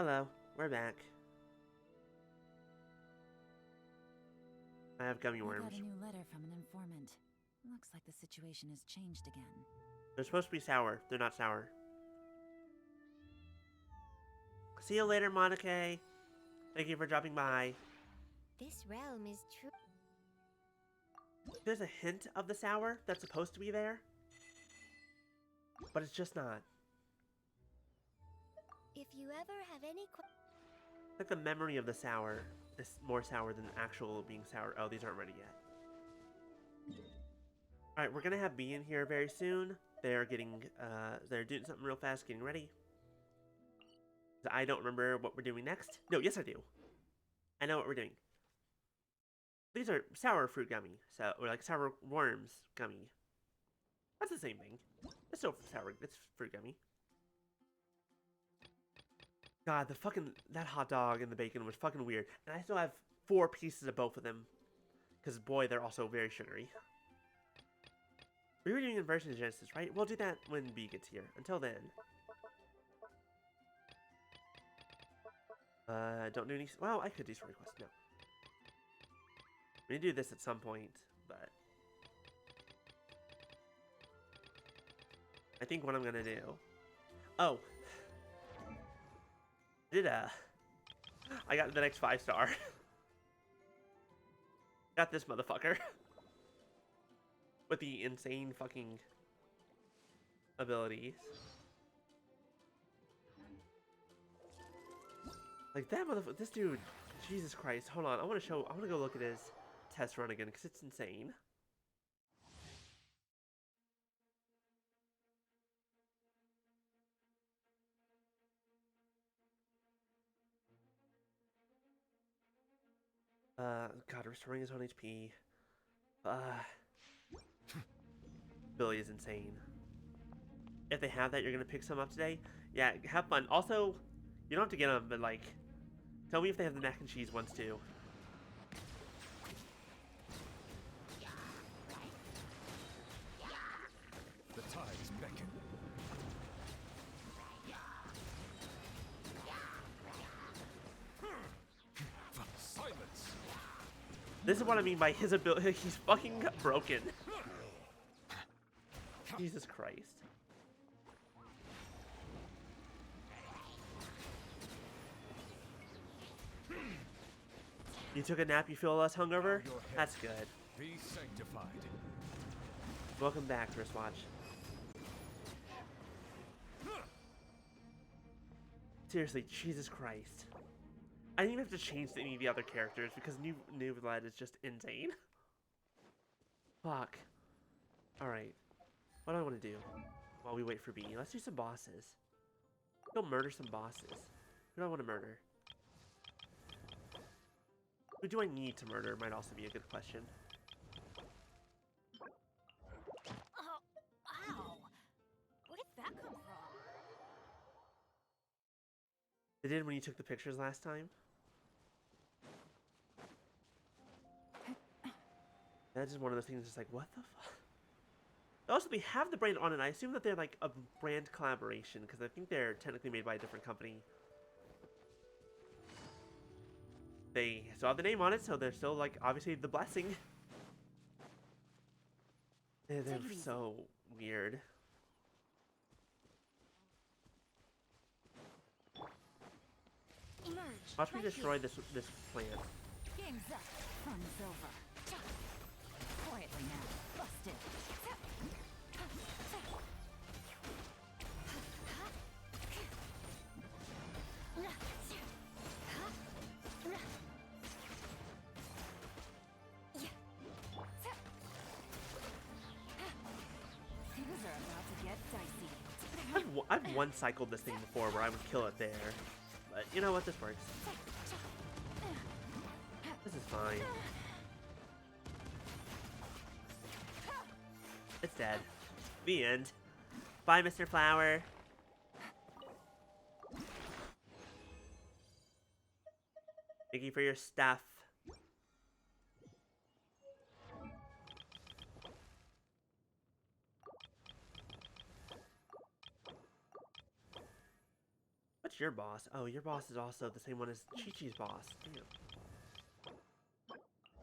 Hello, we're back. I have gummy I worms. got a new letter from an informant. Looks like the situation has changed again. They're supposed to be sour. They're not sour. See you later, Monica. Thank you for dropping by. This realm is true. There's a hint of the sour that's supposed to be there, but it's just not. If you ever have any Like the memory of the sour is more sour than the actual being sour. Oh, these aren't ready yet. Alright, we're gonna have B in here very soon. They're getting, they're doing something real fast, getting ready. I don't remember what we're doing next. No, yes I do. I know what we're doing. These are sour fruit gummy, so or like sour worms gummy. That's the same thing. It's still sour. It's fruit gummy. God, that hot dog and the bacon was fucking weird, and I still have 4 pieces of both of them, because boy, they're also very sugary. We were doing inversion genesis, right? We'll do that when B gets here. Until then, don't do any. Well, I could do story quests. No. We do this at some point, but I think what I'm gonna do. Oh, I got the next 5-star. Got this motherfucker with the insane fucking abilities. Like that motherfucker. This dude. Jesus Christ. Hold on. I want to go look at his test run again because it's insane. God, restoring his own HP. Billy is insane. If they have that, you're gonna pick some up today. Yeah, have fun. Also, you don't have to get them, but like, tell me if they have the mac and cheese ones too. The tides beckon. Silence. This is what I mean by his ability. He's fucking broken. Jesus Christ. You took a nap, you feel less hungover? That's good. Be sanctified. Welcome back, wristwatch. Seriously, Jesus Christ. I didn't even have to change any of the other characters because New Vlad is just insane. Fuck. Alright. What do I want to do while we wait for B? Let's do some bosses. Go murder some bosses. Who do I want to murder? Who do I need to murder might also be a good question. Oh, ow! Where did that come from? They did when you took the pictures last time. That's just one of those things. Just like, what the fuck? Also, they have the brand on it. I assume that they're like a brand collaboration because I think they're technically made by a different company. They still have the name on it, so they're still like obviously the blessing. They're so weird. Emerge. Watch me Right destroy here. this plant. Game's up. Fun's over. Quietly now. Busted. Things are about to get dicey. I've one cycled this thing before where I would kill it there, but you know what? This works. This is fine. It's dead. The end. Bye, Mr. Flower. Thank you for your stuff. What What's your boss? Oh, your boss is also the same one as Chi-Chi's boss. Damn.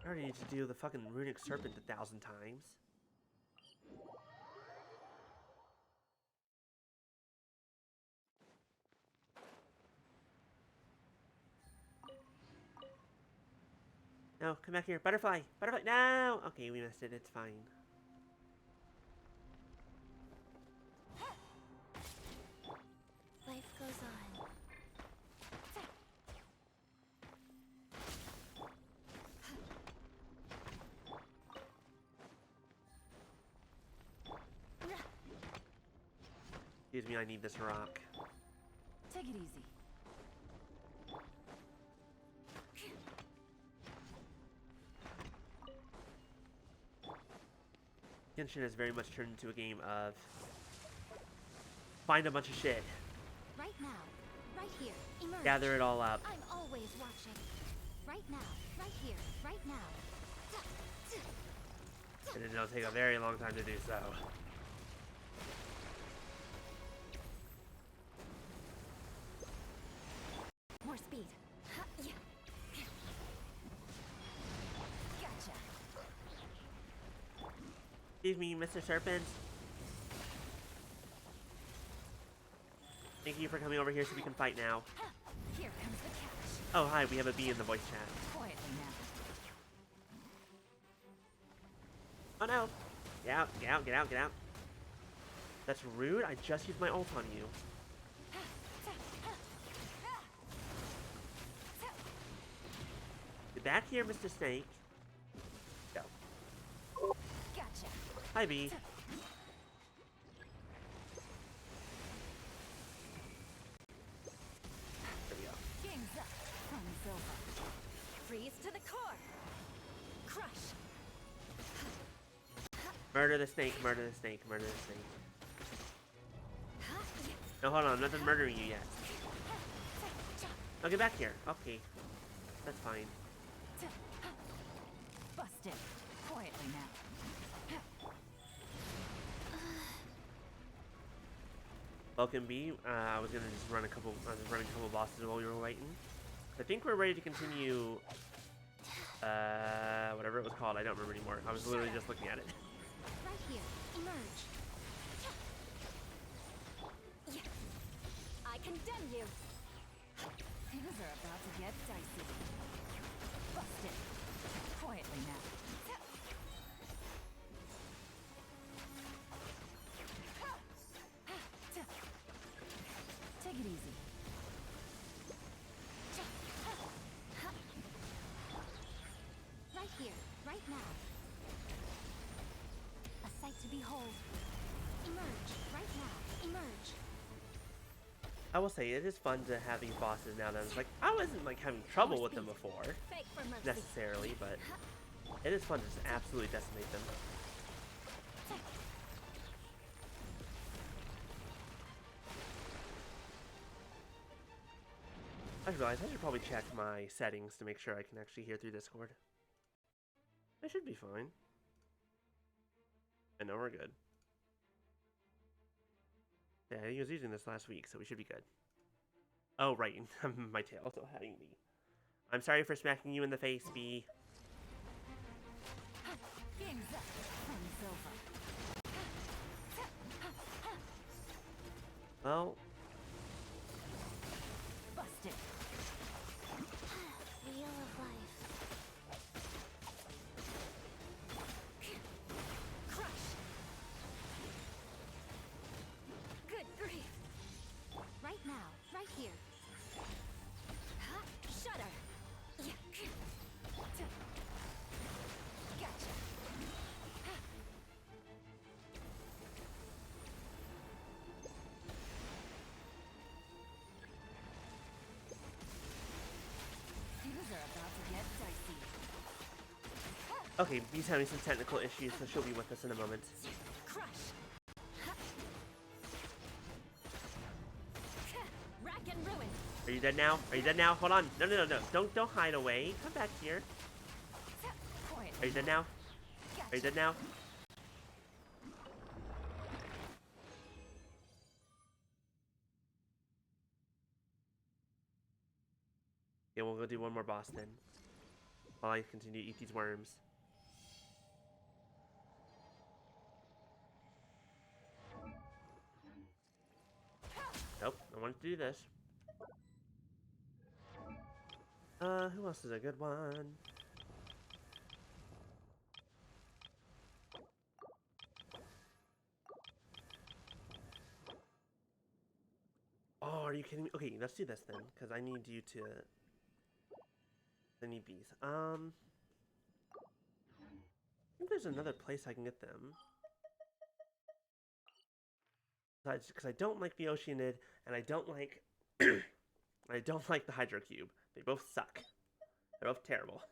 I already need to do the fucking runic serpent 1,000 times. No, come back here. Butterfly! Butterfly! No! Okay, we missed it. It's fine. Life goes on. Excuse me, I need this rock. Take it easy. Genshin has very much turned into a game of find a bunch of shit, Right now. Right here. Emerge. gather it all up. I'm always watching. Right now. Right here. Right now. And it'll take a very long time to do so. More speed. Yeah. Gotcha. Excuse me, Mr. Serpent. Thank you for coming over here so we can fight now. Here comes the catch. Oh, hi, we have a bee in the voice chat. Quietly now. Oh no! Get out, get out, get out, get out. That's rude, I just used my ult on you. Get back here, Mr. Snake. Go. Gotcha. Hi, bee. There we go. Game's up. Fun's over. Freeze to the core. Crush. Murder the snake, murder the snake, murder the snake. No, hold on, I'm not done murdering you yet. Oh, get back here. Okay. That's fine. Busted. Quietly now. Welcome, B. I was gonna just run a couple. I was running a couple bosses while we were waiting. I think we're ready to continue. Whatever it was called, I don't remember anymore. I was literally just looking at it. Right here. Emerge. Yeah. I condemn you. Things are about to get dicey. Busted. Quietly now. Take it easy. Right here. Right now. A sight to behold. Emerge. Right now. Emerge. I will say it is fun to have these bosses now that it's like I wasn't like having trouble with them before Fake for mercy. necessarily, but it is fun to just absolutely decimate them. I realized I should probably check my settings to make sure I can actually hear through Discord. I should be fine. I know we're good. Yeah, he was using this last week, so we should be good. Oh, right. My tail still having me. I'm sorry for smacking you in the face, B. Game's up. Fun's over. Well, Busted. Wheel of life. Crush. Good grief. Right now. Right here. Shudder. Yeah. Gotcha. Things are about to get dicey. okay, B's having some technical issues, so she'll be with us in a moment. Crush. Rack and ruin. Are you dead now? Are you dead now? Hold on. No, no, no, no. Don't hide away. Come back here. Quietly. Are you dead now? Are you dead now? Okay, we'll go do one more boss then. While I continue to eat these worms. Nope, I wanted to do this. Who else is a good one? Oh, are you kidding me? Okay, let's do this then, because I need you to... I need these. I think there's another place I can get them. Because I don't like the Oceanid, and I don't like... I don't like the Hydro Cube. They both suck. They're both terrible.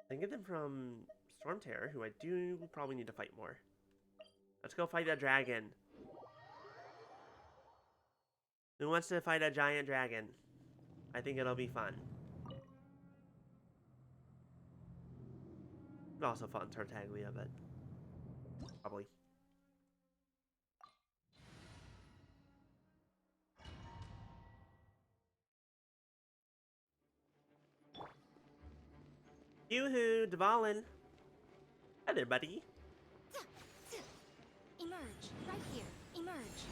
I can get them from Storm Terror, who I do probably need to fight more. Let's go fight that dragon. Who wants to fight a giant dragon? I think it'll be fun. Also fun Tartaglia, but probably. Yoo-hoo, Dvalin. Hi there, buddy. Emerge. Right here. Emerge.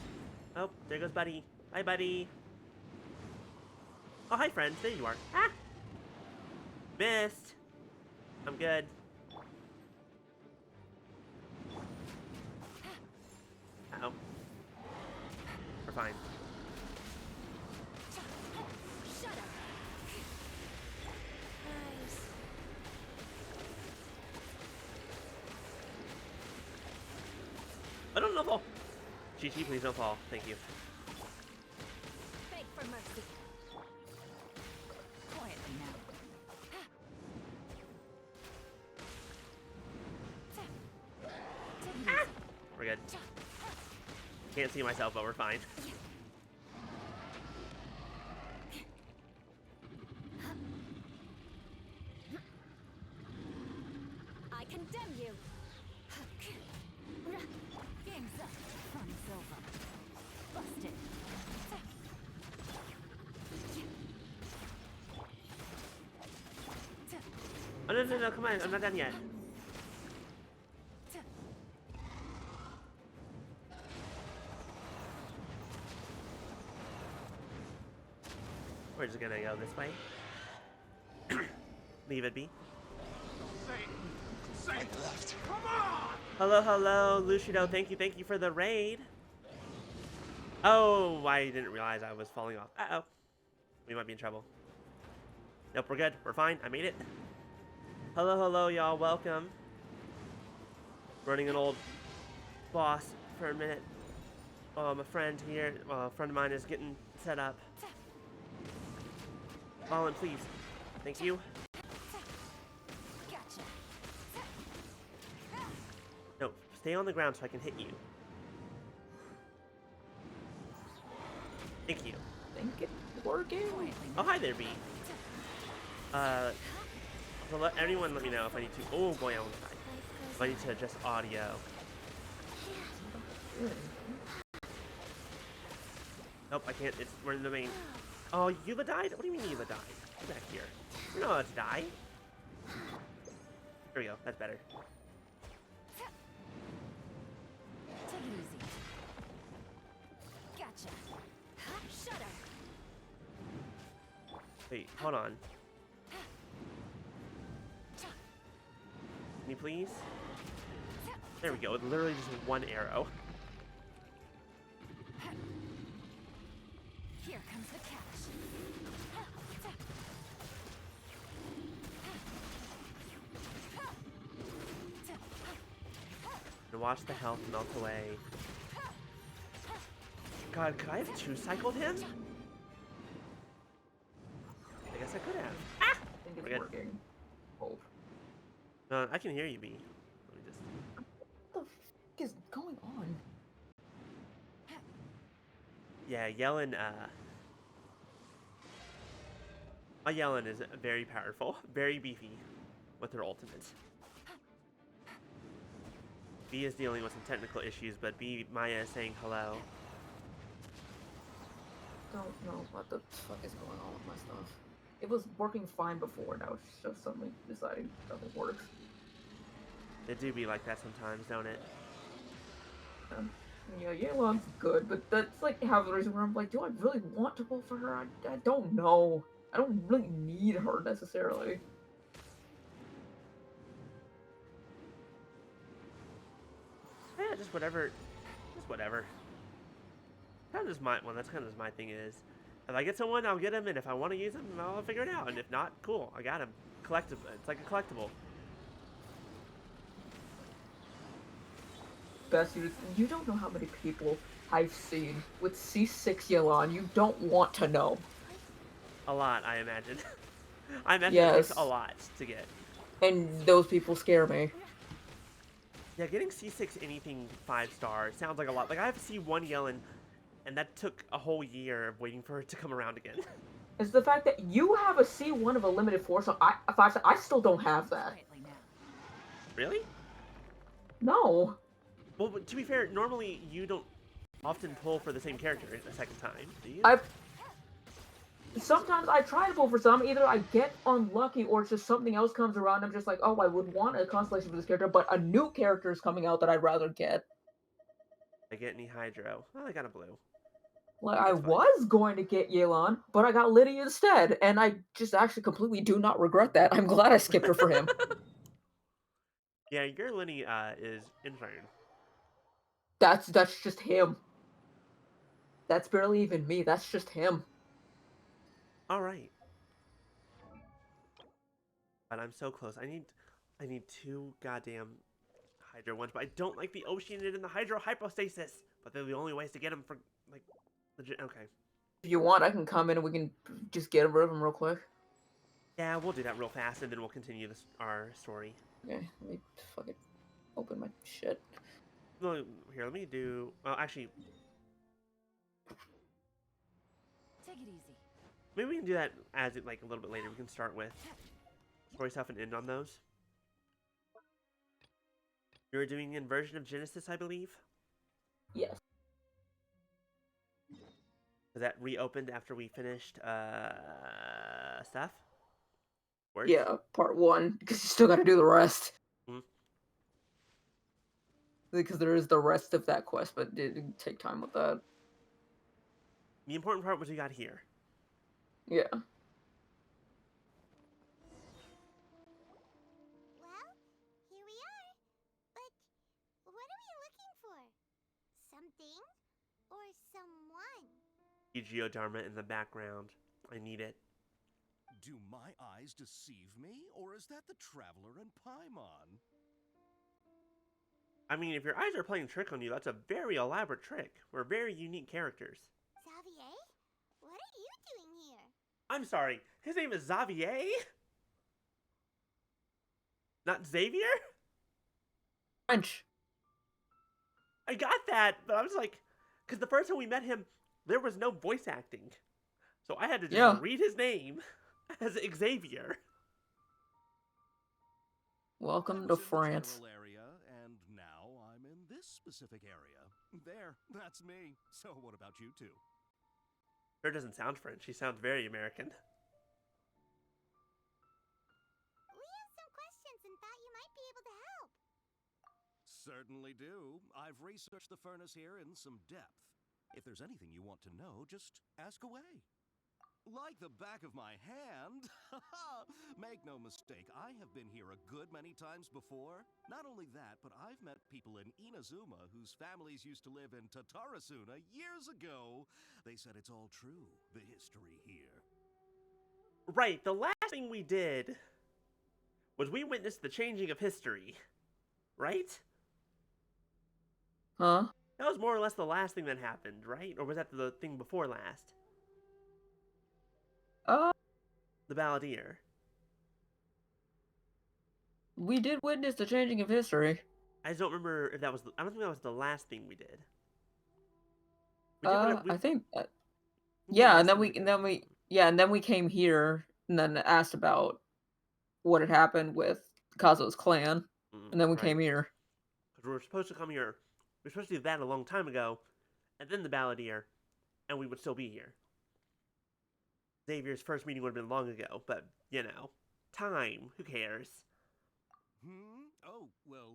Oh, there goes Buddy. Hi, Buddy. Oh, hi, friends. There you are. Ah! Missed. I'm good. Uh-oh. We're fine. Shut up. Nice. I don't know. Fall. Chi-Chi, please don't fall. Thank you. Beg for mercy. Quietly now. Take it easy. We're good. Can't see myself, but we're fine. I condemn you. Game's up. Fun's over. Busted. Oh, no, no, no, come on. I'm not done yet. We're just gonna go this way. Leave it be. Satan left. Come on! Hello, hello, Lucido. Thank you for the raid. Oh, I didn't realize I was falling off. Uh-oh. We might be in trouble. Nope, we're good. We're fine. I made it. Hello, hello, y'all. Welcome. Running an old boss for a minute. My friend here, a friend of mine is getting set up. Fallen, please. Thank you. Gotcha. No, stay on the ground so I can hit you. Thank you. Think it's working? Quietly Oh, now. hi there, B. So let anyone let me know if I need to. Oh boy, I almost died. If I need to adjust audio. Nope, I can't. We're in the main. Oh, Yuva died? What do you mean Yuva died? Get back here. You're not allowed to die. There we go. That's better. Take it easy. Gotcha. Shudder. Wait, hold on. Can you please? There we go. It's literally just one arrow. Here comes the catch. And watch the health melt away. God, could I have two-cycled him? I guess I could have. I think We're it's good. working. Hope. No, I can hear you, B. Let me just... What the f is going on? Yeah, Yellen, my Yellen is very powerful, very beefy with her ultimate. B is dealing with some technical issues, but B, Maya is saying hello. don't know what the fuck is going on with my stuff. It was working fine before, now it's just suddenly deciding nothing works. It do be like that sometimes, don't it? Um, yeah, Yelan's good, but that's like half the reason where I'm like, do I really want to vote for her? I don't know. I don't really need her necessarily. Yeah, just whatever. Just whatever. Kind of just my well, that's kind of just my thing is. If I get someone, I'll get him, and if I want to use him, I'll figure it out. And if not, cool, I got him. Collectible. It's like a collectible. Best you don't know how many people I've seen with C6 Yelan. You don't want to know. A lot, I imagine. I imagine it Yes. takes a lot to get. And those people scare me. Yeah, getting C6 anything 5-star sounds like a lot. Like I have C1 Yellen, and that took a whole year of waiting for it to come around again. It's the fact that you have a C1 of a limited force, so a 5-star. I still don't have that. Quietly now. Really? No. Well, but to be fair, normally you don't often pull for the same character a second time, do you? Sometimes I try to pull for some. Either I get unlucky, or it's just something else comes around. I'm just like, oh, I would want a constellation for this character, but a new character is coming out that I'd rather get. I get any Hydro. Well, I got a blue. Like, That's I fine. was going to get Yelan, but I got Lydia instead, and I just actually completely do not regret that. I'm glad I skipped her for him. Yeah, your Lenny is insane. That's just him. That's barely even me. That's just him. All right. But I'm so close. I need 2 goddamn Hydro ones, but I don't like the Oceanid and the Hydro Hypostasis. But they're the only ways to get them for like legit. Okay. If you want, I can come in and we can just get rid of him real quick. Yeah, we'll do that real fast, and then we'll continue our story. Okay, let me fucking open my shit. Well, here, let me do. Well, actually, Take it easy. maybe we can do that as it like a little bit later. We can start with story stuff and end on those. You were doing Inversion of Genesis, I believe. Yes. That reopened after we finished stuff. Words? Yeah, part 1, because you still gotta do the rest. Mhm. Because there is the rest of that quest, but it did take time with that. The important part was we got here. Yeah. Well, here we are. But what are we looking for? Something or someone? Geodharma in the background. I need it. Do my eyes deceive me, or is that the Traveler and Paimon? I mean, if your eyes are playing trick on you, that's a very elaborate trick. We're very unique characters. Xavier? What are you doing here? I'm sorry, his name is Xavier? Not Xavier? French. I got that, but I was like, because the first time we met him, there was no voice acting. So I had to just read his name as Xavier. Welcome I to was in the France. general area, and now I'm in this specific area. There, that's me. So what about you two? Her doesn't sound French. She sounds very American. We have some questions and thought you might be able to help. Certainly do. I've researched the furnace here in some depth. If there's anything you want to know, just ask away. Like the back of my hand. Make no mistake, I have been here a good many times before. Not only that, but I've met people in Inazuma whose families used to live in Tatarasuna years ago. They said it's all true, the history here. Right, the last thing we did was we witnessed the changing of history. Right? Huh? That was more or less the last thing that happened, right? Or was that the thing before last? The Balladeer. We did witness the changing of history. I just don't remember if that was. I don't think that was the last thing we did. I think. Yeah, and then we came here and then asked about what had happened with Kazu's clan, and then we came here. Because we were supposed to come here. We were supposed to do that a long time ago, and then the Balladeer, and we would still be here. Xavier's first meeting would have been long ago, but, you know, time, who cares? Oh, well,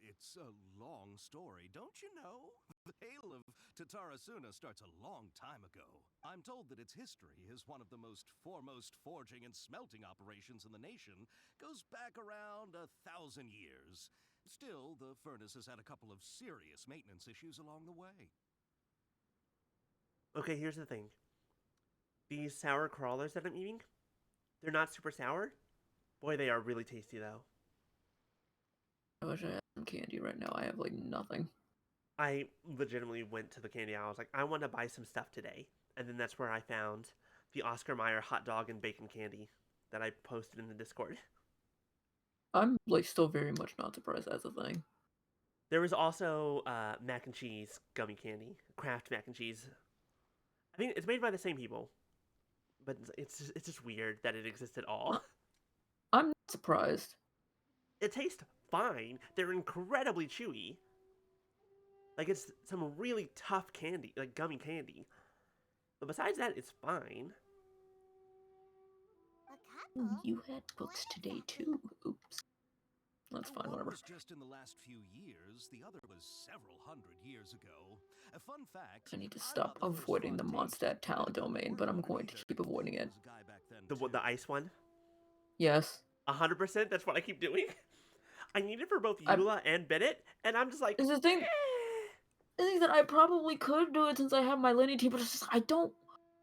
it's a long story, don't you know? The tale of Tatarasuna starts a long time ago. I'm told that its history as one of the most foremost forging and smelting operations in the nation goes back around 1,000 years. Still, the furnace has had a couple of serious maintenance issues along the way. Okay, here's the thing. These sour crawlers that I'm eating, they're not super sour. Boy, they are really tasty, though. I wish I had some candy right now. I have, like, nothing. I legitimately went to the candy aisle. I was like, I want to buy some stuff today. And then that's where I found the Oscar Mayer hot dog and bacon candy that I posted in the Discord. I'm, like, still very much not surprised that's a thing. There was also mac and cheese gummy candy, Kraft mac and cheese. I think it's made by the same people, but it's just weird that it exists at all. I'm not surprised. It tastes fine. They're incredibly chewy. Like, it's some really tough candy, like gummy candy. But besides that, it's fine. A couple? You had books today too. Oops. That's fine, One whatever. was just in the last few years, the other was several hundred years ago. A fun fact, I need to I'm stop not the first avoiding the fun taste Mondstadt talent to domain, work but I'm on going to either. keep avoiding There it. was a guy back then, The too. ice one? Yes. 100%, that's what I keep doing. I need it for both I- Eula and Bennett, and I'm just like, Is the thing. eh. I think that I probably could do it since I have my lineage, but it's just I don't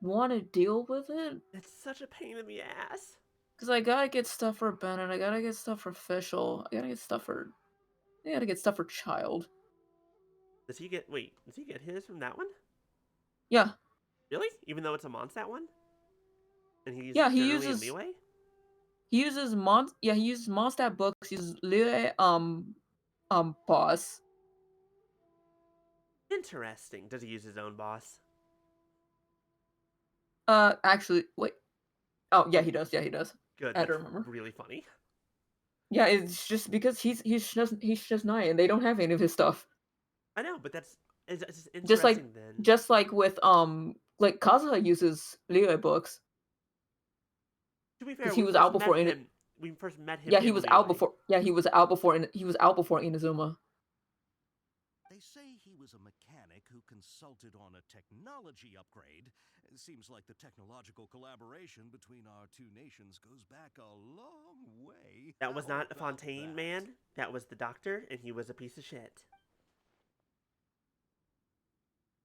want to deal with it. It's such a pain in the ass. Because I gotta get stuff for Bennett, I gotta get stuff for Fischl, I gotta get stuff for... I gotta get stuff for Child. Does he get, wait, does he get his from that one? Yeah. Really? Even though it's a Mondstadt one? And he's Yeah, he generally uses... in Leeway? He uses he uses Mondstadt books, he uses Lille, boss. Interesting. Does he use his own boss? Actually, wait. Oh, yeah, he does, yeah, he does. Good, I that's don't remember. really funny. Yeah, it's just because he's just 9 and they don't have any of his stuff. I know, but it's just Just like interesting then. just like with like Kazuha uses Lille books To be fair, because he was out before we first met him yeah, he in was Leeway. out before he was out before Inazuma. They say he was a mechanic who consulted on a technology upgrade. It seems like the technological collaboration between our two nations goes back a long way. That was How not about Fontaine, that? man. That was the doctor, and he was a piece of shit.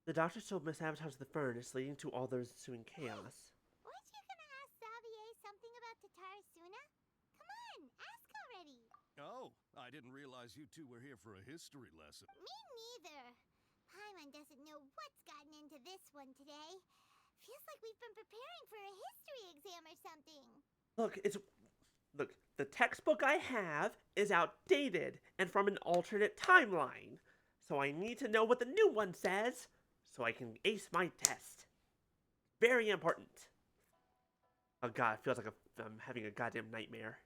The doctor still sabotaged the furnace, leading to all those ensuing chaos. Weren't you gonna ask Xavier something about Tatarasuna? Come on, ask already. Oh, I didn't realize you two were here for a history lesson. Me neither. Paimon doesn't know what's gotten into this one today. Feels like we've been preparing for a history exam or something. Look, the textbook I have is outdated and from an alternate timeline. So I need to know what the new one says so I can ace my test. Very important. Oh god, it feels like I'm having a goddamn nightmare.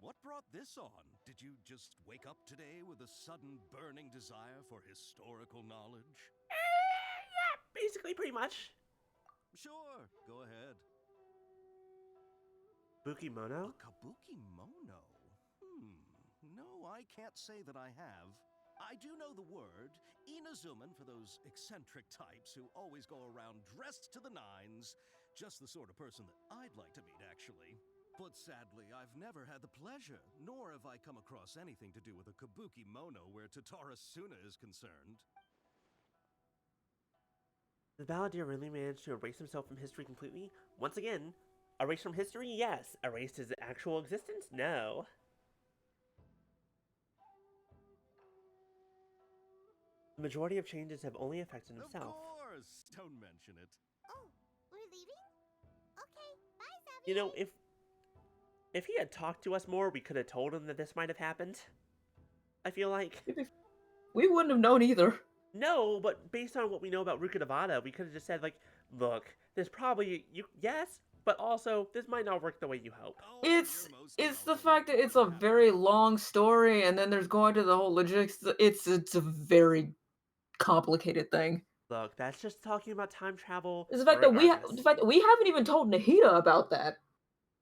What brought this on? Did you just wake up today with a sudden burning desire for historical knowledge? Yeah, basically, pretty much. Sure, go ahead. Bukimono? A kabuki mono? No, I can't say that I have. I do know the word, Inazuman for those eccentric types who always go around dressed to the nines. Just the sort of person that I'd like to meet, actually. But sadly, I've never had the pleasure, nor have I come across anything to do with a kabuki mono where Tatarasuna is concerned. Did Balladeer really manage to erase himself from history completely? Once again, erased from history? Yes. Erased his actual existence? No. The majority of changes have only affected himself. Of course! Don't mention it. Oh, we're leaving? Okay, bye, Xavier. You know, if he had talked to us more, we could have told him that this might have happened. I feel like. We wouldn't have known either. No, but based on what we know about Ruka Nevada, we could have just said, like, look, there's probably, yes, but also, this might not work the way you hope. Oh, It's you're most the welcome. fact that it's a very long story and then there's going to the whole logistics. It's a very complicated thing. Look, that's just talking about time travel. Is the fact that Regardless. we haven't even told Nahida about that.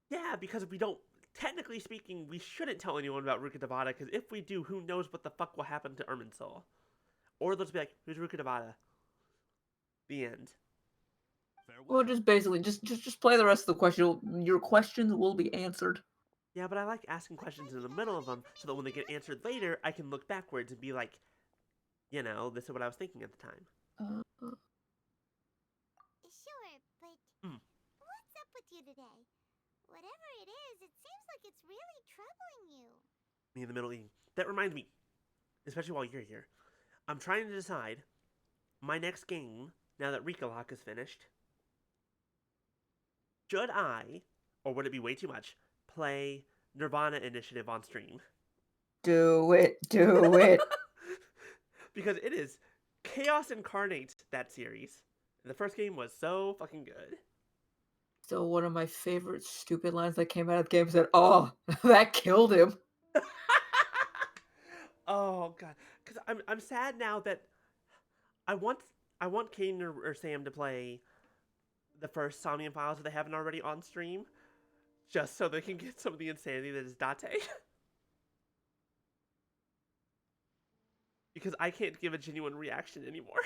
Yeah, because we don't. Technically speaking, we shouldn't tell anyone about Ruka Tabata, because if we do, who knows what the fuck will happen to Irminsul. Or they'll just be like, who's Ruka Tabata? The end. Farewell. Well, just basically, just play the rest of the question. Your questions will be answered. Yeah, but I like asking questions in the middle of them, so that when they get answered later, I can look backwards and be like, you know, this is what I was thinking at the time. Sure, but what's up with you today? Whatever it is, it seems like it's really troubling you. Me in the middle E. That reminds me, especially while you're here, I'm trying to decide my next game, now that Rika Lock is finished. Should I, or would it be way too much, play Nirvana Initiative on stream? Do it. Do it. Because it is Chaos Incarnate, that series. The first game was so fucking good. Still one of my favorite stupid lines that came out of the game said, "Oh, that killed him." Oh god, because I'm sad now that I want Caden or Sam to play the first Somnium Files that they haven't already on stream, just so they can get some of the insanity that is Date. Because I can't give a genuine reaction anymore.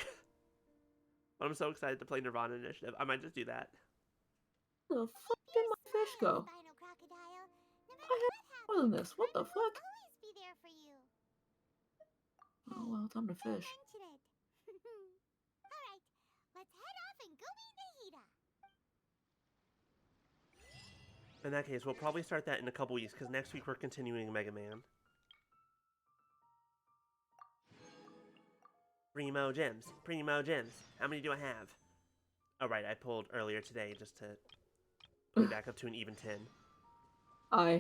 But I'm so excited to play Nirvana Initiative. I might just do that. Where the fuck did my fish go? Spinal crocodile. No I matter had what more than happens, this. What the I will fuck? always be there for you. Oh well, time to Don't fish. mention it. All right, let's head off and go meet Nahida. In that case, we'll probably start that in a couple weeks, because next week we're continuing Mega Man. Primo Gems. Primo Gems. How many do I have? Oh, right, I pulled earlier today just to put me back up to an even 10. I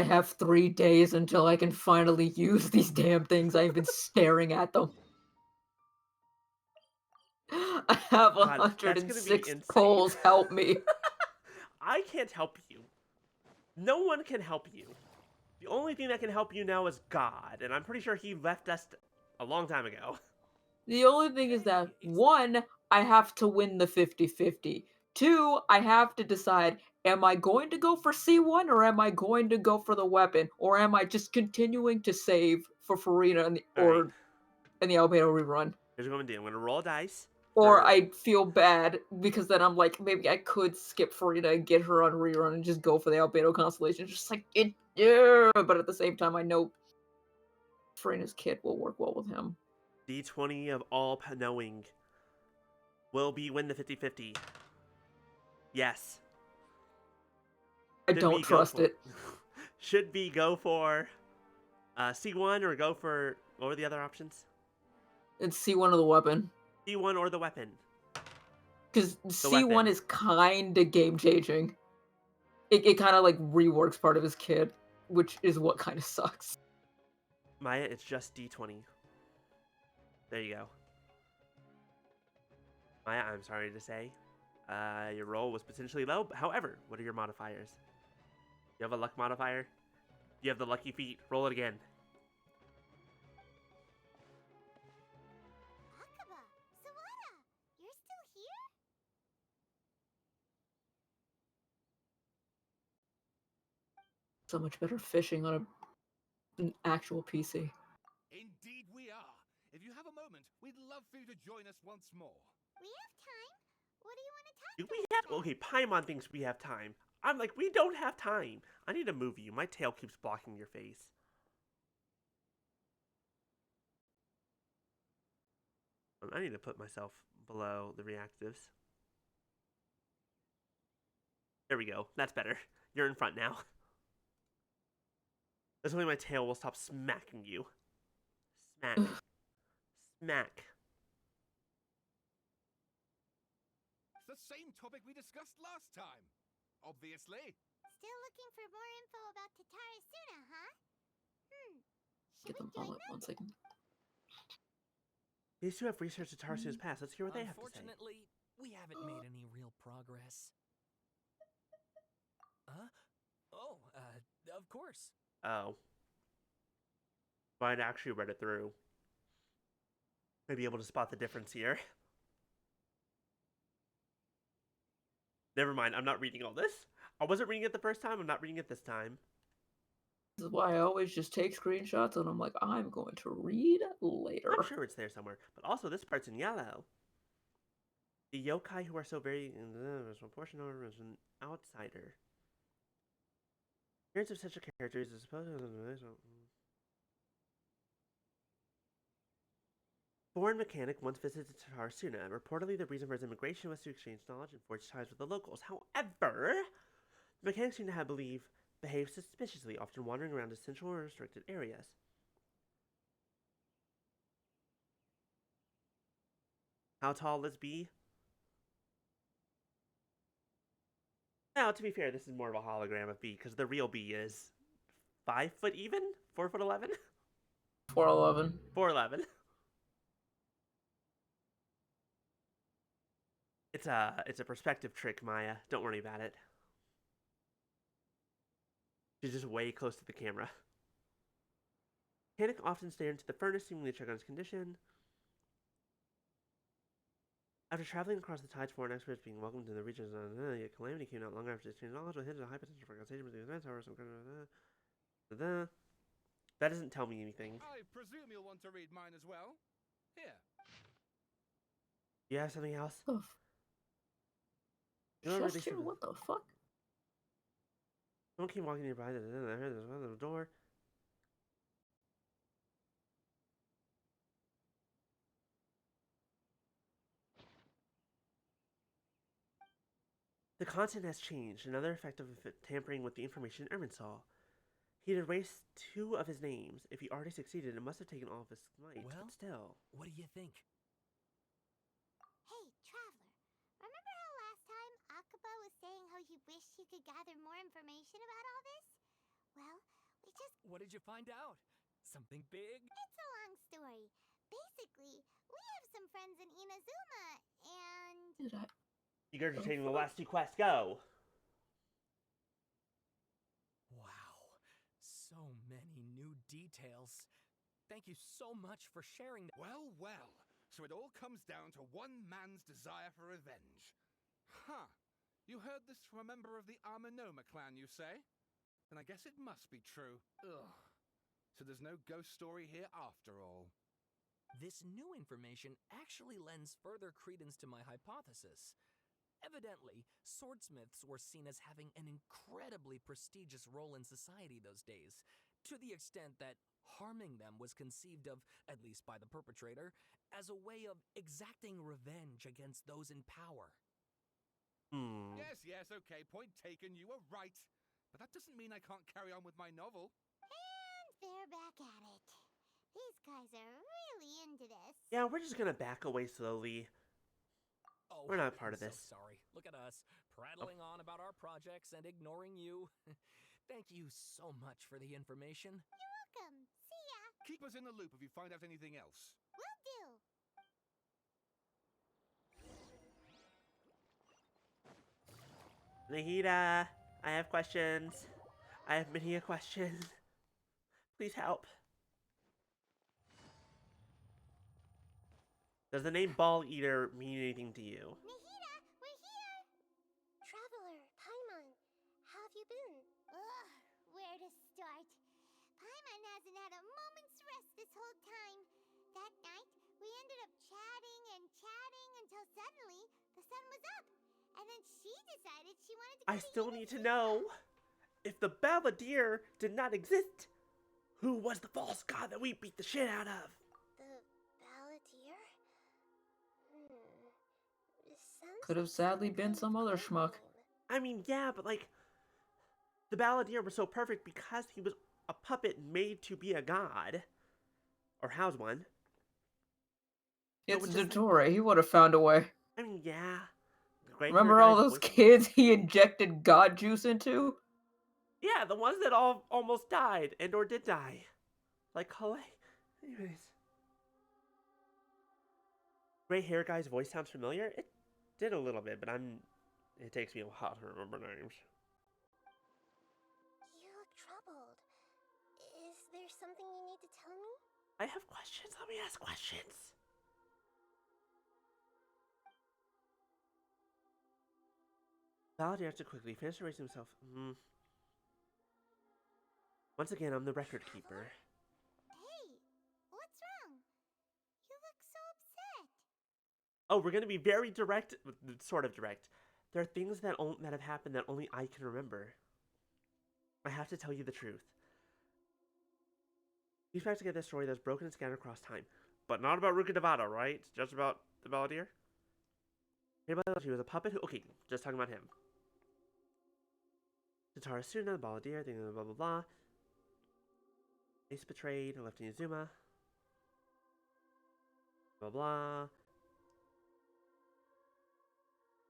have 3 days until I can finally use these damn things. I've been staring at them. I have God, that's gonna be 106 insane. pulls. Help me. I can't help you. No one can help you. The only thing that can help you now is God, and I'm pretty sure he left us a long time ago. The only thing is that, 1, I have to win the 50-50. 2, I have to decide, am I going to go for C1 or am I going to go for the weapon? Or am I just continuing to save for Farina in the Albedo rerun? Here's what I'm gonna do. I'm gonna roll dice. Or I feel bad because then I'm like, maybe I could skip Farina and get her on rerun and just go for the Albedo constellation. Just like, but at the same time, I know Farina's kit will work well with him. D20 of all knowing will be win the 50-50. Yes. I don't trust it. Should be go for C1 or go for, what were the other options? It's C1 of the weapon. C1 or the weapon. Because C1 is kind of game changing. It kind of like reworks part of his kit, which is what kind of sucks. Maya, it's just D20. There you go. Maya, I'm sorry to say, your roll was potentially low. However, what are your modifiers? You have a luck modifier? You have the lucky feet. Roll it again. Akaba, Sawada, you're still here? So much better fishing on an actual PC. Indeed we are. If you have a moment, we'd love for you to join us once more. We have time. What do you want to talk Do to we us have? about? Okay, Paimon thinks we have time. I'm like, we don't have time. I need to move you. My tail keeps blocking your face. I need to put myself below the reactives. There we go. That's better. You're in front now. This way my tail will stop smacking you. Smack. Smack. The same topic we discussed last time. Obviously. Still looking for more info about Tatara Suna, huh? Get them all at 1 second. These two have researched Tarsu's past. Let's hear what they have to say. Unfortunately, we haven't made any real progress. Huh? Oh, of course. Oh. But I'd actually read it through. May be able to spot the difference here. Never mind, I'm not reading all this. I wasn't reading it the first time, I'm not reading it this time. This is why I always just take screenshots and I'm like, I'm going to read later. I'm sure it's there somewhere. But also, this part's in yellow. The yokai who are so very proportional as an outsider. Appearance of such a character is supposed to... Foreign mechanic once visited Tarsuna. Reportedly, the reason for his immigration was to exchange knowledge and forge ties with the locals. However, the mechanics seem to have behaved suspiciously, often wandering around essential or restricted areas. How tall is B? Now, to be fair, this is more of a hologram of B, because the real B is 5 foot even? 4 foot 11? 4'11". 4'11". It's a perspective trick, Maya. Don't worry about it. She's just way close to the camera. Mechanic often stared into the furnace, seemingly to check on his condition. After traveling across the tides, foreign experts being welcomed to the regions of yet Calamity came out long after exchange knowledge with hints of high potential for conversation between events, however, some kind of that doesn't tell me anything. I presume you'll want to read mine as well. Here. You have something else? Chest here? What the fuck? Someone came walking nearby. I heard the door. The content has changed, another effect of tampering with the information Ermin saw. He'd erased 2 of his names. If he already succeeded, it must have taken all of his might, Well, but still. What do you think? Hey, Traveler. Remember how last time Akaba was saying how he wished he could gather more information about all this? Well, we just... What did you find out? Something big? It's a long story. Basically, we have some friends in Inazuma, and... Did I? Regurgitating the last 2 quests, go! Wow. So many new details. Thank you so much for sharing that. Well, well. So it all comes down to one man's desire for revenge. Huh. You heard this from a member of the Amanoma clan, you say? Then I guess it must be true. Ugh. So there's no ghost story here after all. This new information actually lends further credence to my hypothesis. Evidently, swordsmiths were seen as having an incredibly prestigious role in society those days, to the extent that harming them was conceived of, at least by the perpetrator, as a way of exacting revenge against those in power. Yes, okay, point taken, you were right. But that doesn't mean I can't carry on with my novel. And they're back at it. These guys are really into this. Yeah, we're just gonna back away slowly. Oh, We're not part I'm of this. So sorry. Look at us, prattling on about our projects and ignoring you. Thank you so much for the information. You're welcome. See ya. Keep us in the loop if you find out anything else. Will do. Nahida, I have questions. I have many questions. Please help. Does the name Ball Eater mean anything to you? Nahida, we're here. Traveler, Paimon, how have you been? Ugh, where to start? Paimon hasn't had a moment's rest this whole time. That night, we ended up chatting and chatting until suddenly the sun was up. And then she decided she wanted to go I still need to know, if the Balladeer did not exist, who was the false god that we beat the shit out of? The Balladeer? Could have sadly been some other schmuck. I mean, yeah, but like, the Balladeer was so perfect because he was a puppet made to be a god. Or house one. It's which is- Dottore. He would have found a way. I mean, yeah. Great Remember hair all guy's those voice- kids he injected god juice into? Yeah, the ones that all almost died and or did die. Like Kale. Anyways. Gray hair guy's voice sounds familiar? It did a little bit, but it takes me a while to remember names. You look troubled. Is there something you need to tell me? I have questions. Let me ask questions. Balladeer has to quickly finish erasing himself. Once again, I'm the record keeper. Hey, what's wrong? You look so upset. Oh, we're gonna be very direct, sort of direct. There are things that have happened that only I can remember. I have to tell you the truth. You expect to get this story that's broken and scattered across time, but not about Ruka Devata, right? Just about the Balladeer? He was a puppet who... Okay, just talking about him. Tatara Suna, the Balladeer, blah blah blah. Ace betrayed, left Inazuma. Blah blah.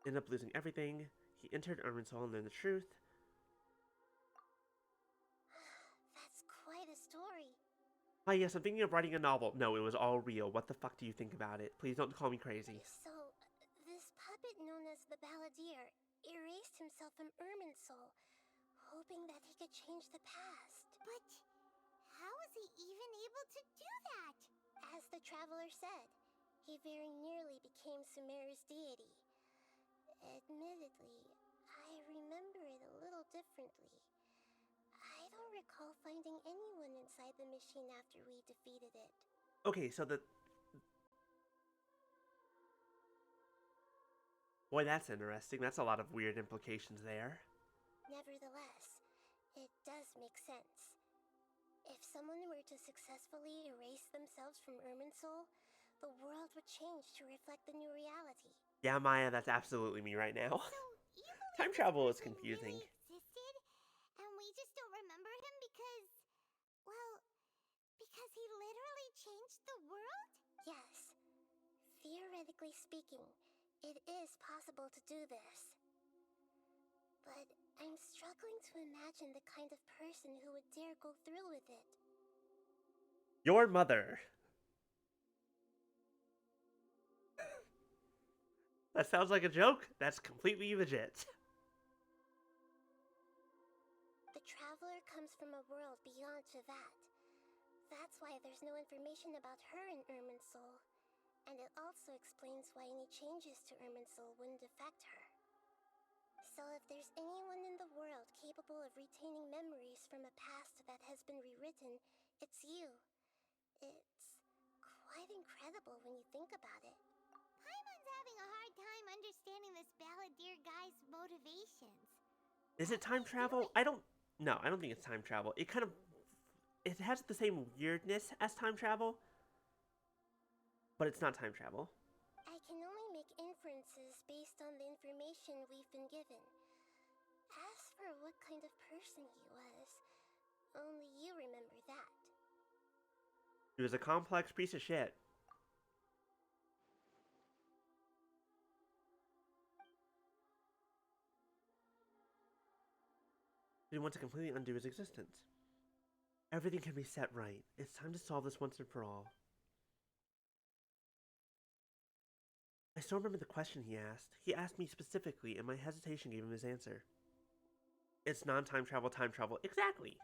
Ended up losing everything. He entered Irminsul and learned the truth. That's quite a story. Ah yes, I'm thinking of writing a novel. No, it was all real. What the fuck do you think about it? Please don't call me crazy. So, this puppet known as the Balladeer erased himself from Irminsul, hoping that he could change the past. But how was he even able to do that? As the Traveler said, he very nearly became Sumeru's deity. Admittedly, I remember it a little differently. I don't recall finding anyone inside the machine after we defeated it. Okay, so the... Boy, that's interesting. That's a lot of weird implications there. Nevertheless, it does make sense. If someone were to successfully erase themselves from Irminsul, the world would change to reflect the new reality. Yeah, Maya, that's absolutely me right now. So, you believe Time this travel is person confusing. really existed, and we just don't remember him because, well, because he literally changed the world? Yes. Theoretically speaking, it is possible to do this. But I'm struggling to imagine the kind of person who would dare go through with it. Your mother. That sounds like a joke. That's completely legit. The Traveler comes from a world beyond Javat. That's why there's no information about her in Irminsul. And it also explains why any changes to Irminsul wouldn't affect her. So if there's anyone in the world capable of retaining memories from a past that has been rewritten, it's you. It's quite incredible when you think about it. Paimon's having a hard time understanding this Balladeer guy's motivations. Is it time travel? No, I don't think it's time travel. It kind of... It has the same weirdness as time travel, but it's not time travel. I can only make inferences based on the information we've been given. As for what kind of person he was, only you remember that. He was a complex piece of shit. He wants to completely undo his existence. Everything can be set right. It's time to solve this once and for all. I still remember the question he asked. He asked me specifically, and my hesitation gave him his answer. It's non-time travel, time travel. Exactly!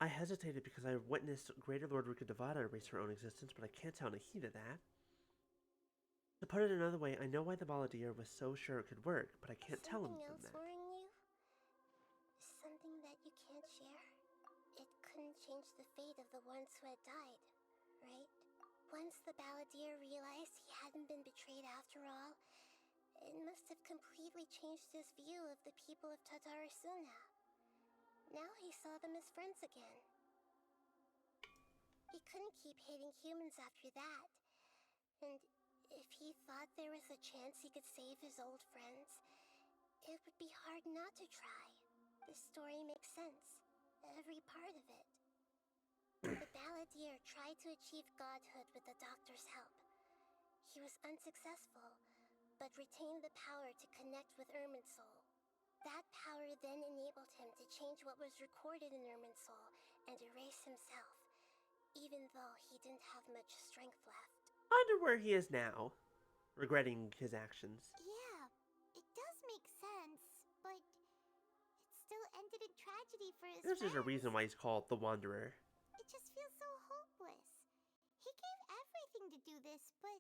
I hesitated because I witnessed Greater Lord Ruka Devata erase her own existence, but I can't tell in the heat of that. To put it another way, I know why the Balladeer was so sure it could work, but I can't tell him Something from else that. worrying you? Something that you can't share? It couldn't change the fate of the ones who had died, right? Once the Balladeer realized he hadn't been betrayed after all, it must have completely changed his view of the people of Tatarasuna. Now he saw them as friends again. He couldn't keep hating humans after that. And if he thought there was a chance he could save his old friends, it would be hard not to try. The story makes sense. Every part of it. The Balladeer tried to achieve godhood with the Doctor's help. He was unsuccessful, but retained the power to connect with Irminsul. That power then enabled him to change what was recorded in Irminsul and erase himself, even though he didn't have much strength left. I wonder where he is now, regretting his actions. Yeah, it does make sense, but it still ended in tragedy for his There's just a friends. reason why he's called the Wanderer. It just feels so hopeless. He gave everything to do this, but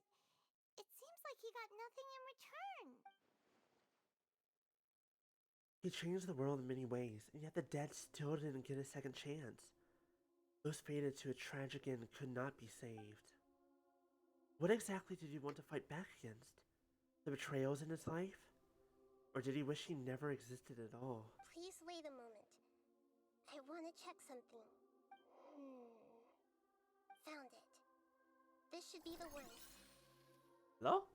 it Seems like he got nothing in return. He changed the world in many ways, and yet the dead still didn't get a second chance. Those fated to a tragic end could not be saved. What exactly did he want to fight back against? The betrayals in his life? Or did he wish he never existed at all? Please wait a moment. I want to check something. Found it. This should be the one. Hello?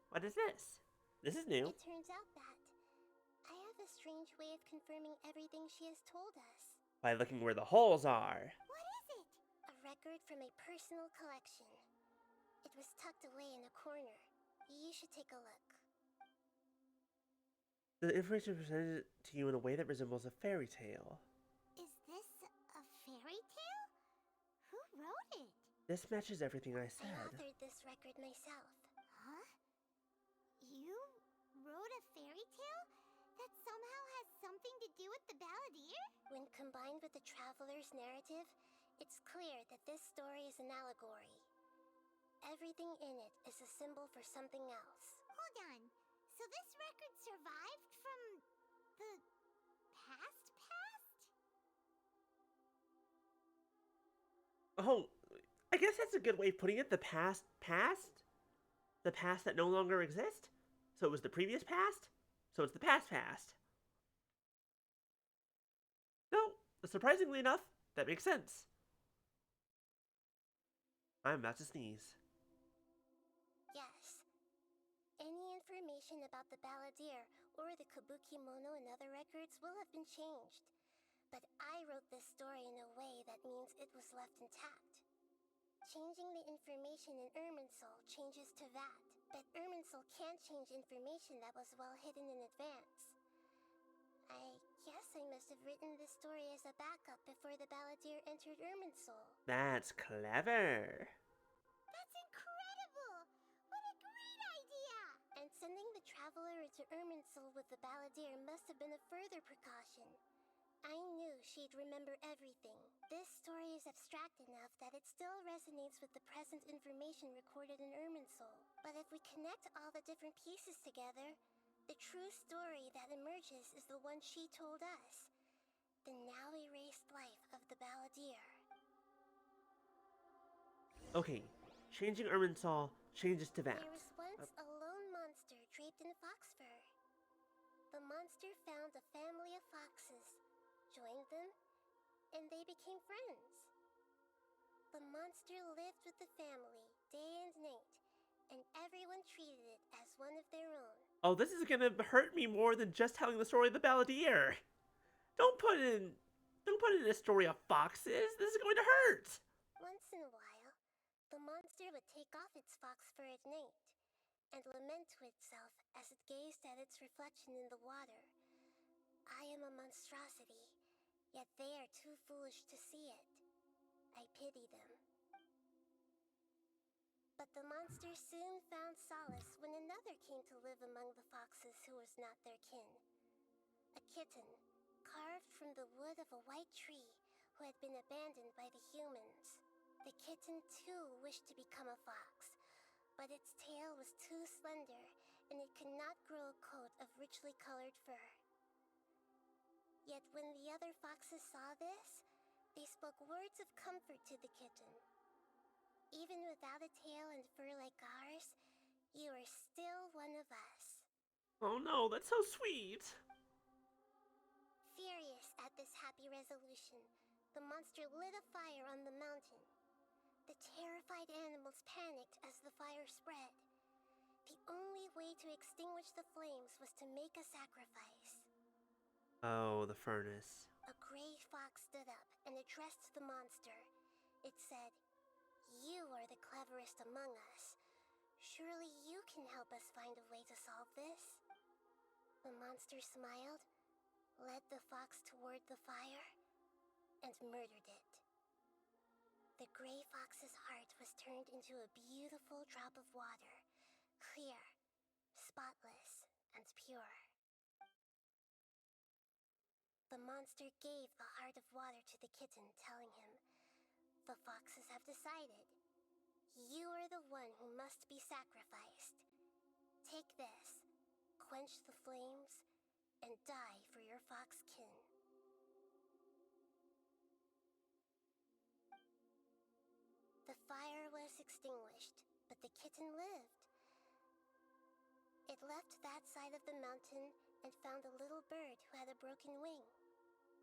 What is this? This is new. It turns out that I have a strange way of confirming everything she has told us. By looking where the holes are. What is it? A record from a personal collection. It was tucked away in a corner. You should take a look. The information presented to you in a way that resembles a fairy tale. Is this a fairy tale? Who wrote it? This matches everything I I said. authored this record myself. Huh? You wrote a fairy tale that somehow has something to do with the Balladeer? When combined with the Traveler's narrative, it's clear that this story is an allegory. Everything in it is a symbol for something else. Hold on. So this record survived from the past? Oh, I guess that's a good way of putting it. The past? The past that no longer exists? So it was the previous past? So it's the past. No, surprisingly enough, that makes sense. I'm about to sneeze. Yes. Any information about the Balladeer or the Kabuki-mono and other records will have been changed. But I wrote this story in a way that means it was left intact. Changing the information in Irminsul changes to that, but Irminsul can't change information that was well hidden in advance. I guess I must have written this story as a backup before the Balladeer entered Irminsul. That's clever. That's incredible! What a great idea! And sending the Traveler into Irminsul with the Balladeer must have been a further precaution. I knew she'd remember everything. This story is abstract enough that it still resonates with the present information recorded in Irminsul. But if we connect all the different pieces together, the true story that emerges is the one she told us. The now erased life of the Balladeer. Okay, changing Irminsul changes to that. There was once a lone monster draped in fox fur. The monster found a family of foxes, joined them, and they became friends. The monster lived with the family day and night, and everyone treated it as one of their own. Oh, this is gonna hurt me more than just telling the story of the Balladeer. Don't put in a story of foxes. This is going to hurt. Once in a while, the monster would take off its fox fur at night and lament to itself as it gazed at its reflection in the water. I am a monstrosity, yet they are too foolish to see it. I pity them. But the monster soon found solace when another came to live among the foxes who was not their kin. A kitten, carved from the wood of a white tree who had been abandoned by the humans. The kitten too wished to become a fox, but its tail was too slender and it could not grow a coat of richly colored fur. Yet when the other foxes saw this, they spoke words of comfort to the kitten. Even without a tail and fur like ours, you are still one of us. Oh no, that's so sweet. Furious at this happy resolution, the monster lit a fire on the mountain. The terrified animals panicked as the fire spread. The only way to extinguish the flames was to make a sacrifice. Oh, the furnace. A gray fox stood up and addressed the monster. It said, "You are the cleverest among us. Surely you can help us find a way to solve this." The monster smiled, led the fox toward the fire, and murdered it. The gray fox's heart was turned into a beautiful drop of water, clear, spotless, and pure. The monster gave the heart of water to the kitten, telling him, "The foxes have decided. You are the one who must be sacrificed. Take this, quench the flames, and die for your fox kin. The fire was extinguished, but the kitten lived. It left that side of the mountain and found a little bird who had a broken wing.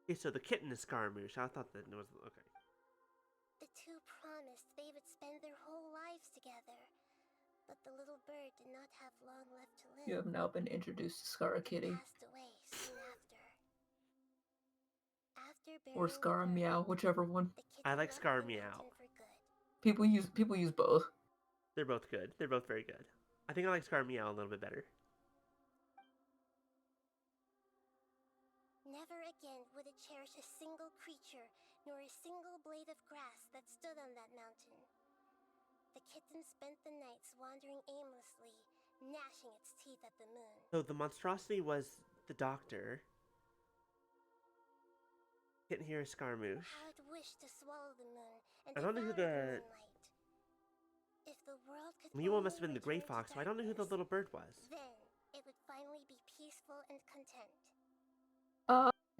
Okay, so the kitten is Scaramouche. I thought that was okay. The two promised they would spend their whole lives together, but the little bird did not have long left to live. You have now been introduced to Scar Kitty. Passed away soon after. After Or burying Scar the bird, Meow, whichever one. the kitten I like left Scar the Meow. mountain for good. People use both. They're both good. They're both very good. I think I like Scar Meow a little bit better. Never again would it cherish a single creature, nor a single blade of grass that stood on that mountain. The kitten spent the nights wandering aimlessly, gnashing its teeth at the moon. So the monstrosity was the doctor. Kitten here is Scaramouche. How it wished to swallow the moon and I don't know who devour the- moonlight. If the world could Mew only must have been the gray return fox, to so I don't know who the darkness, little bird was. then it would finally be peaceful and content.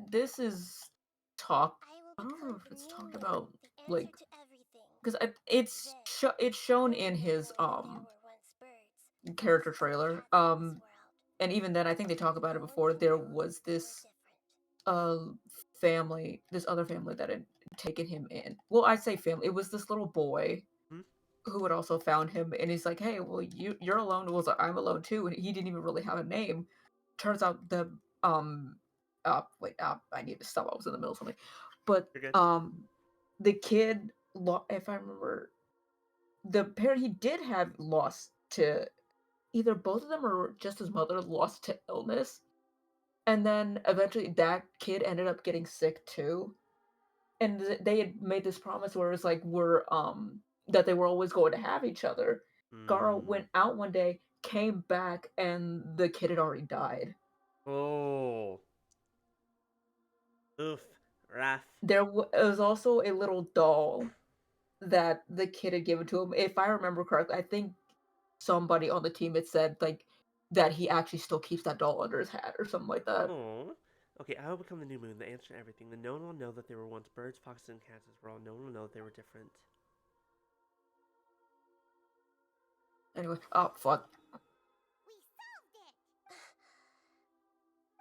This is talk. I will I don't know become if the it's new talked moon, about, the answer like, to everything. because it's shown in his There were once birds, character just like trailer. cats in this world. And even then, I think they talk about it No one before. can There know was they were this different. family, this other family that had taken him in. Well, I say family. It was this little boy Hmm? who had also found him, and he's like, "Hey, well, you're alone." Was like, "I'm alone too," and he didn't even really have a name. Turns out I need to stop. I was in the middle of something, but You're good. the kid, if I remember, the parent he did have lost to either both of them or just his mother lost to illness. And then eventually that kid ended up getting sick too. And they had made this promise where it's like that they were always going to have each other. Gara Hmm. went out one day, came back, and the kid had already died. Oh. Oof. Rough. There was also a little doll that the kid had given to him. If I remember correctly, I think somebody on the team had said like that he actually still keeps that doll under his hat or something like that. Oh. Okay, I will become the new moon, the answer to everything. Then no one will know that they were once birds, foxes, and cats as well. No one will know that they were different. Anyway, oh fuck. We solved it!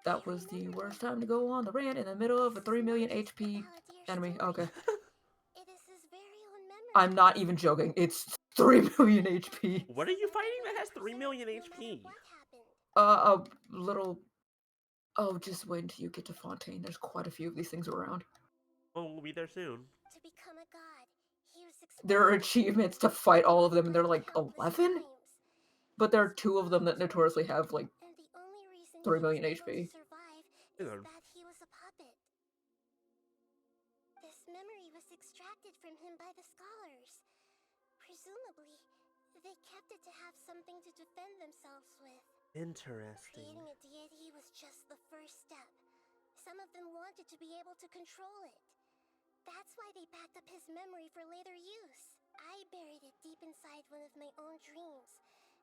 That was the worst time to go on the rant in the middle of a 3 million HP enemy. Okay. It is his very own memory. I'm not even joking. It's 3 million HP. What are you fighting that has 3 million HP? What happened? A little... Oh, just wait until you get to Fontaine. There's quite a few of these things around. Oh, we'll be there soon. To become a god, he was There are expelled. achievements to fight all of them, and they're like Countless 11? times. But there are 2 of them that notoriously have like And the only reason 3 he million was able HP. to survive Hang is on. that he was a puppet. This memory was extracted from him by the scholars. Presumably, they kept it to have something to defend themselves with. Interesting. Creating a deity was just the first step. Some of them wanted to be able to control it. That's why they backed up his memory for later use. I buried it deep inside one of my own dreams,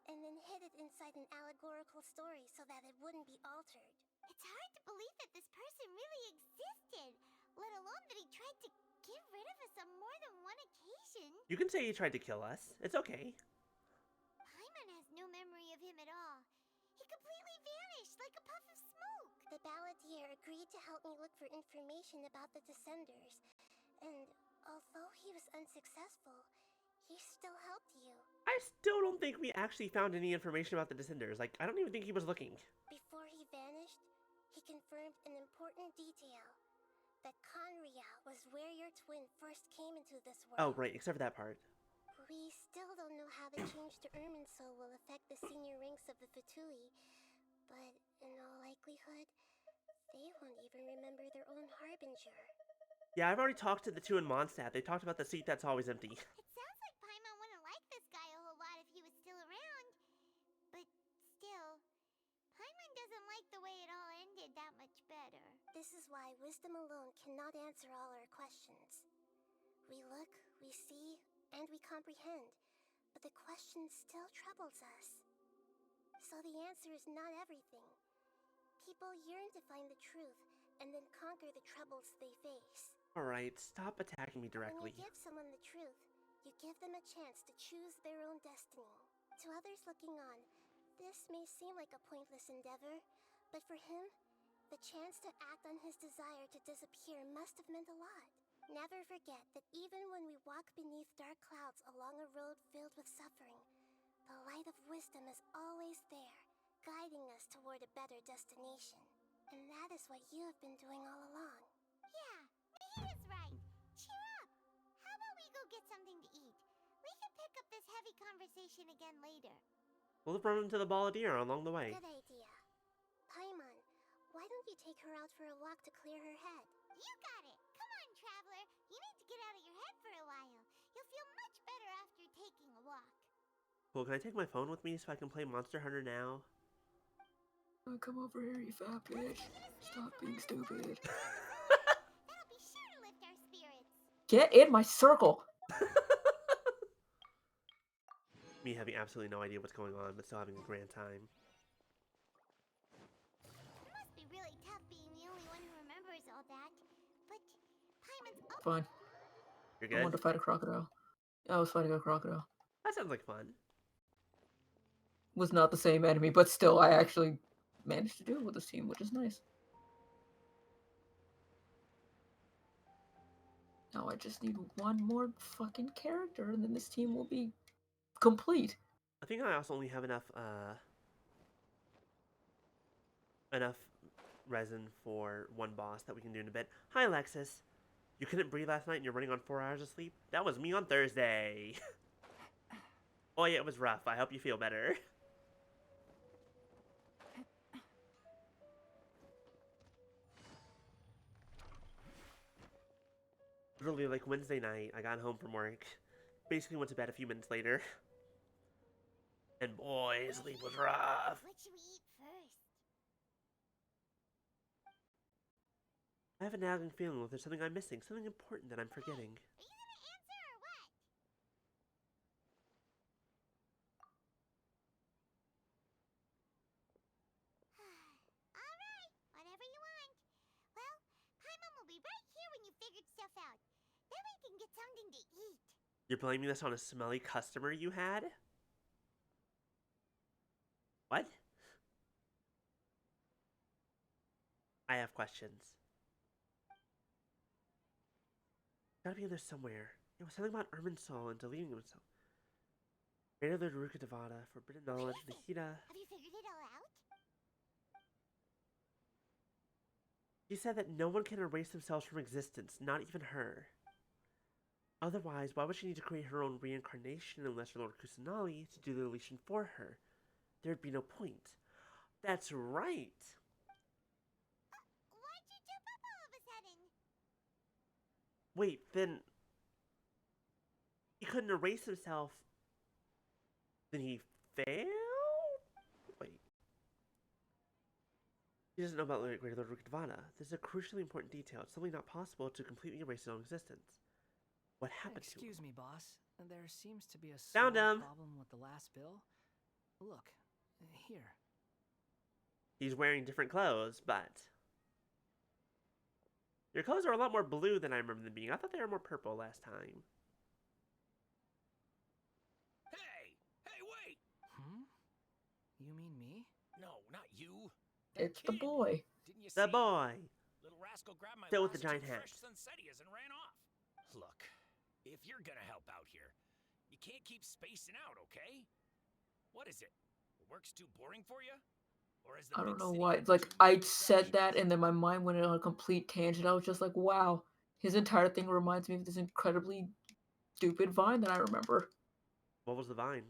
and then hid it inside an allegorical story so that it wouldn't be altered. It's hard to believe that this person really existed, let alone that he tried to get rid of us on more than one occasion. You can say he tried to kill us. It's okay. Paimon has no memory of him at all. He completely vanished like a puff of smoke. The Balladeer agreed to help me look for information about the Descenders, and although he was unsuccessful, he still helped you. I still don't think we actually found any information about the Descenders. Like, I don't even think he was looking. Before he vanished, he confirmed an important detail. That Conria was where your twin first came into this world. Oh, right, except for that part. We still don't know how the change to Irminsul will affect the senior ranks of the Fatui, but in all likelihood, they won't even remember their own Harbinger. Yeah, I've already talked to the two in Mondstadt. They talked about the seat that's always empty. It sounds like Paimon wouldn't like this guy a whole lot if he was still around. But still, Paimon doesn't like the way it all ended that much better. This is why wisdom alone cannot answer all our questions. We look, we see, and we comprehend. but the question still troubles us. So the answer is not everything. People yearn to find the truth and then conquer the troubles they face. Alright, stop attacking me When directly. you give someone the truth, you give them a chance to choose their own destiny. To others looking on, this may seem like a pointless endeavor, but for him, the chance to act on his desire to disappear must have meant a lot. Never forget that even when we walk beneath dark clouds along a road filled with suffering, the light of wisdom is always there, guiding us toward a better destination. And that is what you have been doing all along. Yeah, Mihida's right. Cheer up. How about we go get something to eat? We can pick up this heavy conversation again later. We'll run into the Balladeer along the way. Good idea. Paimon, why don't you take her out for a walk to clear her head? You got it. Come on, traveler. You need to get out of your head for a while. You'll feel much better after taking a walk. Cool, can I take my phone with me so I can play Monster Hunter now? Oh, come over here, you fat bitch. Stop being stupid. That'll be sure to lift our spirits. Get in my circle! Me having absolutely no idea what's going on, but still having a grand time. It must be really tough being the only one who remembers all that. But Paimon's Fine. You're I wanted good? to fight a crocodile. I was fighting a crocodile. That sounds like fun. Was not the same enemy, but still, I actually managed to do it with this team, which is nice. Now I just need one more fucking character, and then this team will be complete. I think I also only have enough resin for one boss that we can do in a bit. Hi, Alexis. You couldn't breathe last night and you're running on 4 hours of sleep? That was me on Thursday. Oh yeah, it was rough. I hope you feel better. Literally, like Wednesday night, I got home from work. Basically went to bed a few minutes later. And boy, sleep was rough. What should we eat first? I have a nagging feeling that there's something I'm missing, something important that I'm forgetting. Are you gonna answer or what? Alright, whatever you want. Well, Paimon will be right here when you figured stuff out. Then we can get something to eat. You're blaming this on a smelly customer you had? What? I have questions. Gotta be in there somewhere. It was something about Irminsul and deleting himself. Greater the Ruka Devada, forbidden knowledge, is it? Nihida. Have you figured it all out? She said that no one can erase themselves from existence, not even her. Otherwise, why would she need to create her own reincarnation unless for Lord Kusanali to do the deletion for her? There'd be no point. That's right! Why'd you jump up all of a sudden? Wait, then... he couldn't erase himself. Then he failed? Wait. He doesn't know about the Greater Lord Rukadvana. This is a crucially important detail. It's simply not possible to completely erase his own existence. What happened to him? Excuse me, boss. There seems to be a small Found him! problem with the last bill. Look, here. He's wearing different clothes, but... your clothes are a lot more blue than I remember them being. I thought they were more purple last time. Hey! Hey, wait! You mean me? No, not you. It's the boy. Didn't you The see? boy! Little rascal grabbed my Still with the last giant two hat. fresh Sunsettias and ran off. Look, if you're gonna help out here, you can't keep spacing out, okay? What is it? The work's too boring for you? Or is the I big don't know city why. got Like, too I many said that, distractions? and then my mind went on a complete tangent. I was just like, wow. His entire thing reminds me of this incredibly stupid Vine that I remember. What was the vine?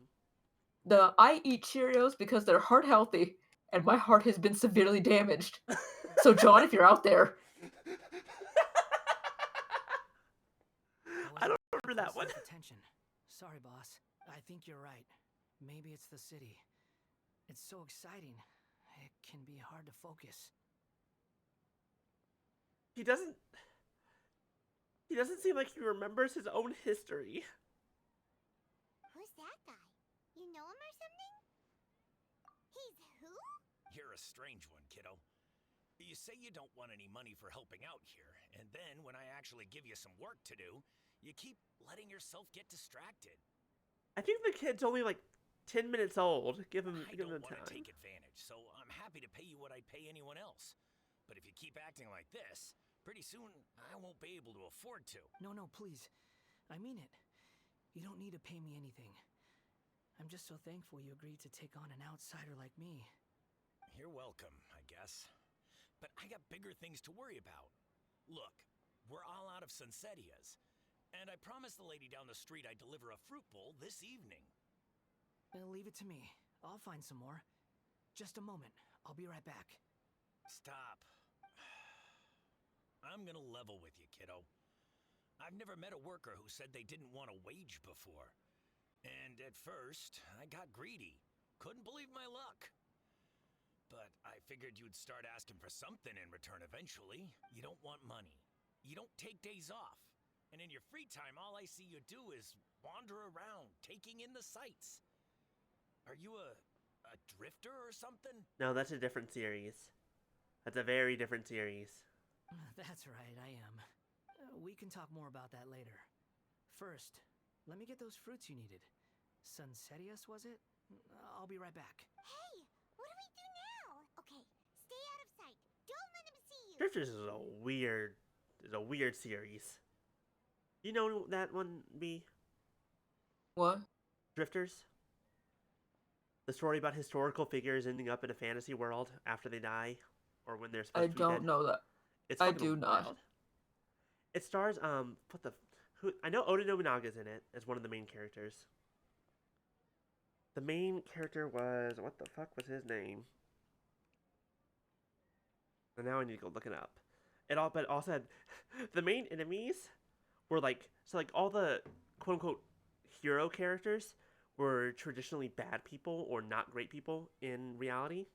I eat Cheerios because they're heart healthy, and my heart has been severely damaged. So, John, if you're out there, I don't wasn't remember that close one. enough attention. Sorry, boss. I think you're right. Maybe it's the city. It's so exciting. It can be hard to focus. He doesn't seem like he remembers his own history. Who's that guy? a strange one, kiddo. You say you don't want any money for helping out here, and then when I actually give you some work to do, you keep letting yourself get distracted. I think the kid's only like 10 minutes old. Give him I time. don't want to take advantage, so I'm happy to pay you what I'd pay anyone else. But if you keep acting like this, pretty soon I won't be able to afford to. No, please. I mean it. You don't need to pay me anything. I'm just so thankful you agreed to take on an outsider like me. You're welcome, I guess. But I got bigger things to worry about. Look, we're all out of Sunsetias, and I promised the lady down the street I'd deliver a fruit bowl this evening. Leave it to me. I'll find some more. Just a moment. I'll be right back. Stop. I'm gonna level with you, kiddo. I've never met a worker who said they didn't want a wage before. And at first, I got greedy. Couldn't believe my luck. But I figured you'd start asking for something in return eventually. You don't want money. You don't take days off. And in your free time, all I see you do is wander around, taking in the sights. Are you a drifter or something? No, that's a different series. That's a very different series. That's right, I am. We can talk more about that later. First, let me get those fruits you needed. Sunsetias, was it? I'll be right back. Hey, what do we do now? Okay, stay out of sight. Don't let him see you. Drifters is a weird series. You know that one, B? What? Drifters? The story about historical figures ending up in a fantasy world after they die, or when they're supposed I to be dead. don't know that. It's I fucking do not. wild. It stars I know Oda Nobunaga's in it as one of the main characters. The main character was, what the fuck was his name? And now I need to go look it up. But it also had the main enemies were all the quote unquote hero characters were traditionally bad people or not great people in reality.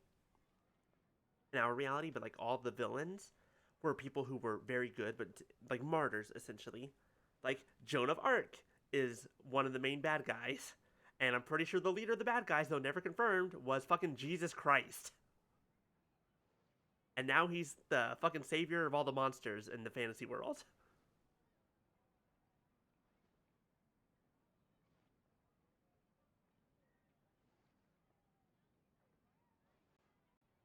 In our reality, but like all the villains were people who were very good, but like martyrs essentially. Like Joan of Arc is one of the main bad guys, and I'm pretty sure the leader of the bad guys, though never confirmed, was fucking Jesus Christ. And now he's the fucking savior of all the monsters in the fantasy world.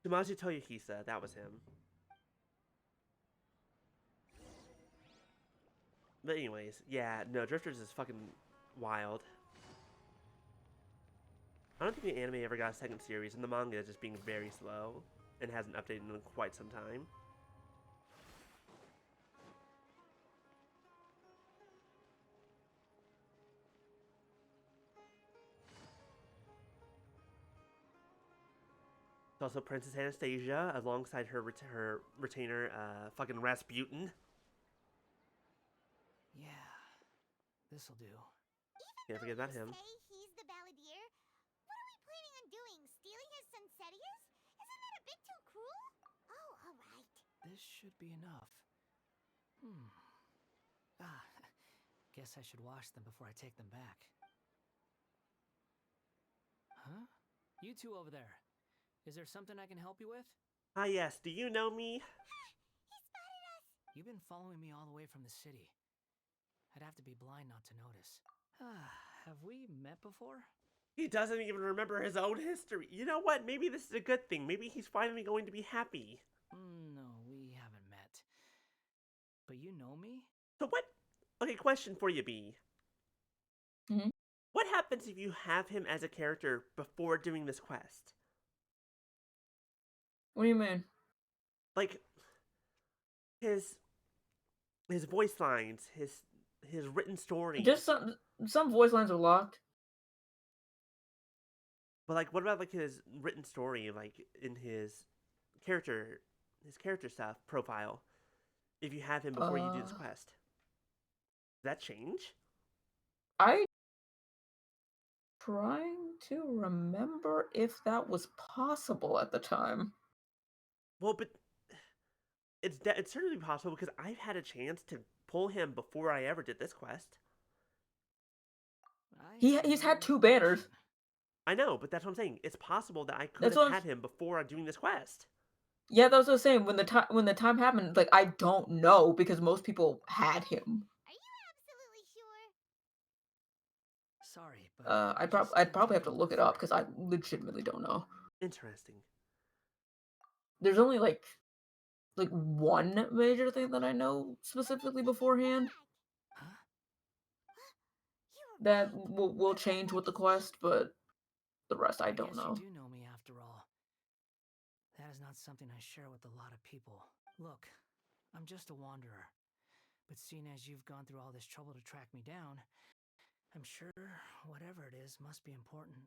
Shimazu Toyohisa, that was him. But anyways, yeah, no, Drifters is fucking wild. I don't think the anime ever got a second series, and the manga is just being very slow and hasn't updated in quite some time. It's also Princess Anastasia alongside her retainer, fucking Rasputin. Yeah, this'll do. Can't forget about him. Say he's the Balladeer. What are we planning on doing? Stealing his Sunsetias? Isn't that a bit too cruel? Oh, all right. This should be enough. Guess I should wash them before I take them back. Huh? You two over there. Is there something I can help you with? Ah yes, do you know me? He spotted us. You've been following me all the way from the city. I'd have to be blind not to notice. Have we met before? He doesn't even remember his own history. You know what? Maybe this is a good thing. Maybe he's finally going to be happy. No, we haven't met. But you know me? So what? Okay, question for you, B. Mhm. What happens if you have him as a character before doing this quest? What do you mean? Like, his voice lines, his written story. Just some voice lines are locked. But like, what about like his written story, like in his character stuff profile? If you have him before you do this quest, does that change? I trying to remember if that was possible at the time. Well, but it's certainly possible because I've had a chance to pull him before I ever did this quest. He's had two banners. I know, but that's what I'm saying. It's possible that I could That's have what had him before doing this quest. Yeah, that's what I was saying. When the time happened, like I don't know because most people had him. Are you absolutely sure? Sorry, but I just I'd didn't probably have think to you'd look it for up because I legitimately don't know. Interesting. There's only like one major thing that I know specifically beforehand Huh? You were that right. will change with the quest, but the rest I don't guess know. you do know me after all. That is not something I share with a lot of people. Look, I'm just a wanderer. But seeing as you've gone through all this trouble to track me down, I'm sure whatever it is must be important.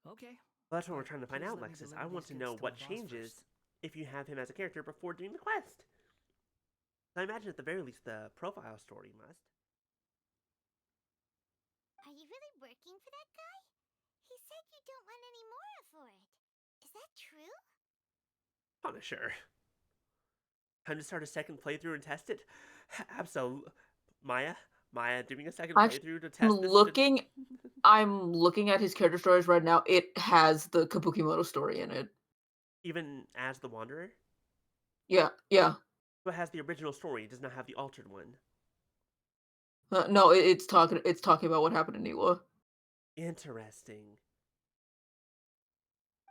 Okay. Well, that's what we're but trying to find please out, let me Lexus. I deliver want these to goods know to what my boss changes first. if you have him as a character before doing the quest. I imagine at the very least the profile story must. Are you really working for that guy? He said you don't want any more for it. Is that true? Punisher. Time to start a second playthrough and test it? Absolutely. Maya, doing a second Actually, playthrough to I'm test this. I'm looking at his character stories right now. It has the Kabukimoto story in it. Even as the Wanderer? Yeah, yeah. So it has the original story, it does not have the altered one. No, it's talking about what happened in Niwa. Interesting.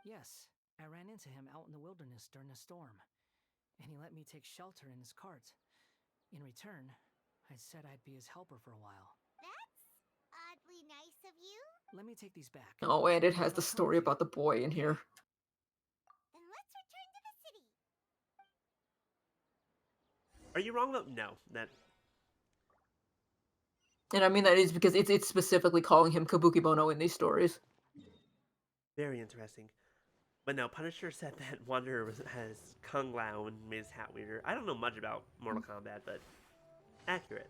Yes, I ran into him out in the wilderness during a storm, and he let me take shelter in his cart. In return, I said I'd be his helper for a while. That's oddly nice of you. Let me take these back. Oh, and it has But the I'll come story with you. about the boy in here. Then let's return to the city. Are you wrong though? No. That And I mean that is because it's specifically calling him Kabukibono in these stories. very interesting. But no, Punisher said that Wanderer has Kung Lao and made his hat weirder. I don't know much about Mortal Kombat, but accurate.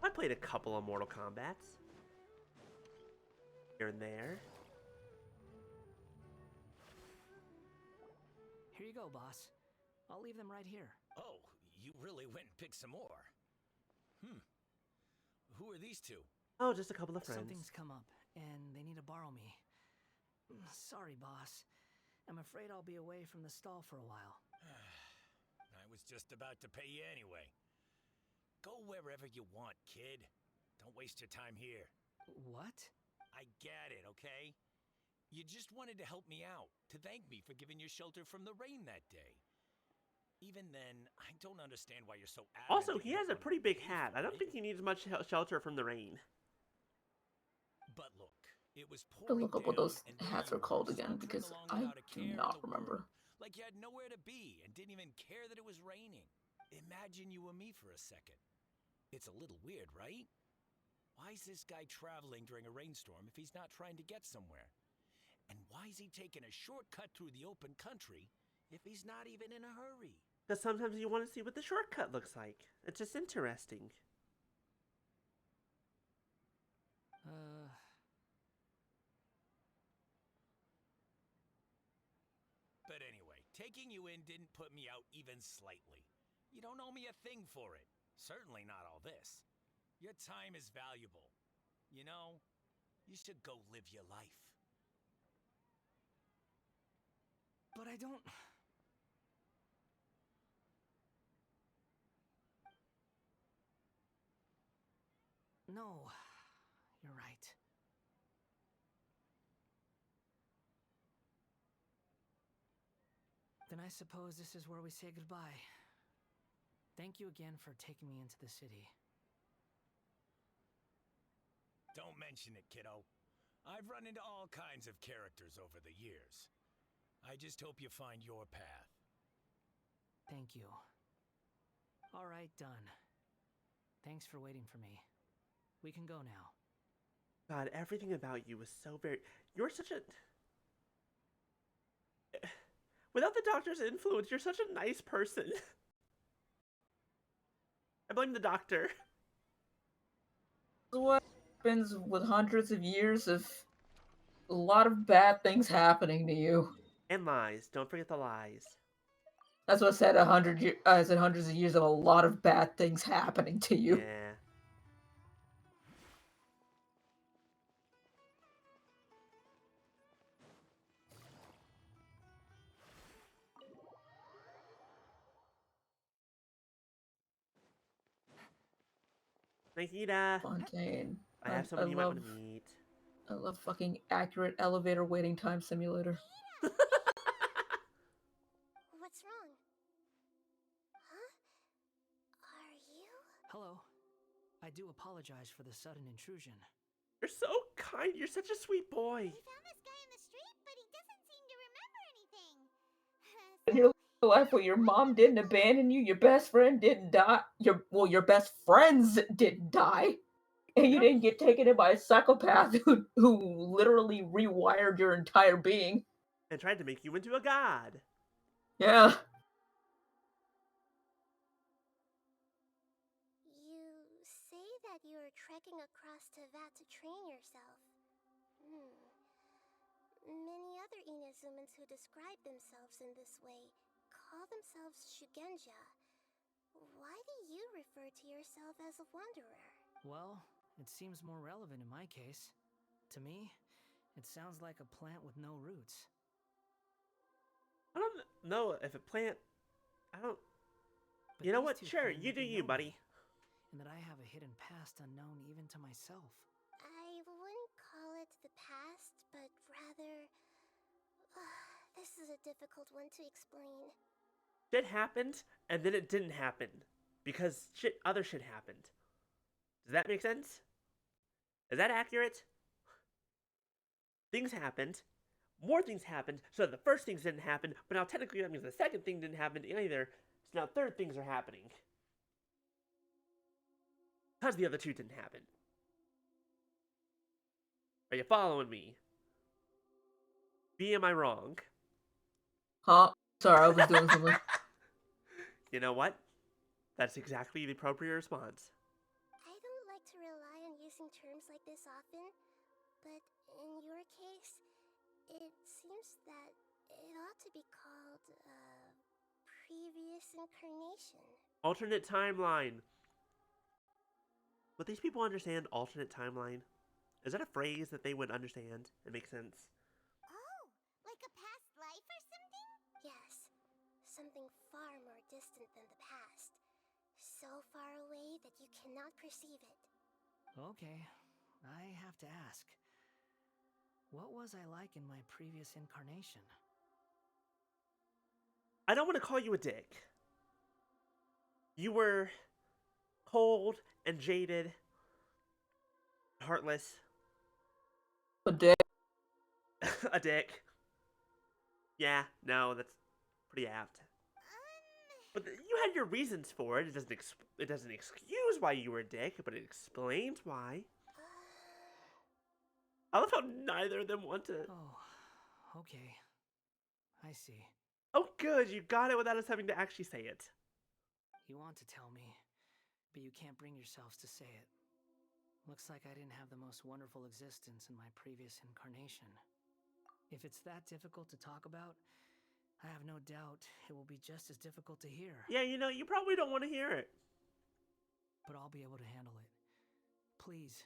I played a couple of Mortal Kombats. Here and there. Here you go, boss. I'll leave them right here. Oh, you really went and picked some more. Who are these two? Oh, just a couple of friends. Something's come up, and they need to borrow me. Sorry, boss. I'm afraid I'll be away from the stall for a while. I was just about to pay you anyway. Go wherever you want, kid. Don't waste your time here. What? I get it, okay? You just wanted to help me out, to thank me for giving you shelter from the rain that day. Even then, I don't understand why you're so adamant. Also, that he you has don't a wanna pretty big pay hat. for I don't it. think he needs much shelter from the rain. But look, it was To pouring look up what down, those and there hats you are called were, again sauntering because along I without a do care in not the remember. world, like you had nowhere to be and didn't even care that it was raining. Imagine you were me for a second. It's a little weird, right? Why is this guy traveling during a rainstorm if he's not trying to get somewhere? And why is he taking a shortcut through the open country if he's not even in a hurry? Because sometimes you want to see what the shortcut looks like. It's just interesting. But anyway, taking you in didn't put me out even slightly. You don't owe me a thing for it. Certainly not all this. Your time is valuable. You know, you should go live your life. But I don't... No, you're right. Then I suppose this is where we say goodbye. Thank you again for taking me into the city. Don't mention it, kiddo. I've run into all kinds of characters over the years. I just hope you find your path. Thank you. All right, done. Thanks for waiting for me. We can go now. God, everything about you was so very... You're such a... Without the doctor's influence, you're such a nice person. I blame the doctor. What happens with hundreds of years of a lot of bad things happening to you? And lies. Don't forget the lies. That's what I said. I said hundreds of years of a lot of bad things happening to you. Yeah. Nikita, Fontaine. I have someone you might want to meet. I love fucking accurate elevator waiting time simulator. What's wrong? Huh? Are you? Hello. I do apologize for the sudden intrusion. You're so kind. You're such a sweet boy. We found this guy in the street, but he doesn't seem to remember anything. And your life where your mom didn't abandon you, your best friend didn't die. Your best friends didn't die. And you didn't get taken in by a psychopath who literally rewired your entire being. And tried to make you into a god. Yeah. You say that you're trekking across Teyvat to train yourself. Many other Inazumans who describe themselves in this way call themselves Shugenja. Why do you refer to yourself as a wanderer? Well, it seems more relevant in my case. To me, it sounds like a plant with no roots. I don't know if a plant... I don't... But you know these what? two Sure, claim you that do they you, know buddy. me, and that I have a hidden past unknown even to myself. I wouldn't call it the past, but rather... this is a difficult one to explain. Shit happened, and then it didn't happen. Because other shit happened. Does that make sense? Is that accurate? Things happened. More things happened, so the first things didn't happen, but now technically that means the second thing didn't happen either, so now third things are happening. Because the other two didn't happen. Are you following me? B, am I wrong? Huh? Sorry, I was doing something. You know what? That's exactly the appropriate response. I don't like to rely on using terms like this often, but in your case, it seems that it ought to be called, previous incarnation. Alternate timeline. Would these people understand alternate timeline? Is that a phrase that they would understand and make sense? Oh, like a past life or something? Yes, something far more distant than the past. So far away that you cannot perceive it. Okay, I have to ask. What was I like in my previous incarnation? I don't want to call you a dick. You were cold and jaded, heartless, A dick. a dick. Yeah, no, that's pretty apt. But you had your reasons for it. It doesn't excuse why you were a dick, but it explains why. I love how neither of them want to. Oh, okay. I see. Oh, good, you got it without us having to actually say it. You want to tell me, but you can't bring yourselves to say it. Looks like I didn't have the most wonderful existence in my previous incarnation. If it's that difficult to talk about, I have no doubt it will be just as difficult to hear. Yeah, you know, you probably don't want to hear it. But I'll be able to handle it. Please,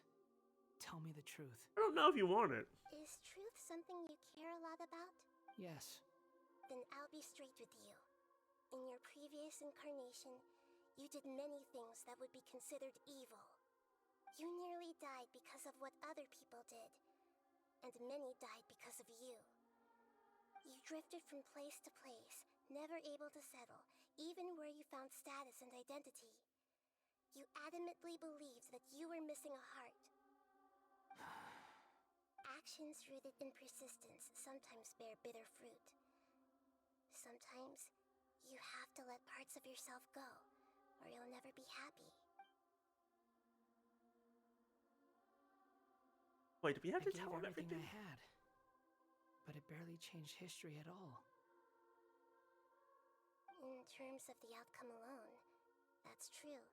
tell me the truth. I don't know if you want it. Is truth something you care a lot about? Yes. Then I'll be straight with you. In your previous incarnation, you did many things that would be considered evil. You nearly died because of what other people did, and many died because of you. You drifted from place to place, never able to settle, even where you found status and identity. You adamantly believed that you were missing a heart. Actions rooted in persistence sometimes bear bitter fruit. Sometimes, you have to let parts of yourself go, or you'll never be happy. Wait, do we have I to gave tell him everything everything? I had, but it barely changed history at all. In terms of the outcome alone, that's true.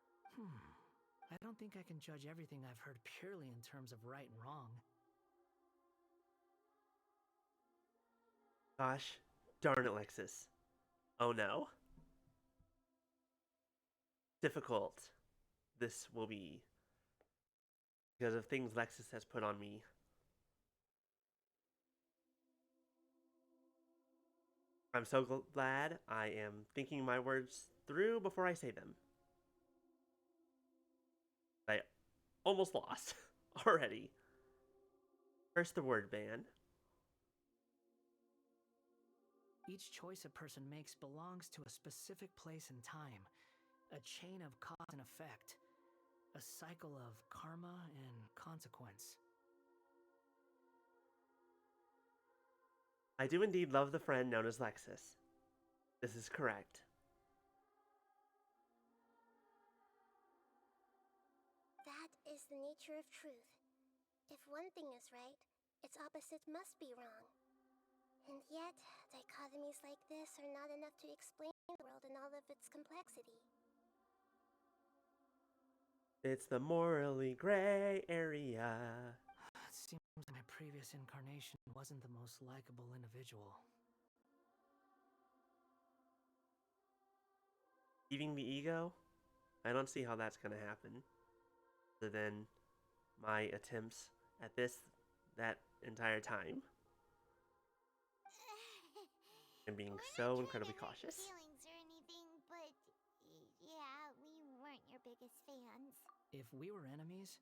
I don't think I can judge everything I've heard purely in terms of right and wrong. Gosh, darn it, Lexus. Oh no. Difficult this will be because of things Lexus has put on me. I'm so glad I am thinking my words through before I say them. I almost lost already. First, the word ban. Each choice a person makes belongs to a specific place and time, a chain of cause and effect, a cycle of karma and consequence. I do indeed love the friend known as Lexus. This is correct. That is the nature of truth. If one thing is right, its opposite must be wrong. And yet, dichotomies like this are not enough to explain the world in all of its complexity. It's the morally gray area. It seems my previous incarnation wasn't the most likable individual. Eating the ego? I don't see how that's gonna happen. Other than my attempts at this that entire time. And being so incredibly cautious. Feelings or anything, but yeah, we weren't your biggest fans. If we were enemies,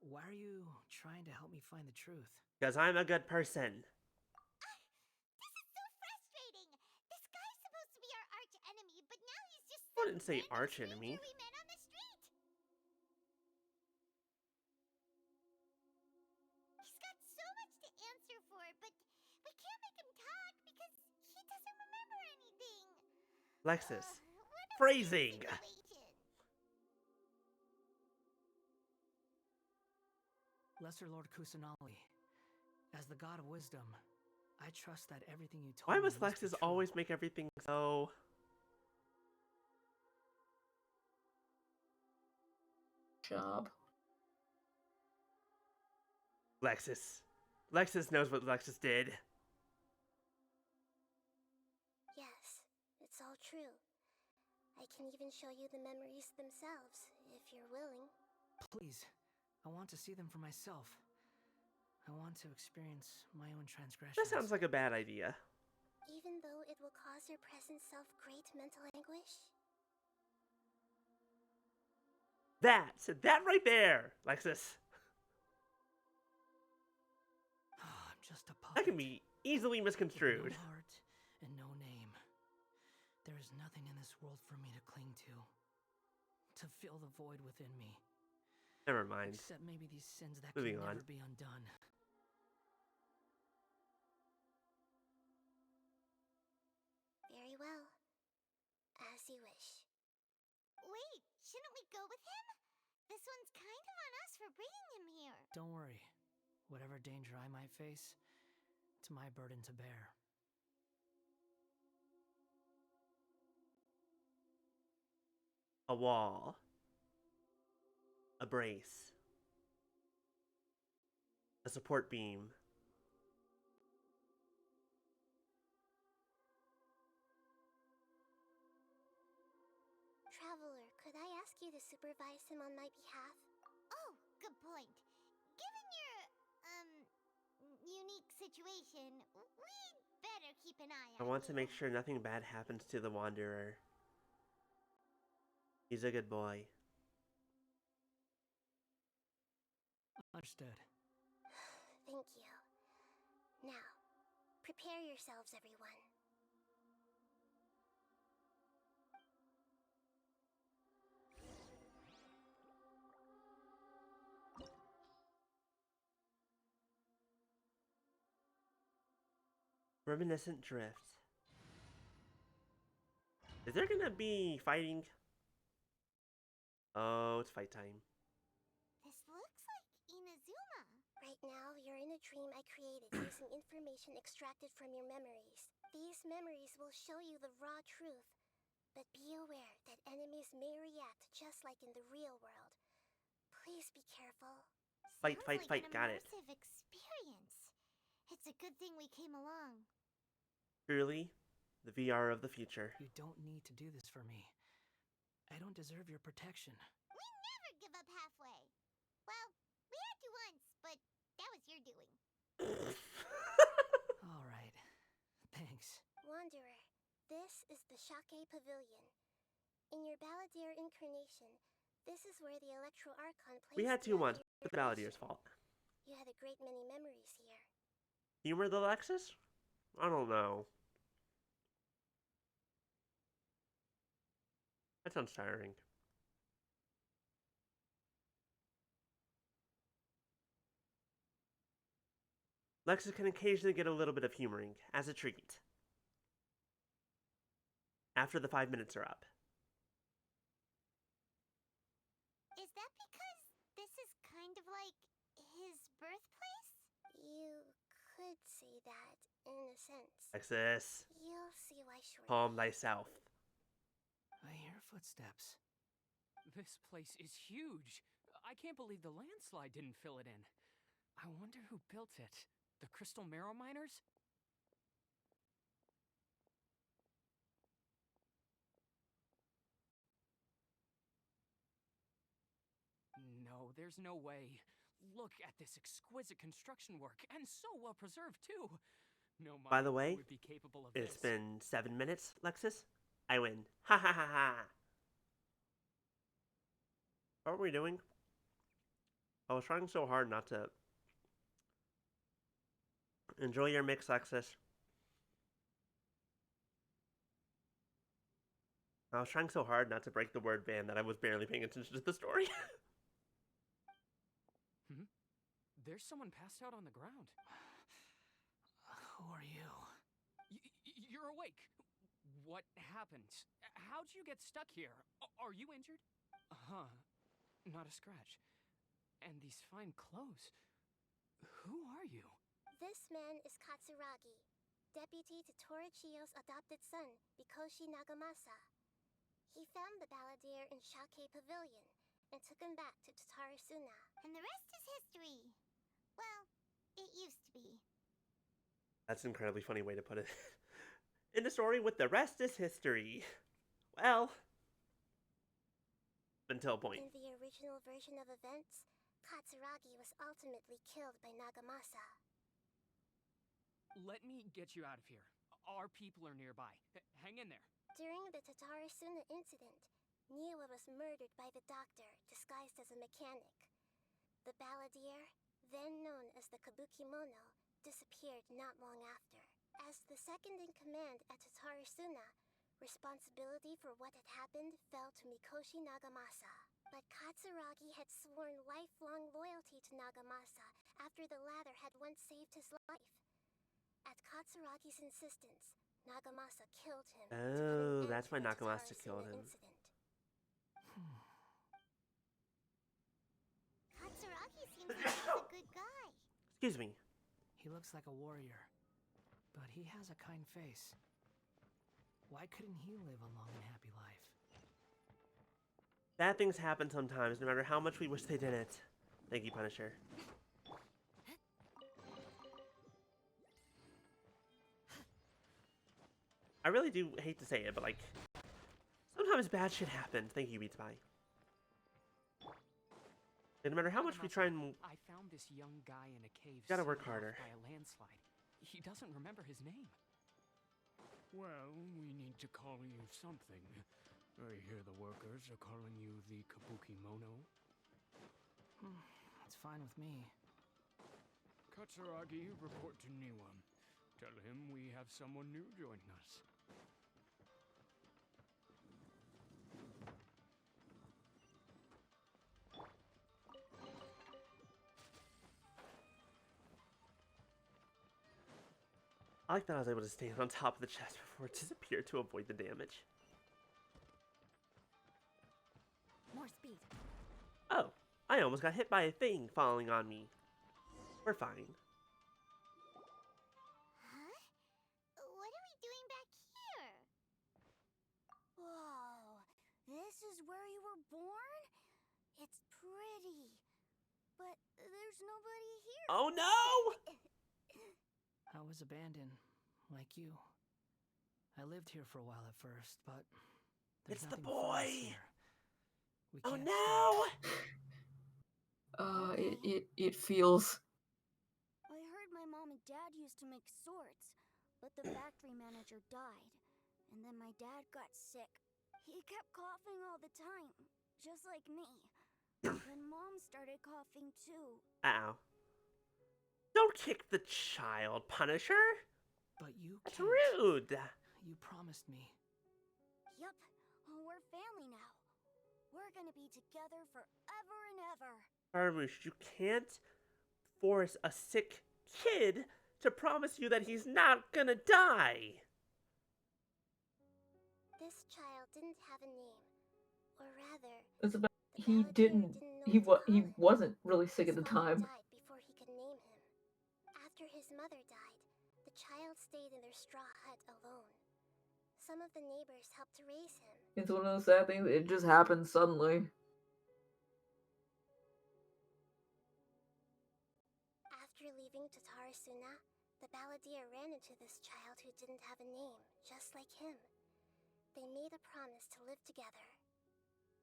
why are you trying to help me find the truth? Because I'm a good person. This is so frustrating. This guy's supposed to be our arch enemy, but now he's just I wouldn't say arch enemy. we met on the street. He's got so much to answer for, but we can't make him talk because he doesn't remember anything. Lexus. What a Phrasing. situation. Lesser Lord Kusanali, as the god of wisdom, I trust that everything you told Why me must be Lexus true. always make everything so... Job. Lexus. Lexus knows what Lexus did. Yes, it's all true. I can even show you the memories themselves, if you're willing. Please, I want to see them for myself. I want to experience my own transgressions. That sounds like a bad idea. Even though it will cause your present self great mental anguish? That right there, Lexus. I'm just a puppet. That can be easily with misconstrued. no heart and no name. There is nothing in this world for me to cling to fill the void within me. Never mind. Except maybe these sins that Moving can on. never be undone. Very well. As you wish. Wait, shouldn't we go with him? This one's kind of on us for bringing him here. Don't worry. Whatever danger I might face, it's my burden to bear. A wall. A brace. A support beam. Traveler, could I ask you to supervise him on my behalf? Oh, good point. Given your, unique situation, we'd better keep an eye I on want to you. make sure nothing bad happens to the Wanderer. He's a good boy. Understood. Thank you. Now, prepare yourselves, everyone. Reminiscent Drift. Is there gonna be fighting? Oh, it's fight time. This looks like Inazuma. Right now, you're in a dream I created using information extracted from your memories. These memories will show you the raw truth. But be aware that enemies may react just like in the real world. Please be careful. Fight, Sounds fight, like fight, an got it. immersive experience. It's a good thing we came along. Truly, the VR of the future. You don't need to do this for me. I don't deserve your protection. We never give up halfway. Well, we had to once, but that was your doing. All right. Thanks. Wanderer, this is the Shake Pavilion. In your Balladeer incarnation, This is where the Electro Archon placed We had the 2 once. Balladeer It's the Balladeer's fault. You had a great many memories here. Humor the Lexus? I don't know. That sounds tiring. Lexus can occasionally get a little bit of humoring, as a treat. After the 5 minutes are up. Is that because this is kind of like his birthplace? You could say that, in a sense. Lexus, You'll see why shortly. calm thyself. I hear footsteps. This place is huge. I can't believe the landslide didn't fill it in. I wonder who built it. The Crystal Marrow Miners? No, there's no way. Look at this exquisite construction work, and so well preserved too. No By the miner way, would be capable of it's this. been 7 minutes, Lexus. I win. Ha ha ha ha. What were we doing? I was trying so hard not to enjoy your mix, Lexus. I was trying so hard not to break the word ban that I was barely paying attention to the story. There's someone passed out on the ground. Who are you? You're awake. What happened? How'd you get stuck here? Are you injured? Huh. Not a scratch. And these fine clothes. Who are you? This man is Katsuragi, deputy to Torichio's adopted son, Mikoshi Nagamasa. He found the Balladeer in Shake Pavilion and took him back to Tatarasuna. And the rest is history. Well, it used to be. That's an incredibly funny way to put it. In the story with the rest is history. Well, until a point. In the original version of events, Katsuragi was ultimately killed by Nagamasa. Let me get you out of here. Our people are nearby. Hang in there. During the Tatarasuna incident, Niwa was murdered by the doctor, disguised as a mechanic. The Balladeer, then known as the Kabukimono, disappeared not long after. As the second-in-command at Tatarasuna, responsibility for what had happened fell to Mikoshi Nagamasa. But Katsuragi had sworn lifelong loyalty to Nagamasa after the latter had once saved his life. At Katsuragi's insistence, Nagamasa killed him. to put an Oh, end that's to why the Nagamasa Tatarasuna killed him. incident. Katsuragi seems like he's a good guy. Excuse me. He looks like a warrior, but he has a kind face. Why couldn't he live a long and happy life? Bad things happen sometimes, no matter how much we wish they didn't. Thank you, Punisher. I really do hate to say it, but like, sometimes bad shit happens. Thank you, Beats By. And no matter how much we try and... I found this young guy in a cave. Gotta work sealed off harder. By a landslide. He doesn't remember his name. Well, we need to call you something. I hear the workers are calling you the Kabukimono. That's fine with me. Katsuragi, report to Niwa. Tell him we have someone new joining us. I like that I was able to stand on top of the chest before it disappeared to avoid the damage. More speed. Oh, I almost got hit by a thing falling on me. We're fine. Huh? What are we doing back here? Whoa, this is where you were born? It's pretty, but there's nobody here. Oh no! I was abandoned, like you. I lived here for a while at first, but there's It's the nothing for us boy! here. We Oh can't no! It feels. I heard my mom and dad used to make swords, but the factory manager died. And then my dad got sick. He kept coughing all the time. just like me. When Mom started coughing too. Uh-oh. Don't kick the child, Punisher. But you That's can't. rude. You promised me. Yup, we're family now. We're gonna be together forever and ever. Armush, you can't force a sick kid to promise you that he's not gonna die. This child didn't have a name. Or rather, It's about the he Balladeer didn't. know He what to he call him. wasn't really sick at His the father time. died before he could name him. After his mother died, the child stayed in their straw hut alone. Some of the neighbors helped to raise him. It's one of those sad things. It just happened suddenly. After leaving Tatarasuna, the Balladeer ran into this child who didn't have a name, just like him. They made a promise to live together.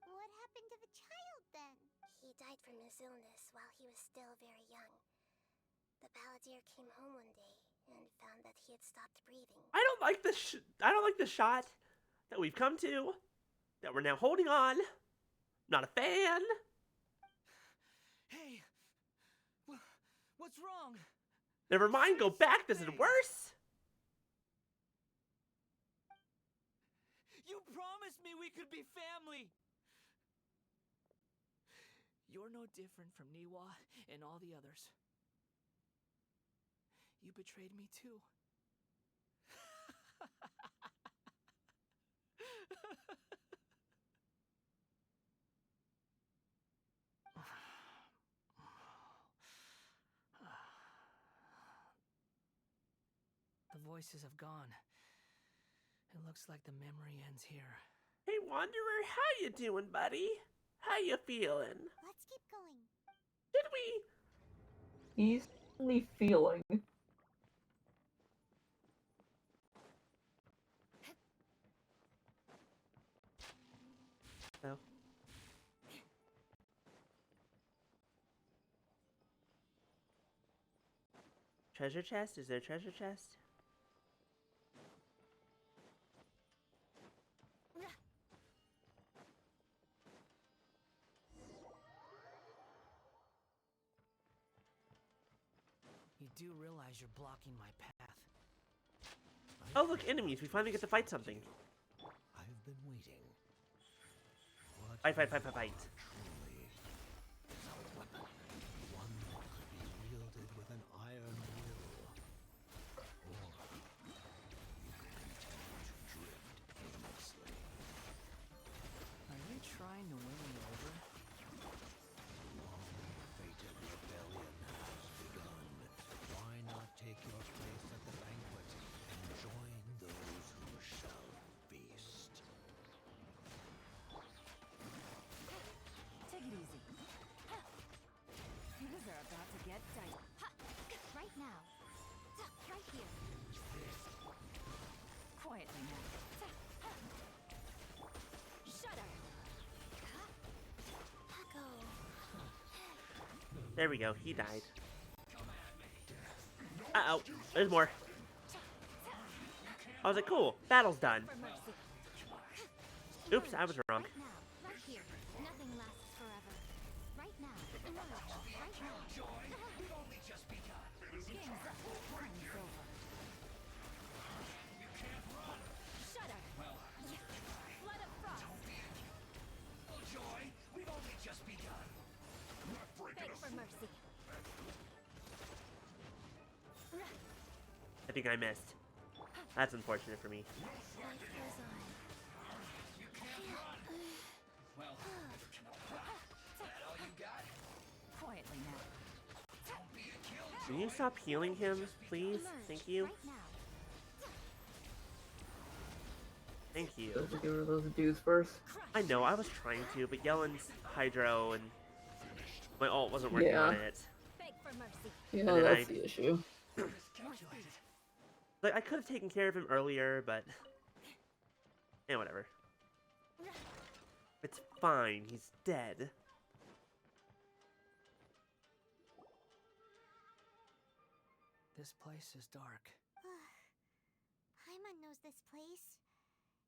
What happened to the child then? He died from his illness while he was still very young. The Balladeer came home one day and found that he had stopped breathing. I don't like the shot that we've come to, that we're now holding on. Not a fan. Hey! What's wrong? Never mind, go back. This is worse. You promised me we could be family! You're no different from Niwa and all the others. You betrayed me too. The voices have gone. It looks like the memory ends here. Hey, Wanderer, how you doing, buddy? How you feeling? Let's keep going. Did we? He's only feeling. No. Treasure chest? Is there a treasure chest? You do realize you're blocking my path. Oh, look, enemies. We finally get to fight something. I've been waiting. What Fight. truly a weapon. One that could be wielded with an iron will. Or you could continue to drift aimlessly. Are you trying to win me over? The long-fated rebellion has begun. Why not take your place at the banquet and join those who shall feast? Take it easy. Things are about to get dicey. Right now. Right here. Quietly now. Shut up. Go. There we go. He died. Uh-oh. There's more. I was like, cool. Battle's done. For mercy. Oops, I was wrong. Right now. Right here. Nothing lasts forever. Right now. Emerge. Right now. We've only just begun. Game's up. Time's over. You can't run. Shut up. Well, Blood of frost. oh joy, we've only just begun. Beg for mercy. I think I missed. That's unfortunate for me. Life goes on. You can't run. Well, that all you got? Quietly now. Don't be a killjoy. Can you stop healing him, please? Emerge. Thank you. Right now. Thank you. Let's get rid of those dudes first. I know, I was trying to, but Yellen's Hydro and my ult wasn't working Yeah. on it. Beg for mercy. Yeah, And then that's I- the issue. Like, I could have taken care of him earlier, but... Eh, whatever. It's fine, he's dead. This place is dark. Paimon knows this place.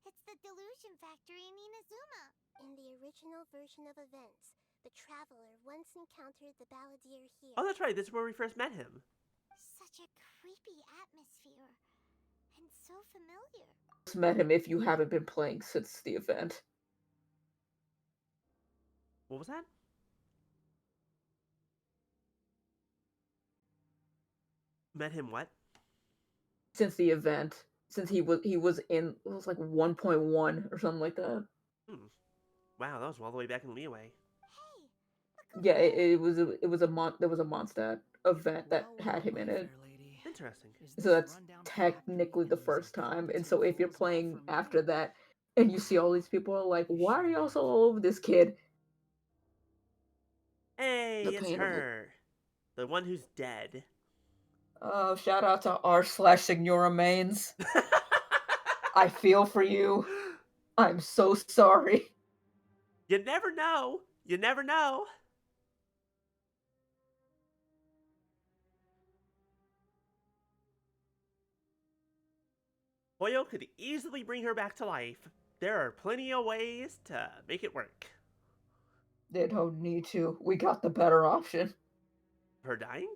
It's the delusion factory in Inazuma. In the original version of events, the Traveler once encountered the Balladeer here. Oh, that's right. This is where we first met him. Such a creepy atmosphere. And so familiar. Just met him if you haven't been playing since the event. What was that? Met him what? Since the event. Since he was in, it was like 1.1 or something like that. Hmm. Wow, that was all the way back in Liyue. Hey, Yeah, there was a Mondstadt event that had him in it. Fair lady. Interesting. So that's technically the first time. And so if you're playing after that and you see all these people are like, why are y'all so all over this kid? Hey, The it's pain of it. her. The one who's dead. Oh, shout out to r/Signora Mains. I feel for you. I'm so sorry. You never know. You never know. Hoyo could easily bring her back to life. There are plenty of ways to make it work. They don't need to. We got the better option. Her dying?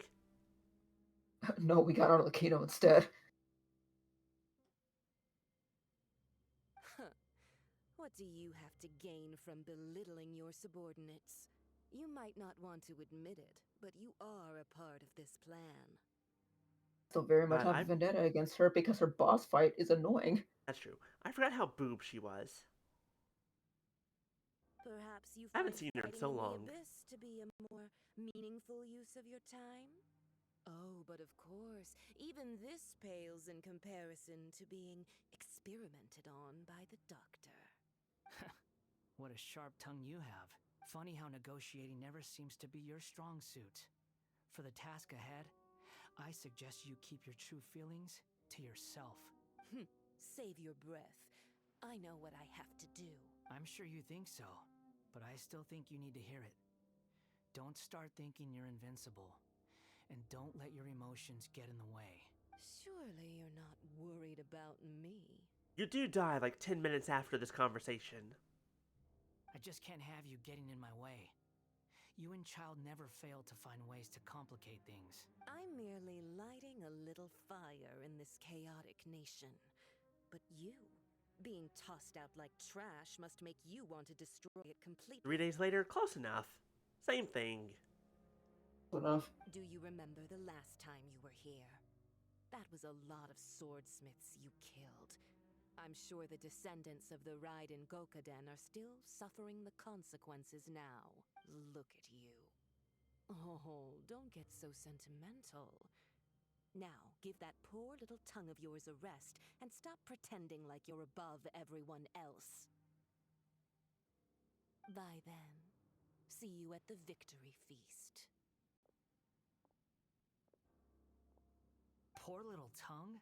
No, we got Arlecchino instead. Huh. What do you have to gain from belittling your subordinates? You might not want to admit it, but you are a part of this plan. Still very much have a vendetta against her because her boss fight is annoying. That's true. I forgot how boob she was. Perhaps you I haven't find seen her in fighting so in long. the abyss to be a more meaningful use of your time? Oh, but of course, even this pales in comparison to being experimented on by the doctor. What a sharp tongue you have. Funny how negotiating never seems to be your strong suit. For the task ahead, I suggest you keep your true feelings to yourself. Save your breath. I know what I have to do. I'm sure you think so, but I still think you need to hear it. Don't start thinking you're invincible, and don't let your emotions get in the way. Surely you're not worried about me. You do die like 10 minutes after this conversation. I just can't have you getting in my way. You and Child never fail to find ways to complicate things. I'm merely lighting a little fire in this chaotic nation. But you, being tossed out like trash, must make you want to destroy it completely. 3 days later, close enough. Same thing. Enough. Do you remember the last time you were here? That was a lot of swordsmiths you killed. I'm sure the descendants of the Raiden Gokaden are still suffering the consequences now. Look at you. Oh, don't get so sentimental. Now, give that poor little tongue of yours a rest and stop pretending like you're above everyone else. Bye then. See you at the victory feast. Poor little tongue?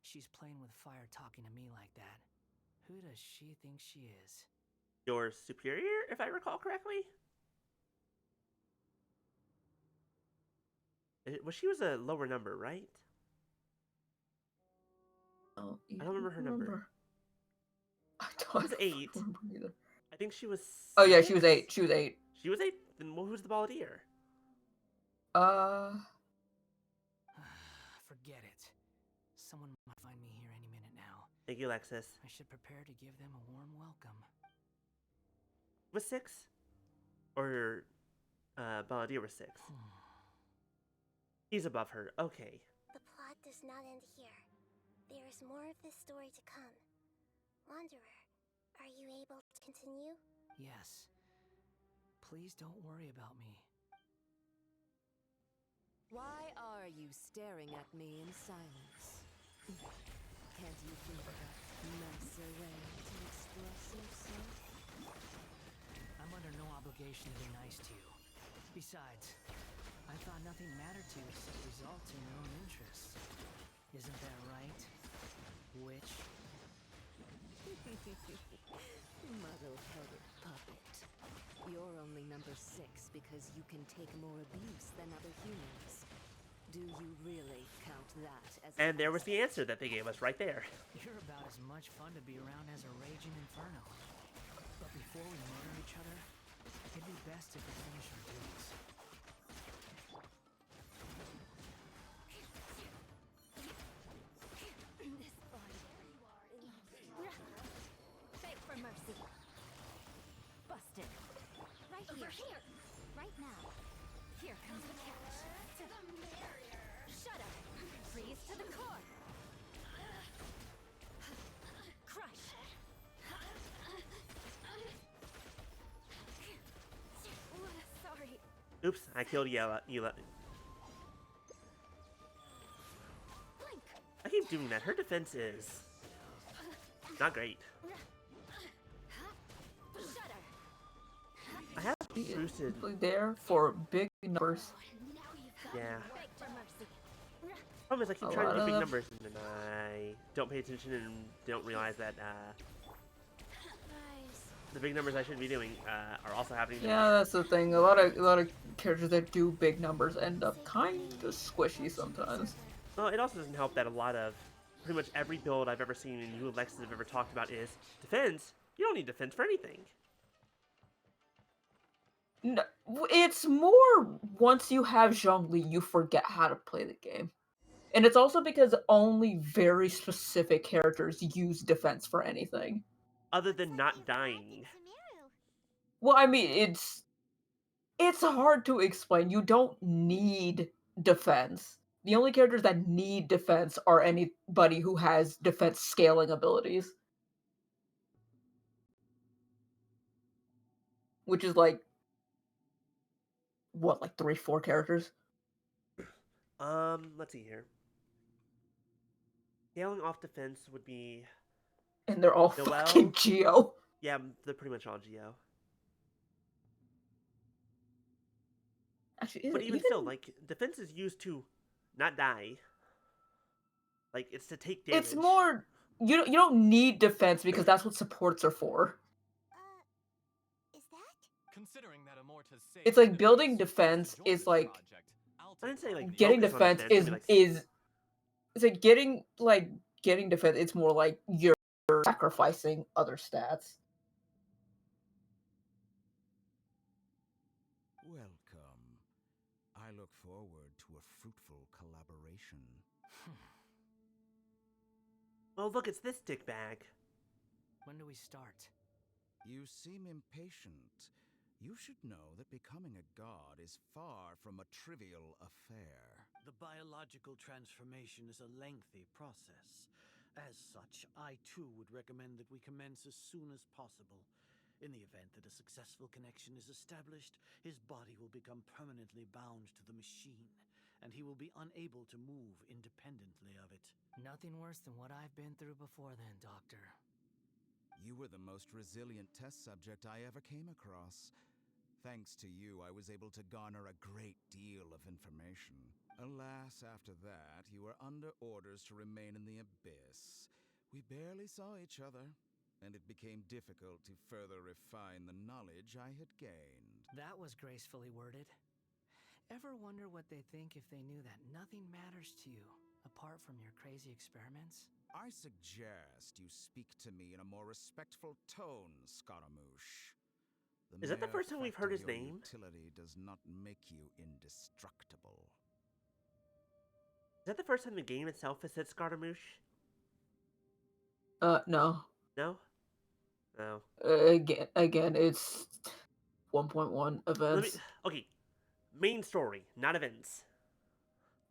She's playing with fire talking to me like that. Who does she think she is? Your superior, if I recall correctly? She was a lower number, right? Oh, I don't remember her number. I She don't was 8. remember either. I think she was 6. Oh yeah, she was 8. She was 8. She was 8? Then who's the Balladeer? Forget it. Someone might find me here any minute now. Thank you, Alexis. I should prepare to give them a warm welcome. Was 6? Or, Balladeer was 6? He's above her. Okay. The plot does not end here. There is more of this story to come. Wanderer, are you able to continue? Yes. Please don't worry about me. Why are you staring at me in silence? Can't you think of a nicer way to express yourself? I'm under no obligation to be nice to you. Besides, I thought nothing mattered to you except results in your own interests. Isn't that right, witch? Muddle-headed puppet. You're only number 6 because you can take more abuse than other humans. Do you really count that as And there was the answer that they gave us right there. You're about as much fun to be around as a raging inferno. But before we murder each other, it'd be best if we finish our duties. This body. Beg for mercy. busted? Right here. Right now. Here comes the catch. Shut up. Freeze to the core. Crush. Sorry. Oops, I killed Yella. Blink. I keep doing that. Her defense is not great. Shudder. I have boosted. There for big numbers. Yeah. Beg for mercy. Problem is, I keep A trying to lot do big of- numbers and then I don't pay attention and don't realize that the big numbers I should be doing are also happening. Yeah, that's the thing. A lot of characters that do big numbers end up kind of squishy sometimes. Well, it also doesn't help that a lot of pretty much every build I've ever seen and you and Lexus have ever talked about is defense. You don't need defense for anything. No, it's more once you have Zhongli, you forget how to play the game. And it's also because only very specific characters use defense for anything. Other than not dying. Well, I mean, it's hard to explain. You don't need defense. The only characters that need defense are anybody who has defense scaling abilities. Which is like, what, like 3-4 characters? Let's see here. Scaling off defense would be... And they're all Noelle? fucking Geo. Yeah, they're pretty much all Geo. Actually, But even still, like, defense is used to not die. Like, it's to take damage. It's more you don't need defense because that's what supports are for. Is that? Considering that Amorta's saved It's like the building base, defense to join is this like project, I'll I didn't say, take like, part. getting focus on defense defense, I mean, is it's like getting defense. It's more like you're sacrificing other stats. Welcome. I look forward to a fruitful collaboration. Oh, look, it's this dick bag. When do we start? You seem impatient. You should know that becoming a god is far from a trivial affair. The biological transformation is a lengthy process. As such, I too would recommend that we commence as soon as possible. In the event that a successful connection is established, his body will become permanently bound to the machine, and he will be unable to move independently of it. Nothing worse than what I've been through before then, Doctor. You were the most resilient test subject I ever came across. Thanks to you, I was able to garner a great deal of information. Alas, after that, you were under orders to remain in the abyss. We barely saw each other, and it became difficult to further refine the knowledge I had gained. That was gracefully worded. Ever wonder what they think if they knew that nothing matters to you, apart from your crazy experiments? I suggest you speak to me in a more respectful tone, Scaramouche. Is that the mere first time we've fact heard of his your name? Utility does not make you indestructible. Is that the first time the game itself has said Scaramouche? No. No? No. Again, it's 1.1 events. Okay, main story, not events.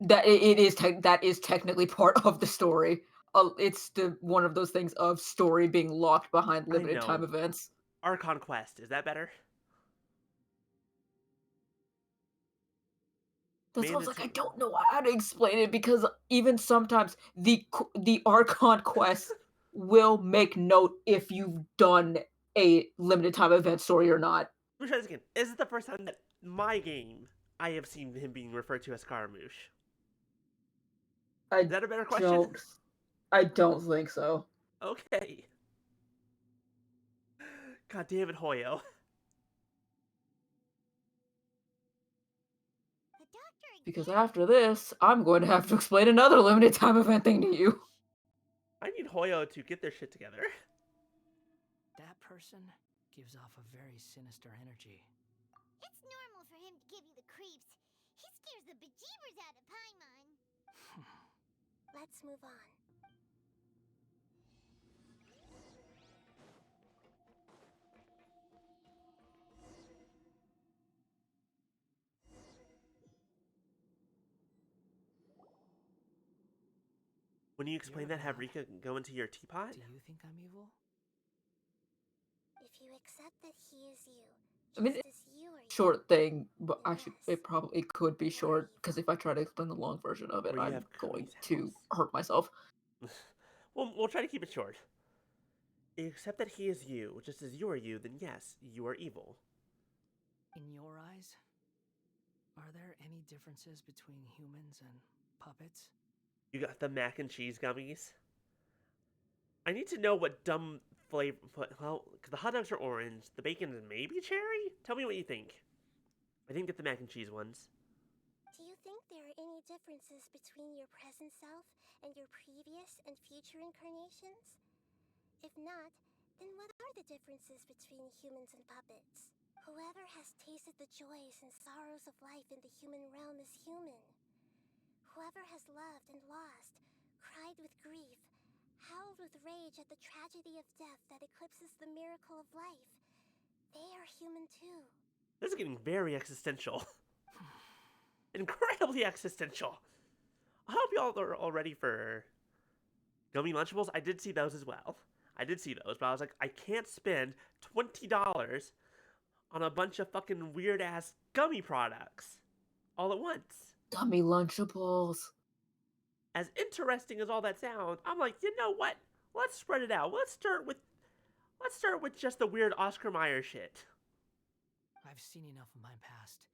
That is technically part of the story. It's one of those things of story being locked behind limited know. time events. Archon Quest, is that better? That's why I was Mandatory- like, I don't know how to explain it because even sometimes the Archon quest will make note if you've done a limited time event story or not. Let me try this again. Is it the first time that my game I have seen him being referred to as Scaramouche? Is that a better question? I don't think so. Okay. God damn it, Hoyo. The doctor Because after this, I'm going to have to explain another limited time event thing to you. I need Hoyo to get their shit together. That person gives off a very sinister energy. It's normal for him to give you the creeps. He scares the bejeebers out of Paimon. Let's move on. When you explain that, have Rika go into your teapot? Do you think I'm evil? If you accept that he is you, I mean, just as you are you. Short thing, but actually, it probably could be short, because if I try to explain the long version of it, Or you I'm have going Kami's to house. hurt myself. We'll try to keep it short. Except that he is you, just as you are you, then yes, you are evil. In your eyes, are there any differences between humans and puppets? You got the mac and cheese gummies. I need to know what dumb flavor. Well, because the hot dogs are orange, the bacon is maybe cherry? Tell me what you think. I didn't get the mac and cheese ones. Do you think there are any differences between your present self and your previous and future incarnations? If not, then what are the differences between humans and puppets? Whoever has tasted the joys and sorrows of life in the human realm is human. Whoever has loved and lost, cried with grief, howled with rage at the tragedy of death that eclipses the miracle of life, they are human too. This is getting very existential. Incredibly existential. I hope y'all are all ready for gummy Lunchables. I did see those as well. I did see those, but I was like, I can't spend $20 on a bunch of fucking weird ass gummy products all at once. Gummy Lunchables. As interesting as all that sounds, I'm like, you know what? Let's spread it out. Let's start with just the weird Oscar Mayer shit. I've seen enough of my past.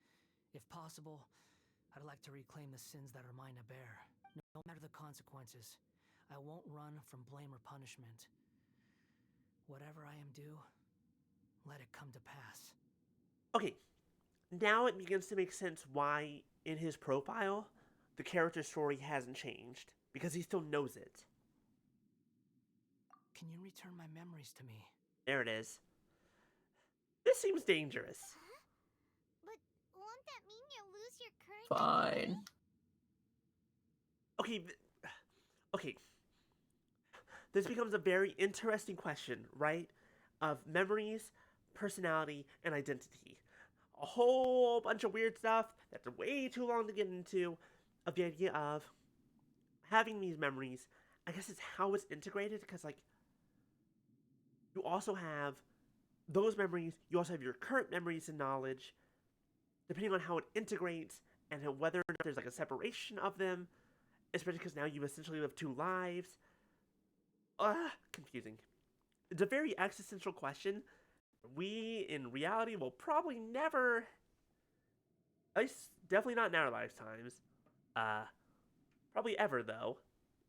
If possible, I'd like to reclaim the sins that are mine to bear. No matter the consequences, I won't run from blame or punishment. Whatever I am due, let it come to pass. Okay, now it begins to make sense why in his profile the character story hasn't changed, because he still knows it. Can you return my memories to me? There it is. This seems dangerous. Huh? But won't that mean you'll lose your current Fine. Okay, okay. This becomes a very interesting question, right? Of memories, personality, and identity. A whole bunch of weird stuff that's way too long to get into, of the idea of having these memories. I guess it's how it's integrated, because, like, you also have those memories, you also have your current memories and knowledge, depending on how it integrates, and whether or not there's, like, a separation of them, especially because now you essentially live two lives. Confusing. It's a very existential question. We, in reality, will probably never, at least definitely not in our lifetimes, probably ever, though,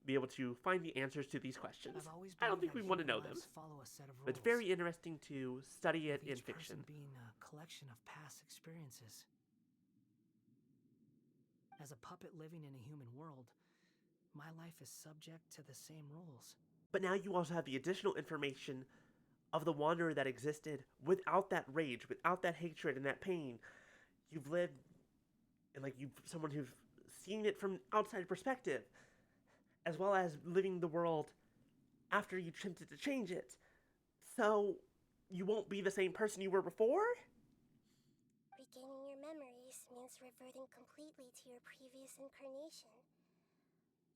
be able to find the answers to these questions. I don't think we want to know them. But it's very interesting to study it in fiction. Being a collection of past experiences. As a puppet living in a human world, my life is subject to the same rules. But now you also have the additional information of the wanderer that existed without that rage, without that hatred and that pain. You've lived, and like you've someone who's seen it from outside perspective, as well as living the world after you attempted to change it. So you won't be the same person you were before? Regaining your memories means reverting completely to your previous incarnation.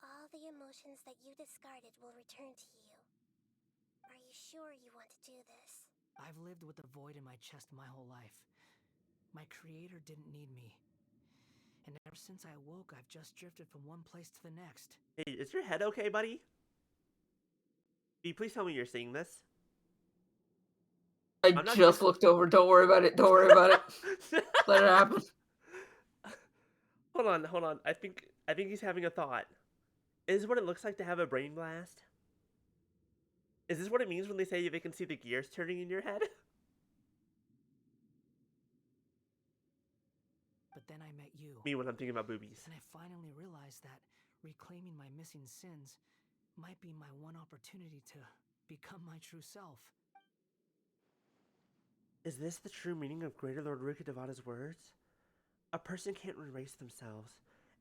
All the emotions that you discarded will return to you. Are you sure you want to do this? I've lived with a void in my chest my whole life. My creator didn't need me. And ever since I awoke, I've just drifted from one place to the next. Hey, is your head okay, buddy? Can you please tell me you're seeing this? I just looked over. Don't worry about it. Don't worry about it. Let it happen. Hold on. I think he's having a thought. Is this what it looks like to have a brain blast? Is this what it means when they say they can see the gears turning in your head? but then I met you. Me when I'm thinking about boobies. And I finally realized that reclaiming my missing sins might be my one opportunity to become my true self. Is this the true meaning of Greater Lord Rukkhadevata's words? A person can't erase themselves,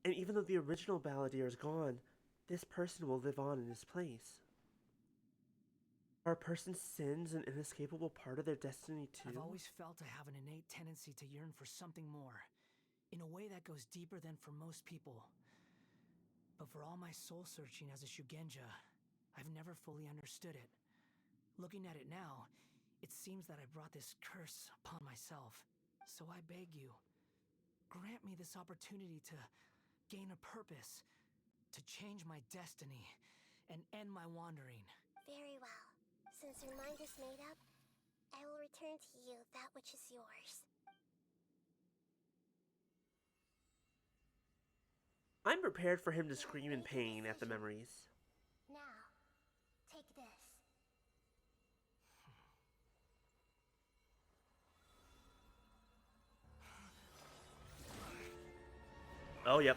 and even though the original Balladeer is gone, this person will live on in his place. Are a person's sins an inescapable part of their destiny too? I've always felt I have an innate tendency to yearn for something more, in a way that goes deeper than for most people. But for all my soul searching as a Shugenja, I've never fully understood it. Looking at it now, it seems that I brought this curse upon myself. So I beg you, grant me this opportunity to gain a purpose, to change my destiny, and end my wandering. Very well. Since your mind is made up, I will return to you that which is yours. I'm prepared for him to scream in pain at the memories. Now, take this. Oh, yep.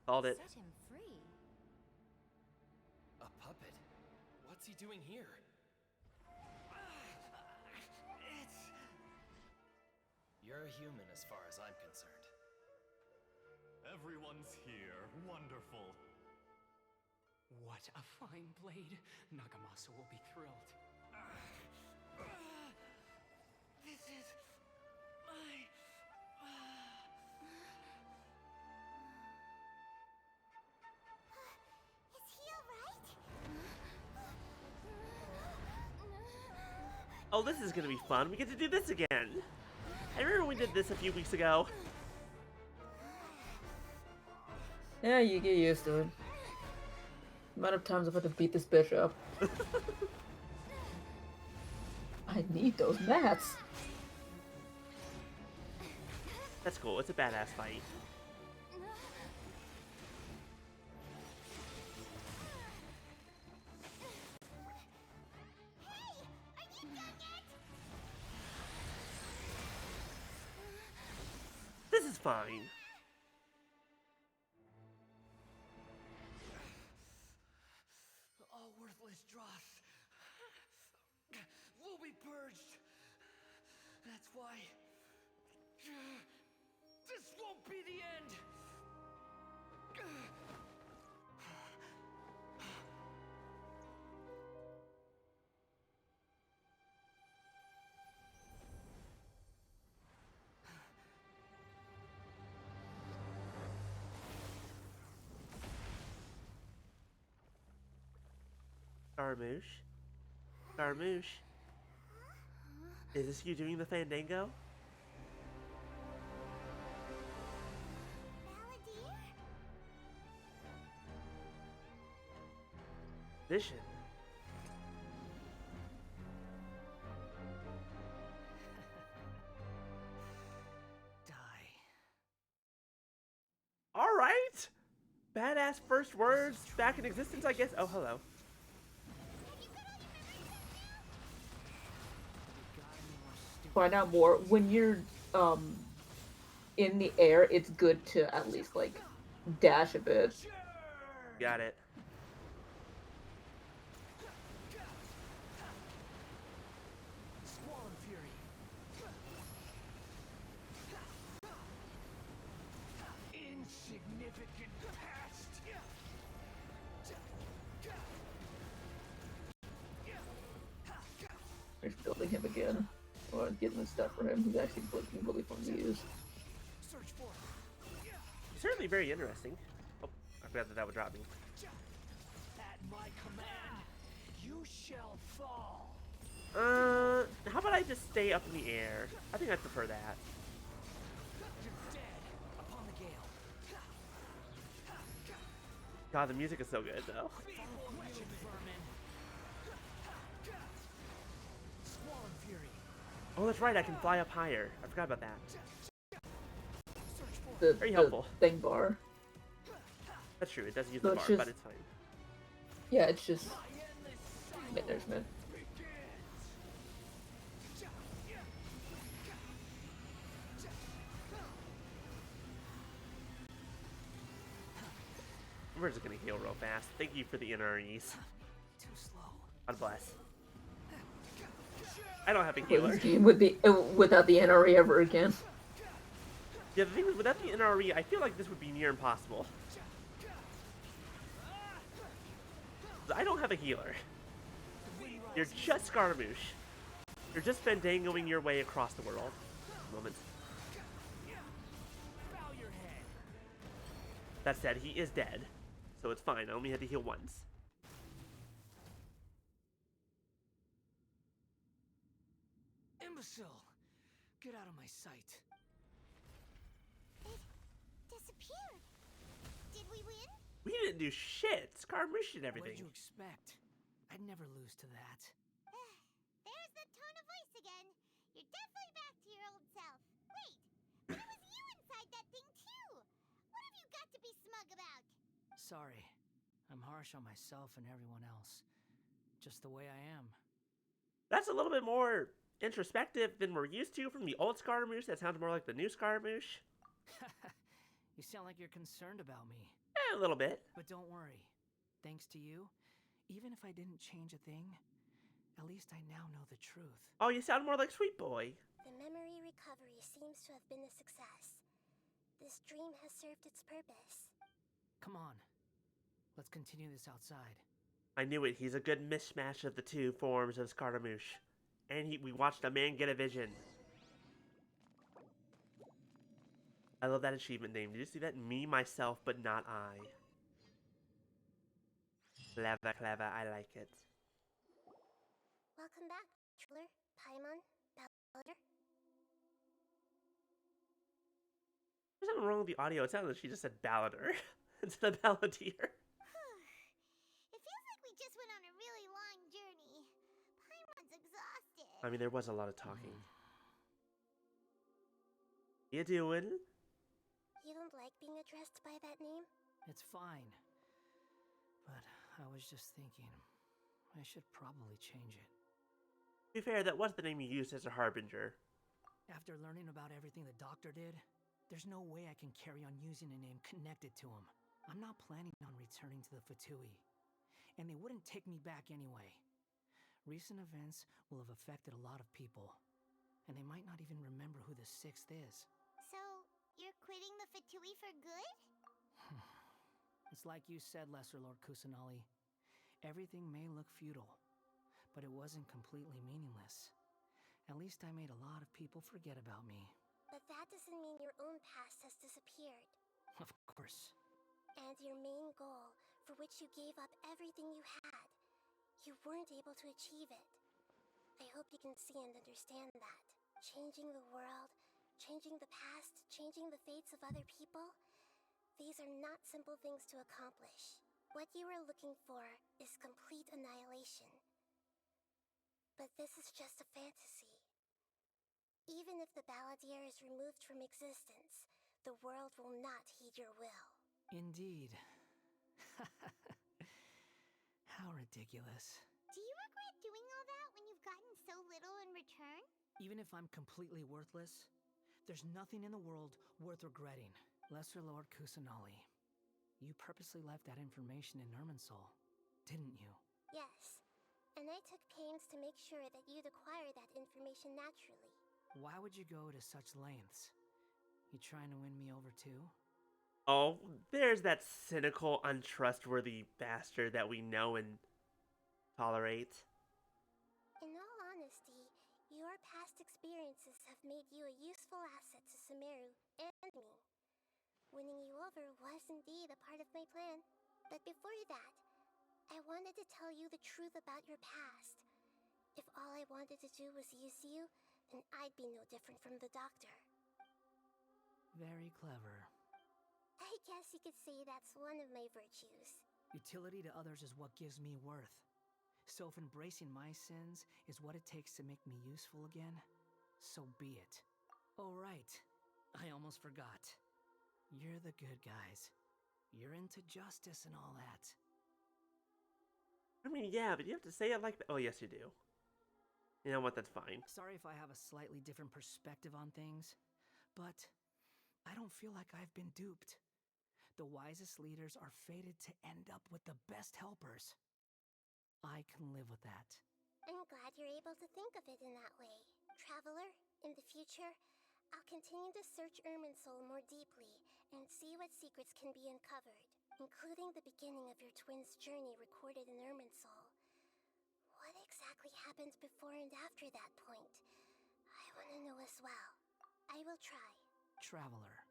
Called it. Set him free. A puppet? What's he doing here? You're a human as far as I'm concerned. Everyone's here. Wonderful. What a fine blade. Nagamasa will be thrilled. This is my... Is he alright? Oh, this is gonna be fun. We get to do this again. I remember we did this a few weeks ago. Yeah, you get used to it. Amount of times I've had to beat this bitch up. I need those mats. That's cool. It's a badass fight. This is fine. All worthless dross will be purged. That's why this won't be the end. Scaramouche? Scaramouche? Is this you doing the fandango? Balladeer? Vision. Die. Alright! Badass first words back in existence, I guess. Oh, hello. Find out more. When you're in the air, it's good to at least like dash a bit. Got it. Squall and Fury. Insignificant past. Just building him again. Or getting the stuff for him. He's actually looking really fun to use. Search for. Certainly very interesting. Oh, I forgot that that would drop me. At my command, you shall fall. How about I just stay up in the air? I think I prefer that. You're dead upon the gale. God, the music is so good, though. Feeble wretched vermin. Squall and Fury. Oh, that's right, I can fly up higher. I forgot about that. Search for. The Very helpful. thing bar. That's true, it does use So the it's bar, just- but it's fine. Yeah, it's just My endless cycle management. begins. We're just gonna heal real fast. Thank you for the NREs. Too slow. God bless. I don't have a Play healer. this game with without the NRE ever again. Yeah, the thing is, without the NRE, I feel like this would be near impossible. I don't have a healer. You're just Scaramouche. You're just fandangoing your way across the world. Moment. That said, he is dead, so it's fine. I only had to heal once. Imbecile! Get out of my sight. It disappeared. Did we win? We didn't do shit. Scaramouche did everything. What did you expect? I'd never lose to that. There's the tone of voice again. You're definitely back to your old self. Wait, but it was you inside that thing too. What have you got to be smug about? Sorry. I'm harsh on myself and everyone else. Just the way I am. That's a little bit more introspective than we're used to from the old Scaramouche. That sounds more like the new Scaramouche. You sound like you're concerned about me. A little bit. But don't worry. Thanks to you, even if I didn't change a thing, at least I now know the truth. Oh, you sound more like Sweet Boy. The memory recovery seems to have been a success. This dream has served its purpose. Come on. Let's continue this outside. I knew it. He's a good mishmash of the two forms of Scaramouche. And we watched a man get a vision. I love that achievement name. Did you see that? Me, myself, but not I. Clever, clever. I like it. Welcome back, Traveler, Paimon, Balladeer. There's something wrong with the audio. It sounded like she just said Balladeer instead of Balladeer. It feels like we just went on a really long journey. Paimon's exhausted. I mean, there was a lot of talking. You doing? You don't like being addressed by that name? It's fine. But I was just thinking, I should probably change it. To be fair, that was the name you used as a harbinger. After learning about everything the doctor did, there's no way I can carry on using a name connected to him. I'm not planning on returning to the Fatui, and they wouldn't take me back anyway. Recent events will have affected a lot of people, and they might not even remember who the Sixth is. So, you're quitting the Fatui for good? It's like you said, Lesser Lord Kusanali. Everything may look futile, but it wasn't completely meaningless. At least I made a lot of people forget about me. But that doesn't mean your own past has disappeared. Of course. And your main goal, for which you gave up everything you had, you weren't able to achieve it. I hope you can see and understand that. Changing the world, changing the past, changing the fates of other people, these are not simple things to accomplish. What you are looking for is complete annihilation. But this is just a fantasy. Even if the Balladeer is removed from existence, the world will not heed your will. Indeed. How ridiculous. Do you regret doing all that when you've gotten so little in return? Even if I'm completely worthless, there's nothing in the world worth regretting. Lesser Lord Kusanali, you purposely left that information in Irminsul, didn't you? Yes, and I took pains to make sure that you'd acquire that information naturally. Why would you go to such lengths? You trying to win me over too? Oh, there's that cynical, untrustworthy bastard that we know and tolerate. In all honesty, your past experiences have made you a useful asset to Sumeru and me. Winning you over was indeed a part of my plan. But before that, I wanted to tell you the truth about your past. If all I wanted to do was use you, then I'd be no different from the doctor. Very clever. I guess you could say that's one of my virtues. Utility to others is what gives me worth. So if embracing my sins is what it takes to make me useful again, so be it. Oh right, I almost forgot. You're the good guys. You're into justice and all that. I mean, yeah, but you have to say it like that. Oh, yes, you do. You know what? That's fine. Sorry if I have a slightly different perspective on things, but I don't feel like I've been duped. The wisest leaders are fated to end up with the best helpers. I can live with that. I'm glad you're able to think of it in that way. Traveler, in the future, I'll continue to search Irminsul more deeply and see what secrets can be uncovered, including the beginning of your twins' journey recorded in Irminsul. What exactly happened before and after that point? I want to know as well. I will try. Traveler.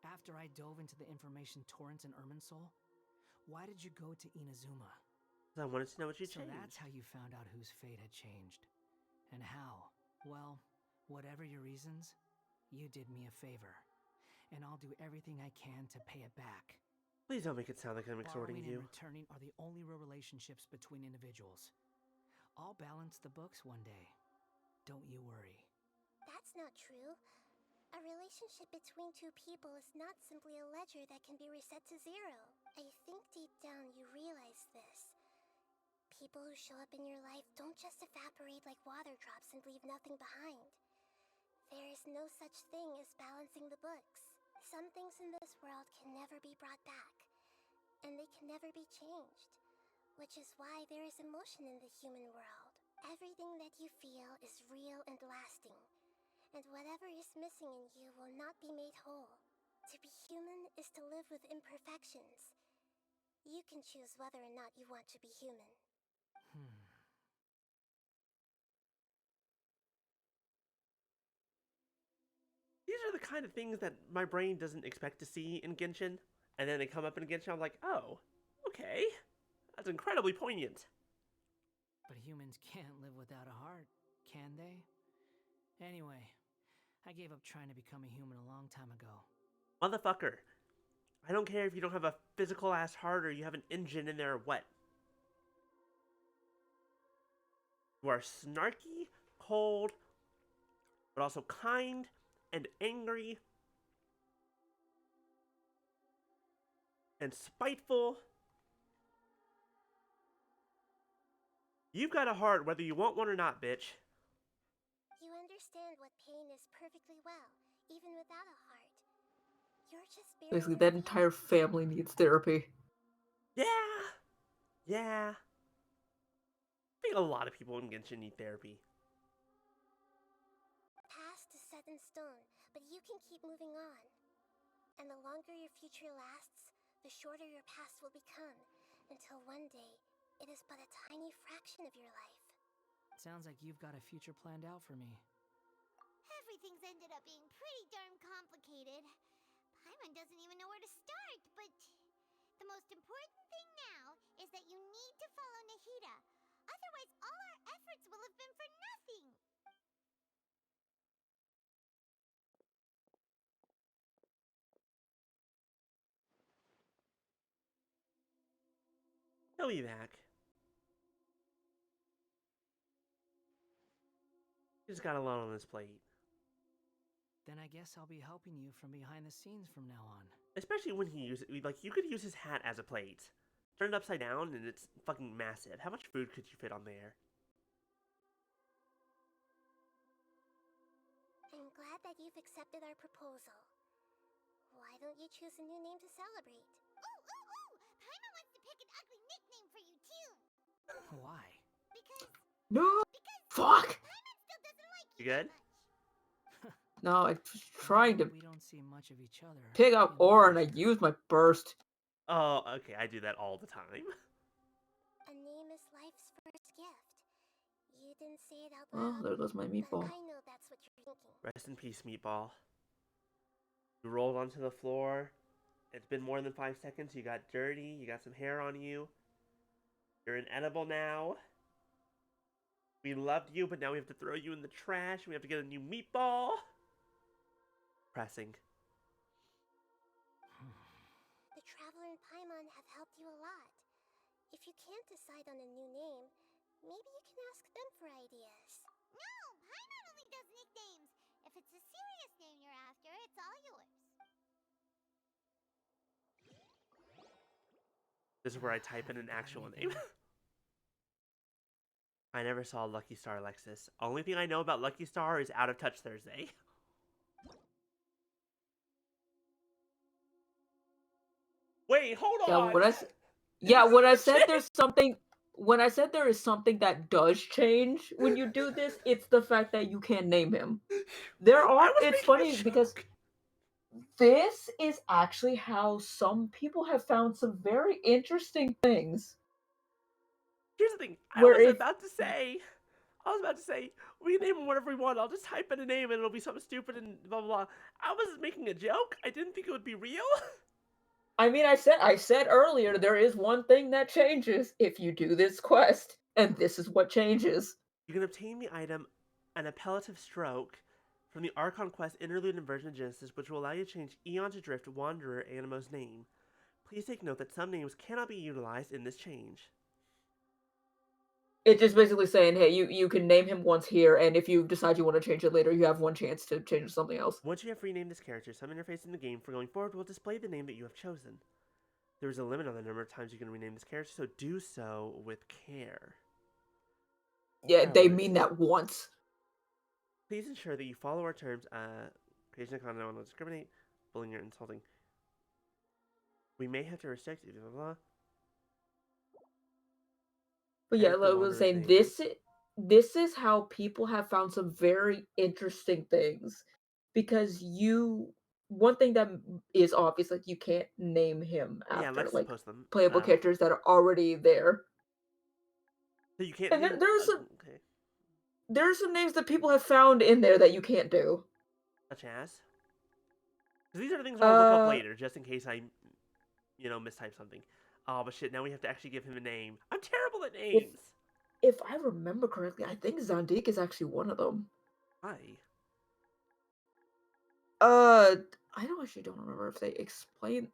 After I dove into the information torrents in Irminsul, why did you go to Inazuma? I wanted to know what you So changed. that's how you found out whose fate had changed. And how? Well, whatever your reasons, you did me a favor. And I'll do everything I can to pay it back. Please don't make it sound like I'm exhorting Borrowing you. and returning are the only real relationships between individuals. I'll balance the books one day. Don't you worry. That's not true. A relationship between two people is not simply a ledger that can be reset to zero. I think deep down you realize this. People who show up in your life don't just evaporate like water drops and leave nothing behind. There is no such thing as balancing the books. Some things in this world can never be brought back, and they can never be changed, which is why there is emotion in the human world. Everything that you feel is real and lasting, and whatever is missing in you will not be made whole. To be human is to live with imperfections. You can choose whether or not you want to be human. These are the kind of things that my brain doesn't expect to see in Genshin, and then they come up in Genshin, I'm like, oh, okay. That's incredibly poignant. But humans can't live without a heart, can they? Anyway, I gave up trying to become a human a long time ago. Motherfucker. I don't care if you don't have a physical ass heart or you have an engine in there or what. You are snarky, cold, but also kind and angry and spiteful. You've got a heart whether you want one or not, bitch. You understand what pain is perfectly well, even without a heart. You're just Basically, that entire family needs therapy. Yeah. I think a lot of people in Genshin need therapy. Past is set in stone, but you can keep moving on. And the longer your future lasts, the shorter your past will become, until one day, it is but a tiny fraction of your life. Sounds like you've got a future planned out for me. Everything's ended up being pretty darn complicated. Paimon doesn't even know where to start, but the most important thing now is that you need to follow Nahida. Otherwise, all our efforts will have been for nothing. He'll be back. He's got a lot on his plate. Then I guess I'll be helping you from behind the scenes from now on. Especially when he uses it. Like, you could use his hat as a plate. Turn it upside down and it's fucking massive. How much food could you fit on there? I'm glad that you've accepted our proposal. Why don't you choose a new name to celebrate? Ooh! Paimon wants to pick an ugly nickname for you, too! Why? Because... No! Fuck! Paimon still doesn't like You good? No, I'm just trying to We don't see much of each other. pick up ore and I use my burst. Oh, okay, I do that all the time. a name is life's first gift. You didn't say it out Oh, loud, there goes my meatball. but I know that's what you're thinking. Rest in peace, Meatball. You rolled onto the floor. It's been more than 5 seconds. You got dirty. You got some hair on you. You're inedible now. We loved you, but now we have to throw you in the trash. We have to get a new meatball. Pressing. The Traveler and Paimon have helped you a lot. If you can't decide on a new name, maybe you can ask them for ideas. No! Paimon only does nicknames! If it's a serious name you're after, it's all yours. This is where I type in an actual name. I never saw Lucky Star Alexis. Only thing I know about Lucky Star is Out of Touch Thursday. Wait, hold Yeah, on. when I said Change? there's something when I said there is something that does change when you do this, it's the fact that you can't name him. I was It's making a funny because joke. this is actually how some people have found some very interesting things. Here's the thing. Where if I was about to say, we can name him whatever we want. I'll just type in a name and it'll be something stupid and blah blah blah. I was making a joke. I didn't think it would be real. I mean, I said earlier there is one thing that changes if you do this quest, and this is what changes. You can obtain the item An Appellative Stroke from the Archon Quest Interlude and Version of Genesis, which will allow you to change Eon to Drift Wanderer Animo's name. Please take note that some names cannot be utilized in this change. It's just basically saying, hey, you can name him once here, and if you decide you want to change it later, you have one chance to change it to something else. Once you have renamed this character, some interface in the game for going forward will display the name that you have chosen. There is a limit on the number of times you can rename this character, so do so with care. Yeah, they Priorities. mean that once. Please ensure that you follow our terms. Creation of content will not discriminate, bullying or insulting. We may have to restrict blah blah blah. But yeah, Edit like the I was Wanderer's saying, name. this is how people have found some very interesting things because you one thing that is obvious, like you can't name him Yeah, after let's like post them. playable characters that are already there. So you can't And name. Okay. there's some names that people have found in there that you can't do. Such as. Because these are the things I want to look up Uh, later, just in case I, mistype something. Oh, but shit! Now we have to actually give him a name. I'm terrible at if names. if I remember correctly, I think Zandik is actually one of them. Hi. Uh, I don't remember if they explain.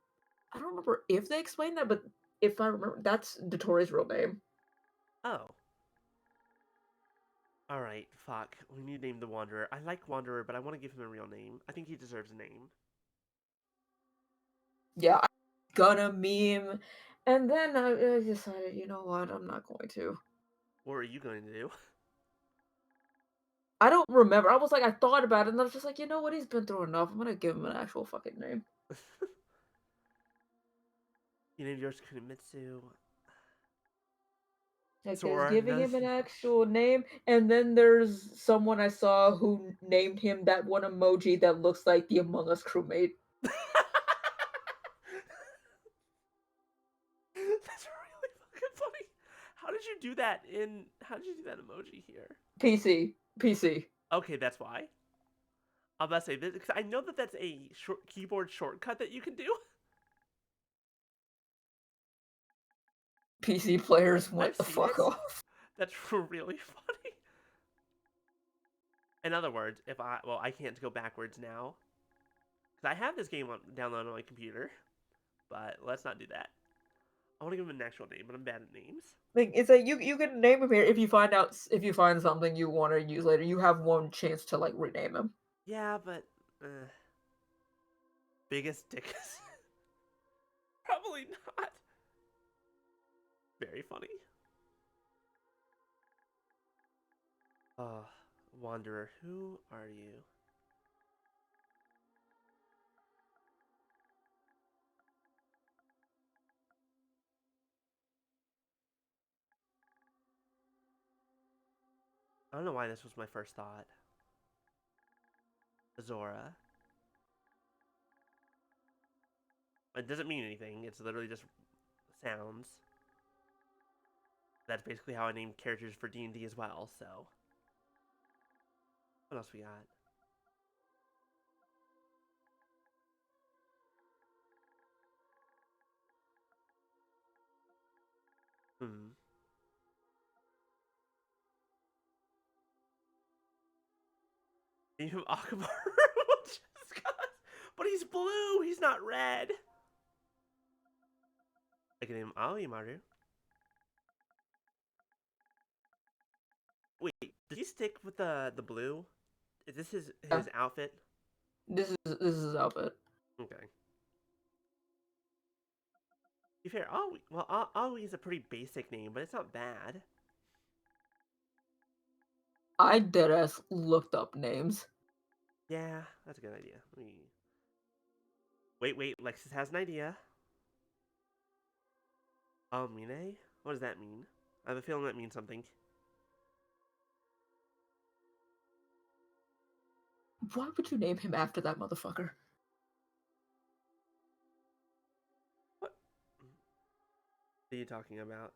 I don't remember if they explained that, but if I remember, that's Dotori's real name. Oh. Alright, fuck. We need to name the Wanderer. I like Wanderer, but I want to give him a real name. I think he deserves a name. Yeah, I'm gonna meme, and then I decided, you know what, I'm not going to. What are you going to do? I don't remember. I was like, I thought about it, and I was just like, you know what, he's been through enough. I'm gonna give him an actual fucking name. You named yours Kunimitsu. Because Sora. giving him an actual name, and then there's someone I saw who named him that one emoji that looks like the Among Us crewmate. That's really fucking funny. How did you do that emoji here? PC. Okay, that's why. I'm about to say this because I know that that's a keyboard shortcut that you can do. PC players went I've the seen fuck it. off. That's really funny. In other words, I can't go backwards now because I have this game downloaded on my computer, but let's not do that. I want to give him an actual name, but I'm bad at names. Like it's like you can name him here if you find something you want to use later. You have one chance to like rename him. Yeah, but biggest dick. Probably not. Very funny. Wanderer, who are you? I don't know why this was my first thought. Zora. It doesn't mean anything. It's literally just sounds. That's basically how I named characters for D&D as well, so. What else we got? Name him Akamaru. But he's blue. He's not red. I can name him Aoimaru. Wait, did he stick with the blue? Is this his outfit? This is his outfit. Okay. To be fair, Aoi is a pretty basic name, but it's not bad. I deadass looked up names. Yeah, that's a good idea. Wait, Lexus has an idea. Almine? What does that mean? I have a feeling that means something. Why would you name him after that motherfucker? What are you talking about?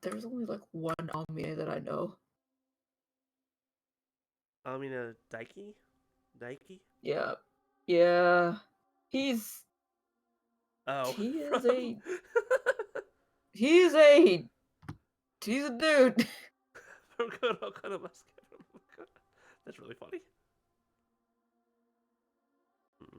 There's only like one Almine that I know. Amina Daiki? Daiki? Yeah. Yeah. He's Oh, he from. is a he's a he's a dude. From Kono Kono Basket. That's really funny. Hmm.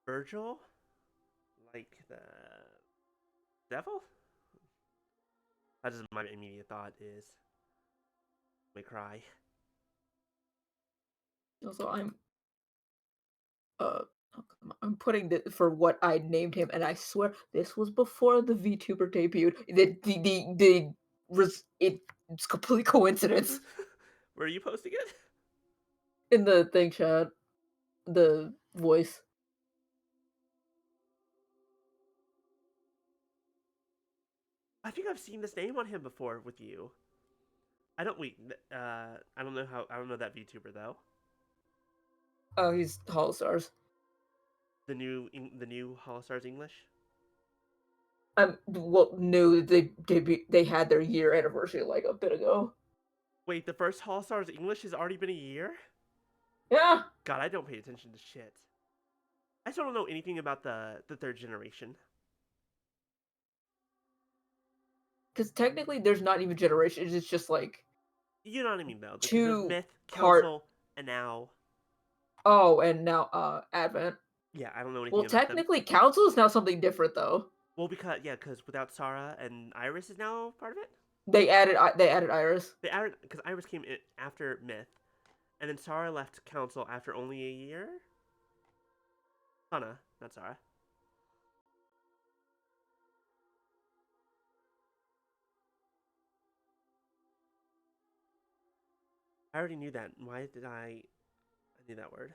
Virgil? Like the devil? That is my immediate thought is. May cry. Also, uh I'm putting it for what I named him, and I swear this was before the VTuber debuted. It's complete coincidence Where are you posting it? in the thing chat, the voice. I think I've seen this name on him before with you. I don't wait. I don't know how. I don't know that VTuber though. Oh, he's Hall Stars. The new Hollow Stars English. Well, no, they had their year anniversary like a bit ago. Wait, the first Hollow Stars English has already been a year. Yeah, God, I don't pay attention to shit. I still don't know anything about the third generation. because technically there's not even generations. It's just like You know what I mean though, because there's two Myth, part. Council, and now. Oh, and now Advent. Yeah, I don't know Well, anything about them. technically, Council is now something different though. Well, because without Sarah and Iris is now part of it. They added Iris. They added because Iris came in after Myth, and then Sarah left Council after only a year. Sana, not Sarah. I already knew that. Why did I knew that word.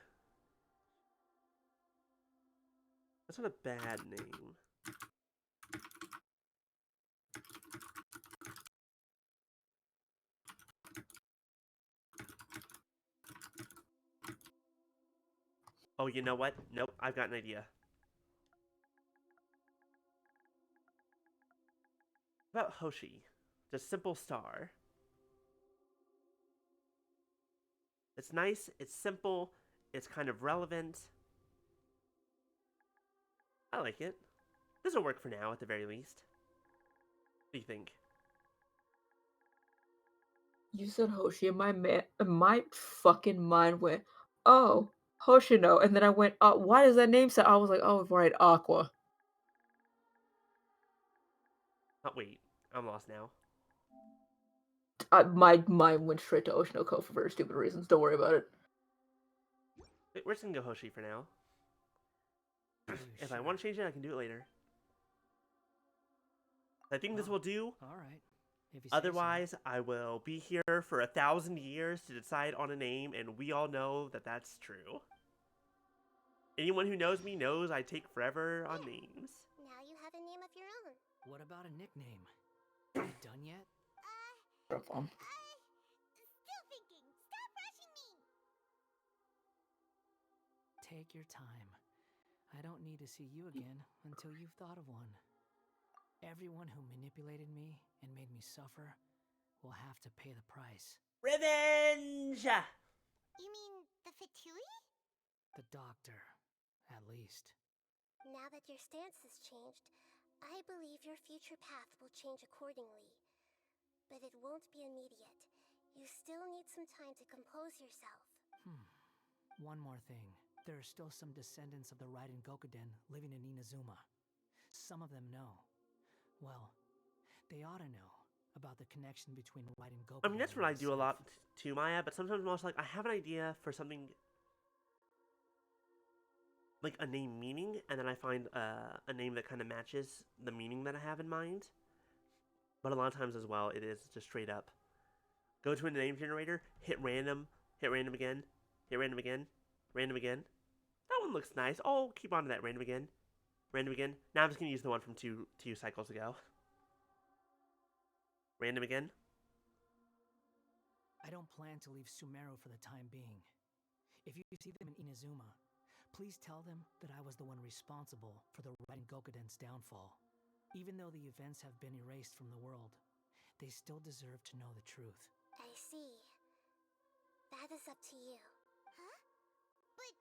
That's not a bad name. Oh, you know what? Nope, I've got an idea. What about Hoshi? Just simple star. It's nice, it's simple, it's kind of relevant. I like it. This will work for now, at the very least. What do you think? You said Hoshi, and my fucking mind went, oh, Hoshino, and then I went, why does that name sound? I was like, oh, right, Aqua. Oh, wait, I'm lost now. My mind went straight to Oshinoko for very stupid reasons. Don't worry about it. Wait, we're just gonna go Hoshi for now. If I want to change it, I can do it later. I think this will do. All right. If you say Otherwise, so. I will be here for 1,000 years to decide on a name, and we all know that that's true. Anyone who knows me knows I take forever on names. Now you have a name of your own. What about a nickname? Are you done yet? Still thinking. Stop rushing me. Take your time. I don't need to see you again until you've thought of one. Everyone who manipulated me and made me suffer will have to pay the price. Revenge! You mean the Fatui? The doctor, at least. Now that your stance has changed, I believe your future path will change accordingly. But it won't be immediate. You still need some time to compose yourself. One more thing. There are still some descendants of the Raiden Gokuden living in Inazuma. Some of them know. Well, they ought to know about the connection between Raiden Gokuden. I mean, that's what I and do a Sith. lot to Maya, but sometimes I'm also like, I have an idea for something like a name meaning, and then I find a name that kind of matches the meaning that I have in mind. But a lot of times as well, it is just straight up. Go to a name generator, hit random again, hit random again, random again. That one looks nice. Oh, keep on to that, random again, random again. Now I'm just going to use the one from two cycles ago. Random again. I don't plan to leave Sumeru for the time being. If you see them in Inazuma, please tell them that I was the one responsible for the Raiden Gokuden's downfall. Even though the events have been erased from the world, they still deserve to know the truth. I see. That is up to you. Huh? But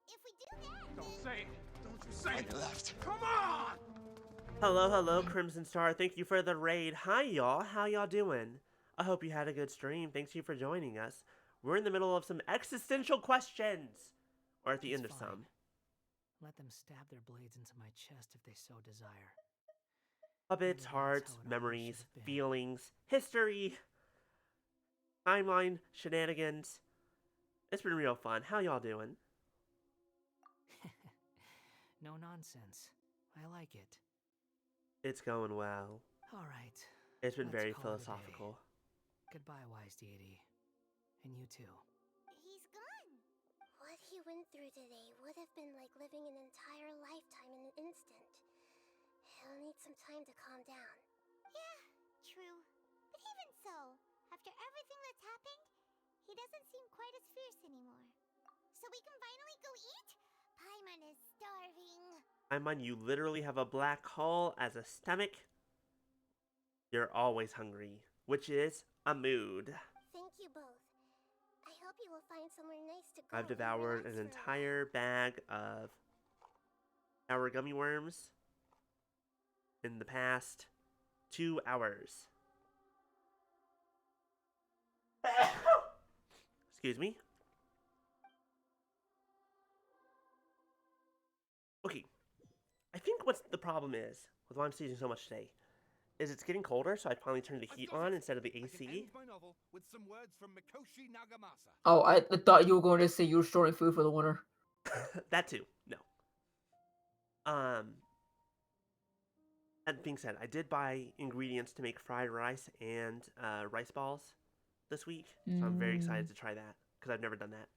if we do that, Don't say it! Don't you say it! left. Come on! Hello, Crimson Star. Thank you for the raid. Hi, y'all. How y'all doing? I hope you had a good stream. Thanks you for joining us. We're in the middle of some existential questions. Or at the end of It's fine. some. Let them stab their blades into my chest if they so desire. Puppets, Maybe that's hearts, how it always memories, should have been. feelings, history, timeline, shenanigans. It's been real fun. How y'all doing? No nonsense. I like it. It's going well. All right. It's been Let's very call it a day. philosophical. Goodbye, wise deity. And you too. he's gone. What he went through today would have been like living an entire lifetime in an instant. He'll need some time to calm down. Yeah, true. But even so, after everything that's happened, he doesn't seem quite as fierce anymore. So we can finally go eat? Paimon is starving. Paimon, you literally have a black hole as a stomach. You're always hungry, which is a mood. Thank you both. I hope you will find somewhere nice to go. I've and devoured relax an for a while. entire bag of sour gummy worms in the past 2 hours. Excuse me. Okay, I think what's the problem is with why I'm sneezing so much today is it's getting colder, so I finally turned the heat on instead of the I can AC. end my novel with some words from Mikoshi Nagamasa. Oh, I thought you were going to say you were storing food for the winter. That too, no. That being said, I did buy ingredients to make fried rice and rice balls this week, so I'm very excited to try that because I've never done that.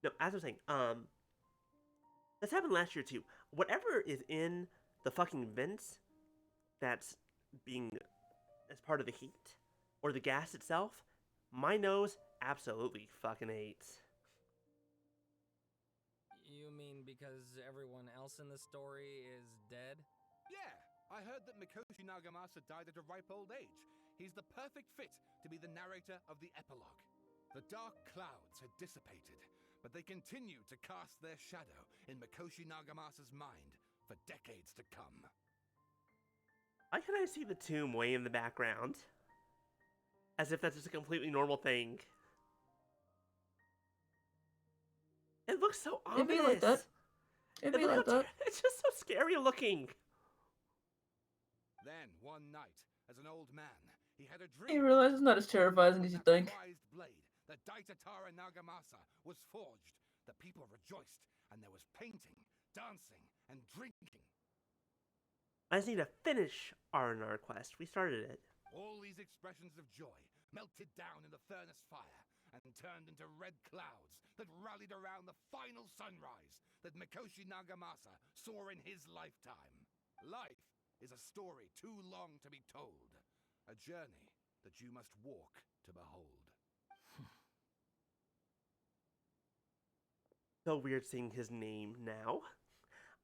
No, as I was saying, this happened last year too. Whatever is in the fucking vents that's being as part of the heat or the gas itself, my nose absolutely fucking hates. You mean because everyone else in the story is dead? Yeah, I heard that Mikoshi Nagamasa died at a ripe old age. He's the perfect fit to be the narrator of the epilogue. The dark clouds had dissipated, but they continued to cast their shadow in Mikoshi Nagamasa's mind for decades to come. Why can I see the tomb way in the background? As if that's just a completely normal thing. It looks so ominous. It'd be like that. It'd be like that. It's just so scary looking. Then, one night, as an old man, he had a dream. You realize it's not as terrifying as you that think. prized blade, the Daitatara Nagamasa, was forged. The people rejoiced, and there was painting, dancing, and drinking. I just need to finish R&R quest. We started it. All these expressions of joy melted down in the furnace fire and turned into red clouds that rallied around the final sunrise that Mikoshi Nagamasa saw in his lifetime. Life is a story too long to be told, a journey that you must walk to behold. So weird seeing his name now.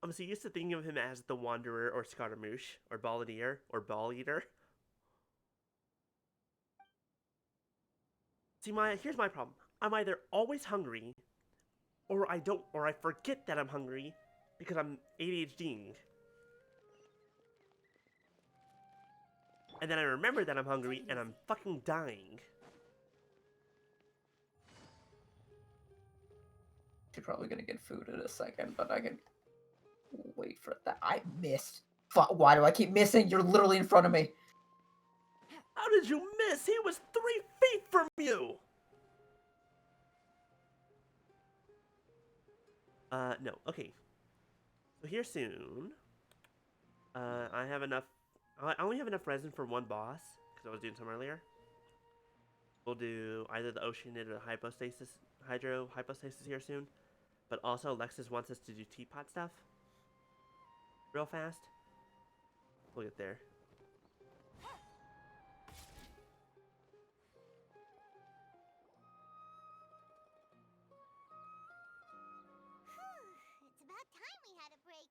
I'm so used to thinking of him as the Wanderer or Scaramouche or Balladeer or Ball Eater. See, here's my problem. I'm either always hungry, or I forget that I'm hungry because I'm ADHDing. And then I remember that I'm hungry and I'm fucking dying. She's probably gonna get food in a second, but I can wait for that. I missed. Why do I keep missing? You're literally in front of me. How did you miss? He was 3 feet from you! No. Okay. So here soon. I have enough I only have enough resin for one boss, because I was doing some earlier. We'll do either the Oceanid or the Hydro Hypostasis here soon. But also, Lexus wants us to do teapot stuff real fast. We'll get there. It's about time we had a break.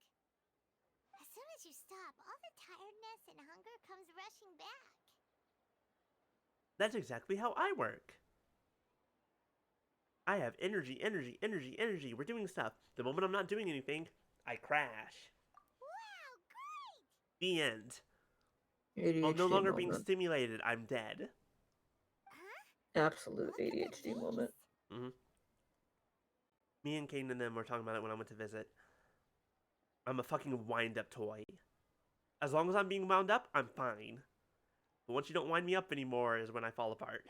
As soon as you stop, all the tiredness and hunger comes rushing back. That's exactly how I work. I have energy, energy, energy, energy. We're doing stuff. The moment I'm not doing anything, I crash. Wow, great! The end. ADHD While no longer being moment. stimulated, I'm dead. Huh? Absolute Look at that ADHD face. moment. Mm-hmm. Me and Kane and them were talking about it when I went to visit. I'm a fucking wind-up toy. As long as I'm being wound up, I'm fine. But once you don't wind me up anymore is when I fall apart.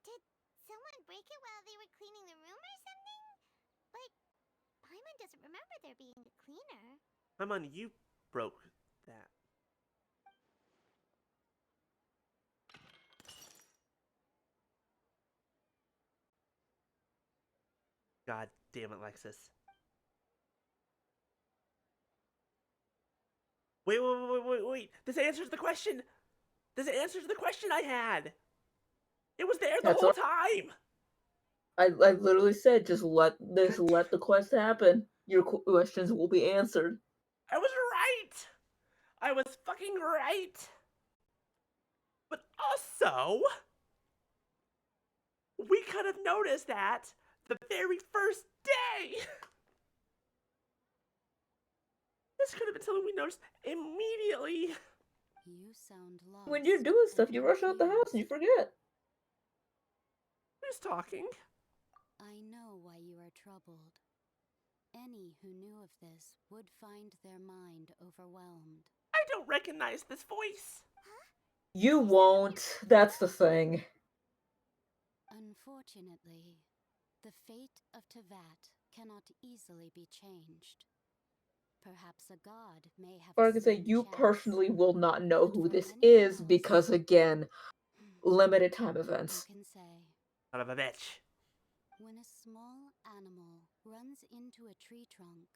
Did someone break it while they were cleaning the room or something? But Paimon doesn't remember there being a cleaner. Paimon, you broke that. God damn it, Lexus. Wait. This answers the question. This answers the question I had. It was there the That's whole all. time. I literally said just let the quest happen. Your questions will be answered. I was right. I was fucking right. But also, we could have noticed that the very first day. This could have been something we noticed immediately. You sound lost. When you're doing stuff, or you rush out the house and you forget. Who's talking? I know why you are troubled. Any who knew of this would find their mind overwhelmed. I don't recognize this voice. You won't. That's the thing. Unfortunately, the fate of Tevat cannot easily be changed. Perhaps a god may have. Or I could say you personally will not know who this is because, again, limited time events. Who can say? Son of a bitch. When a small animal runs into a tree trunk,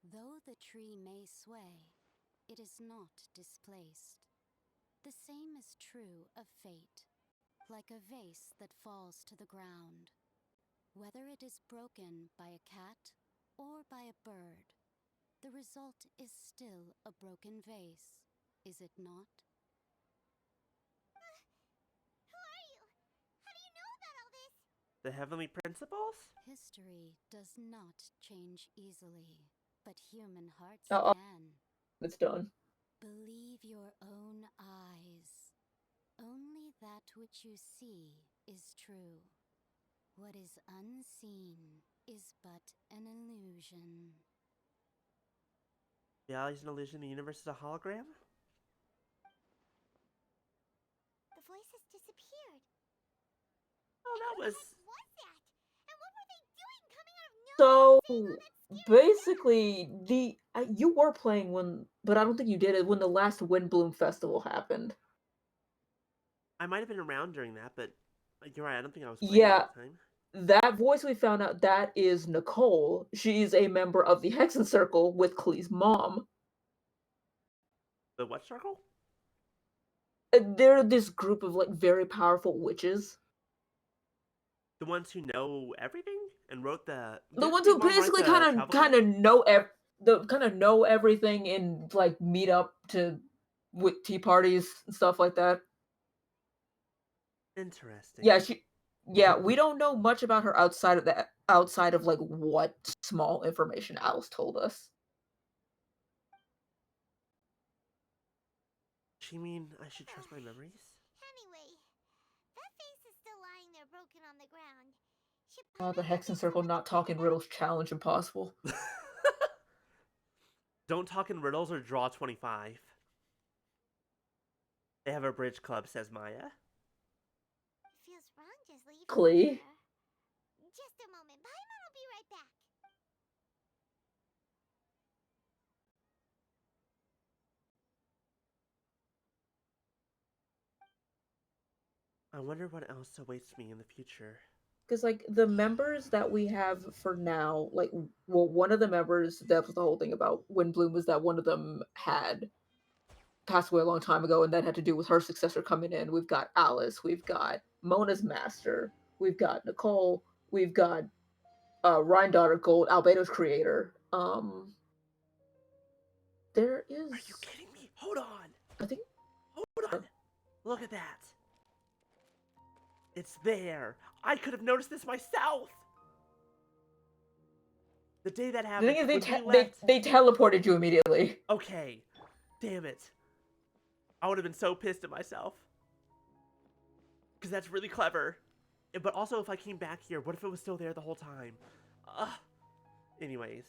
though the tree may sway, it is not displaced. The same is true of fate, like a vase that falls to the ground. Whether it is broken by a cat or by a bird, the result is still a broken vase, is it not? Who are you? How do you know about all this? The heavenly principles? History does not change easily, but human hearts Oh, can. it's done. Believe your own eyes. Only that which you see is true. What is unseen is but an illusion. Reality's an illusion, the universe is a hologram? The voice has disappeared. Oh, that was... What was that? And what were they doing coming out of nowhere So saying all that scary basically, you were playing when, but I don't think you did it when the last Windbloom Festival happened. I might have been around during that, but you're right, I don't think I was playing Yeah, at the time. that voice we found out that is Nicole. She's a member of the Hexen Circle with Klee's mom. The what circle? They're this group of like very powerful witches. The ones who know everything and wrote the... The ones who basically kind of know everything and like meet up to with tea parties and stuff like that. Interesting. Yeah, we don't know much about her outside of like what small information Alice told us. She mean I should trust my memories? Anyway, that face is still lying there broken on the ground. Should The Paimon go Hexen fix Circle it with not the talking teapot? riddles challenge impossible. Don't talk in riddles or draw 25. They have a bridge club, says Maya. It feels wrong just leaving Klee. her. Just a moment. Paimon will be right back. I wonder what else awaits me in the future. Because like the members that we have for now, like well, one of the members that was the whole thing about Wind Bloom was that one of them had passed away a long time ago, and that had to do with her successor coming in. We've got Alice, we've got Mona's master, we've got Nicole, we've got Ryan Daughter Gold, Albedo's creator. There is. Are you kidding me? Hold on. I think. Hold on. Look at that. It's there. I could have noticed this myself. The day that The happened. thing is, they they teleported you immediately. Okay. Damn it. I would have been so pissed at myself. Because that's really clever. But also, if I came back here, what if it was still there the whole time? Ugh. Anyways.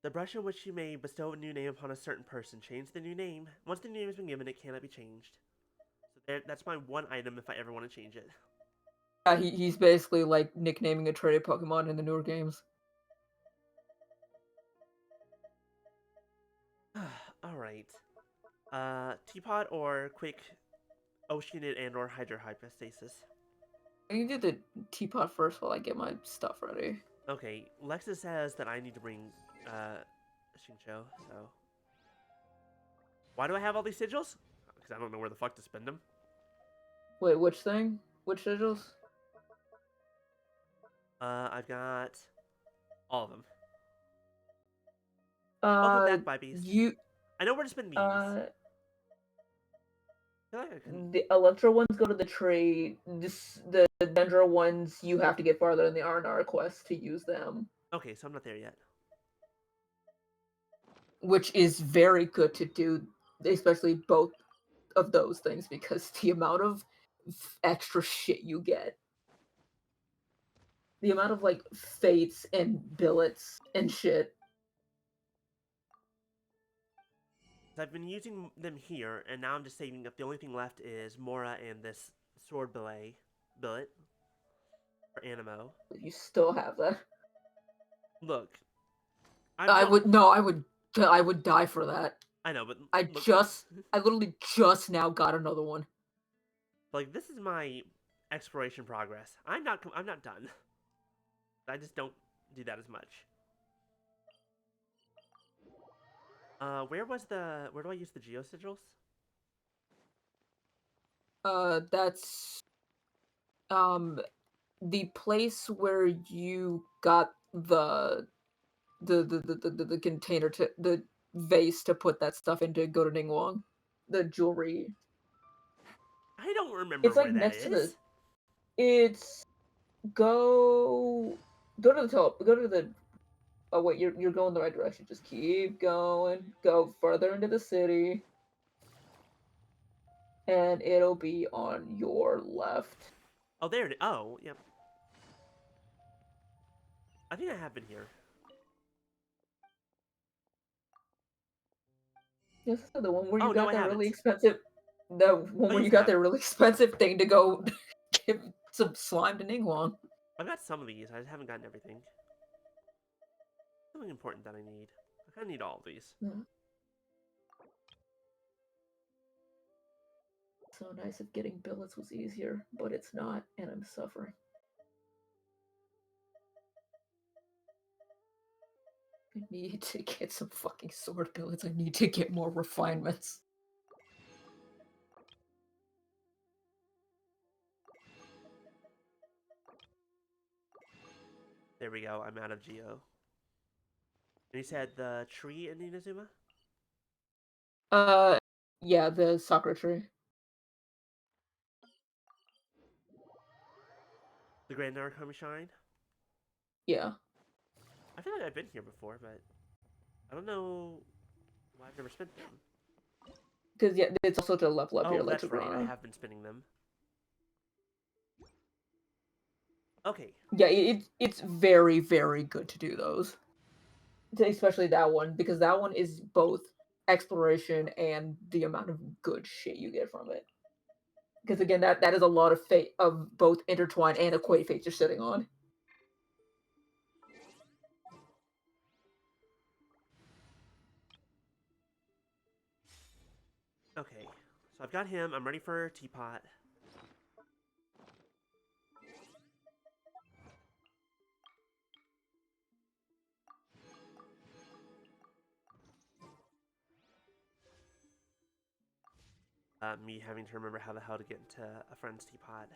The brush in which you may bestow a new name upon a certain person. Change the new name. Once the new name has been given, it cannot be changed. So that's my one item if I ever want to change it. Yeah, he's basically like nicknaming a traded Pokemon in the newer games. Alright. Teapot or quick Oceanid and or Hydro Hypostasis? I can do the teapot first while I get my stuff ready. Okay, Lexa says that I need to bring Xingqiu, so... Why do I have all these sigils? Because I don't know where the fuck to spend them. Wait, which thing? Which sigils? I've got all of them. Welcome back, Bye Beast. I know where to spend these. I feel like I couldn't... The Electro ones go to the trade. The Dendro ones, you have to get farther in the R&R quest to use them. Okay, so I'm not there yet. Which is very good to do, especially both of those things, because the amount of extra shit you get. The amount of, like, fates and billets and shit. I've been using them here, and now I'm just saving up. The only thing left is Mora and this sword billet for Animo. You still have that. Look, I would die for that. I know, but I literally just now got another one. Like, this is my exploration progress. I'm not done. I just don't do that as much. Where do I use the Geo Sigils? That's the place where you got the container to the vase to put that stuff into go to Ningguang. The jewelry. I don't remember it's like where next that to is. It's go to the top. Go to the Oh wait, you're going the right direction. Just keep going. Go further into the city. And it'll be on your left. Oh, there it is. Oh, yep. I think I have been here. Yes, the one where you Oh, got no, I that haven't. really expensive. The one where yes, you I got have. that really expensive thing to go give some slime to Ningguang. I've got some of these. I just haven't gotten everything. Something important that I need. I kind of need all of these. Yeah. So nice if getting billets was easier, but it's not, and I'm suffering. I need to get some fucking sword billets. I need to get more refinements. There we go. I'm out of Geo. And you said the tree in Inazuma? Yeah, the sakura tree. The Grand Narukami Shrine? Yeah. I feel like I've been here before, but I don't know why I've never spent them. Because yeah, it's also to level up your Oh, that's right. I Electrograna. have been spinning them. Okay. Yeah, it's very, very good to do those. Especially that one, because that one is both exploration and the amount of good shit you get from it. Because again, that is a lot of fate of both intertwined and equate fates you're sitting on. Okay, so I've got him. I'm ready for Teapot. Me having to remember how the hell to get into a friend's teapot.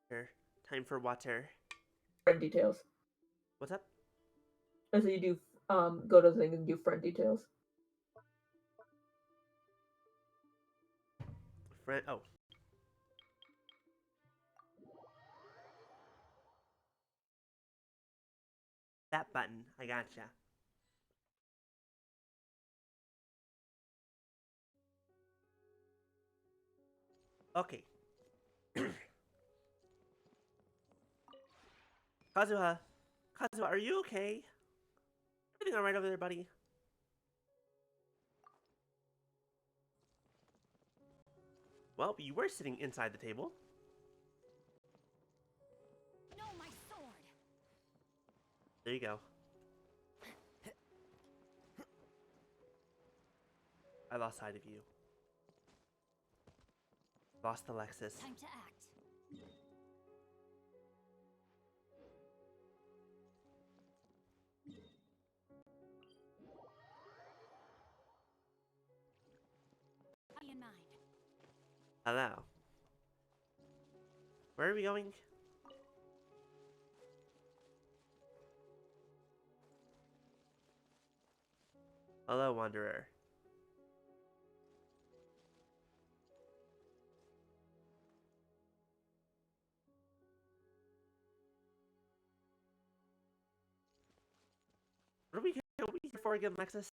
Here, time for water. Friend details. What's up? And so you do go to the thing and do friend details. Friend. Oh. That button. I gotcha. Okay. Kazuha. Kazuha, are you okay? Everything alright over there, buddy? Well, you were sitting inside the table. No, my sword! There you go. I lost sight of you. Lost Alexis. Time to act. In mind. Hello. Where are we going? Hello, Wanderer. What are we here for again, Lexus?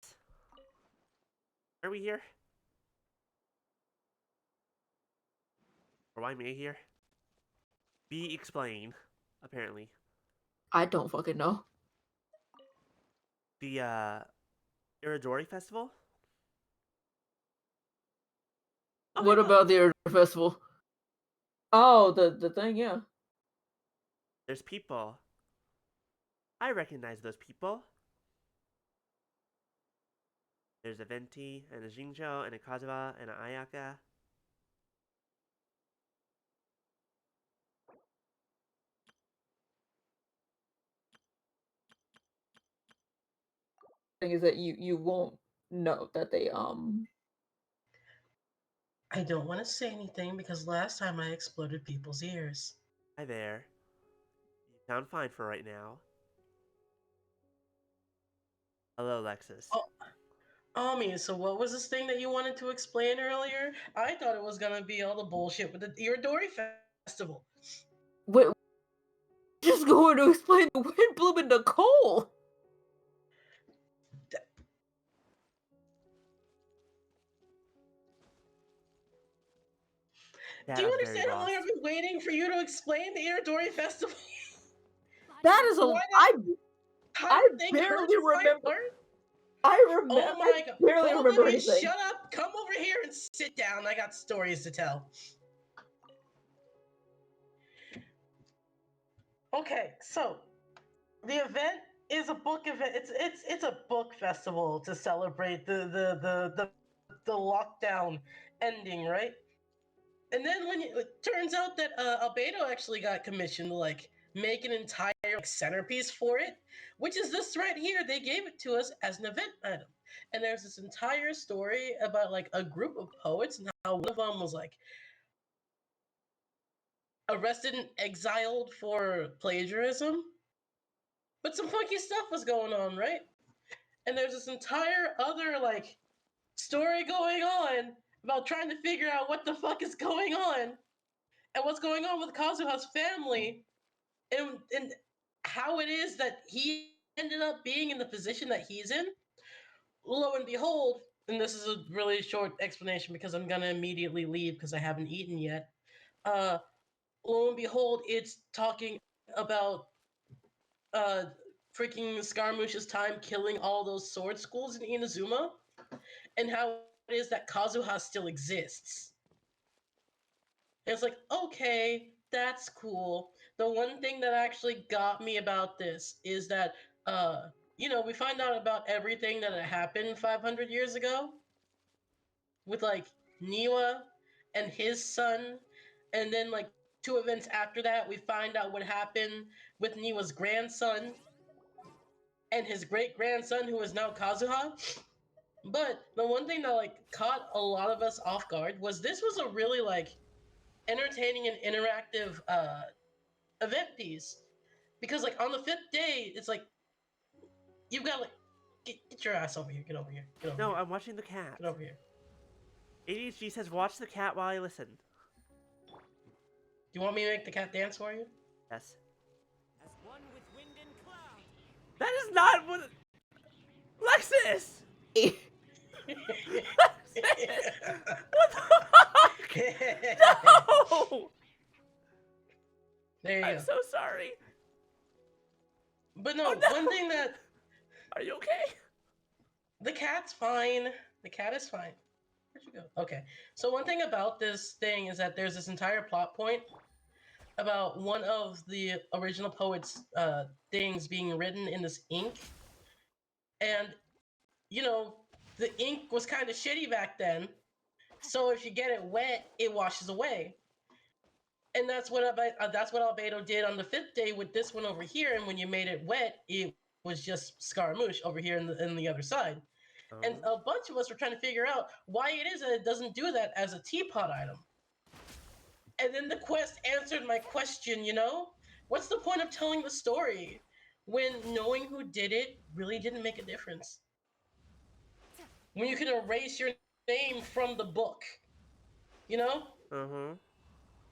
Are we here? Or why am I here? Be explain, apparently. I don't fucking know. The, Iridori Festival? Oh, what about the festival? Oh, the thing, yeah. There's people. I recognize those people. There's a Venti, and a Jinjo, and a Kazuha, and a Ayaka. Thing is that you won't know that they I don't want to say anything because last time I exploded people's ears. Hi there. You sound fine for right now. Hello, Lexus. Oh, Ami, so what was this thing that you wanted to explain earlier? I thought it was gonna be all the bullshit with the Iridori Festival. wait, just going to explain the wind blew into coal. Do Dad, you I'm very understand how long lost. I've been waiting for you to explain the Iridori Festival? That is a Why I I think barely hurts my remember. heart? I Oh my god. barely Both remember of you anything. shut up! Come over here and sit down. I got stories to tell. Okay, so the event is a book event. It's a book festival to celebrate the lockdown ending, right? And then it turns out that Albedo actually got commissioned to like make an entire like, centerpiece for it, which is this right here. They gave it to us as an event item, and there's this entire story about like a group of poets and how one of them was like arrested and exiled for plagiarism. But some funky stuff was going on, right? And there's this entire other like story going on about trying to figure out what the fuck is going on and what's going on with Kazuha's family and how it is that he ended up being in the position that he's in. Lo and behold, and this is a really short explanation because I'm gonna immediately leave because I haven't eaten yet. Uh, lo and behold, it's talking about uh freaking Scaramouche's time killing all those sword schools in Inazuma and how it is that Kazuha still exists. It's like, okay, that's cool. The one thing that actually got me about this is that, we find out about everything that had happened 500 years ago with like Niwa and his son, and then like 2 events after that, we find out what happened with Niwa's grandson and his great grandson, who is now Kazuha. But the one thing that like caught a lot of us off guard was this was a really like entertaining and interactive event piece, because like on the 5th day, it's like you've got like get your ass over here, get over here, get over No, here, I'm watching the cat. get over here. ADHD says watch the cat while I listen. Do you want me to make the cat dance for you? Yes. As one with wind and cloud. That is not what. Lexus! What the fuck? No! There you I'm go. so sorry. But no, Oh, no. one thing that Are you okay? the cat's fine. The cat is fine. Where'd you go? Okay. So one thing about this thing is that there's this entire plot point about one of the original poet's things being written in this ink. And, the ink was kind of shitty back then. So if you get it wet, it washes away. And that's what Albedo did on the 5th day with this one over here. And when you made it wet, it was just Scaramouche over here in the other side. Oh. And a bunch of us were trying to figure out why it is that it doesn't do that as a teapot item. And then the quest answered my question, What's the point of telling the story when knowing who did it really didn't make a difference? When you can erase your name from the book, Uh-huh.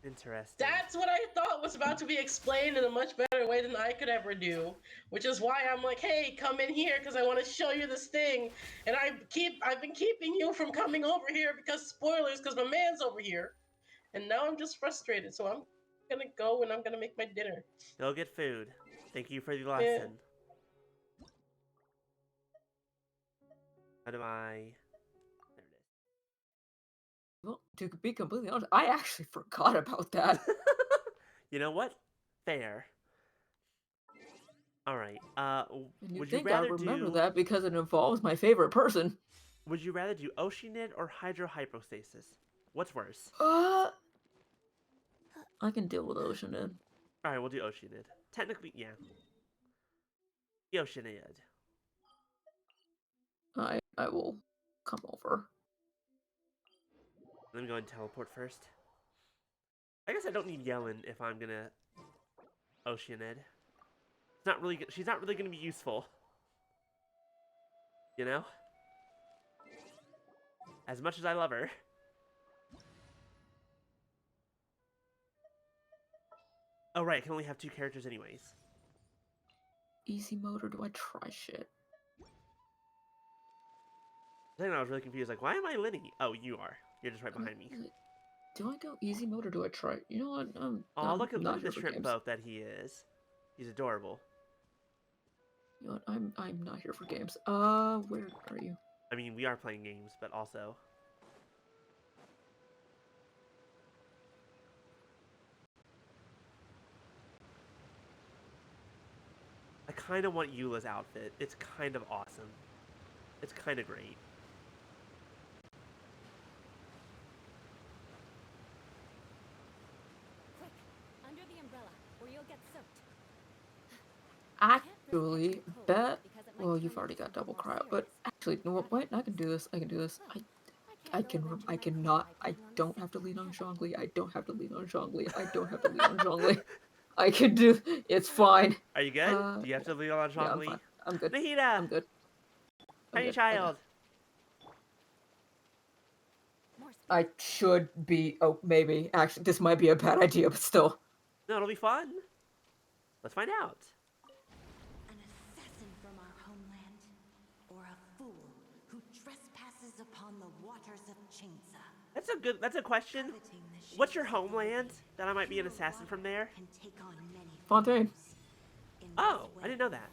Interesting. That's what I thought was about to be explained in a much better way than I could ever do, which is why I'm like, hey, come in here because I want to show you this thing, and I've been keeping you from coming over here because spoilers, because my man's over here, and now I'm just frustrated, so I'm gonna go and I'm gonna make my dinner. Go get food. Thank you for the lesson. How do I... There it is. Well, to be completely honest, I actually forgot about that. You know what? Fair. Alright, Would you rather remember that because it involves my favorite person. Would you rather do Oceanid or Hydrohypostasis? What's worse? I can deal with Oceanid. Alright, we'll do Oceanid. Technically, yeah. The Oceanid. I will come over. Let me go and teleport first. I guess I don't need Yellen if I'm gonna Oceanid. She's not really gonna be useful. You know? As much as I love her. Oh right, I can only have 2 characters anyways. Easy mode, or do I try shit? Then I was really confused, like, why am I Linny? Oh, you are. You're just right behind me. Do I go easy mode or do I try? You know what? Oh, look at not the here for shrimp games. boat that he is. He's adorable. You know what? I'm not here for games. Where are you? I mean, we are playing games, but also... I kind of want Eula's outfit. It's kind of awesome. It's kind of great. Quick, under the umbrella, or you'll get soaked. Actually, bet. Well, you've already got double cryo, but actually, you know what? Wait, I can do this. I can do this. I cannot. I don't have to lean on Zhongli. I don't have to lean on Zhongli. I don't have to lean on Zhongli. I can do. It's fine. Are you good? Do you have to lean on Yeah, I'm Zhongli? fine. I'm good. Nahida! I'm good. Tiny child! I should be. Oh, maybe. Actually, this might be a bad idea, but still. No, it'll be fun. Let's find out. An assassin from our homeland, or a fool who trespasses upon the waters of Chainsa. That's a question. What's your homeland? That I might be an assassin from there? Fontaine. Oh, I didn't know that.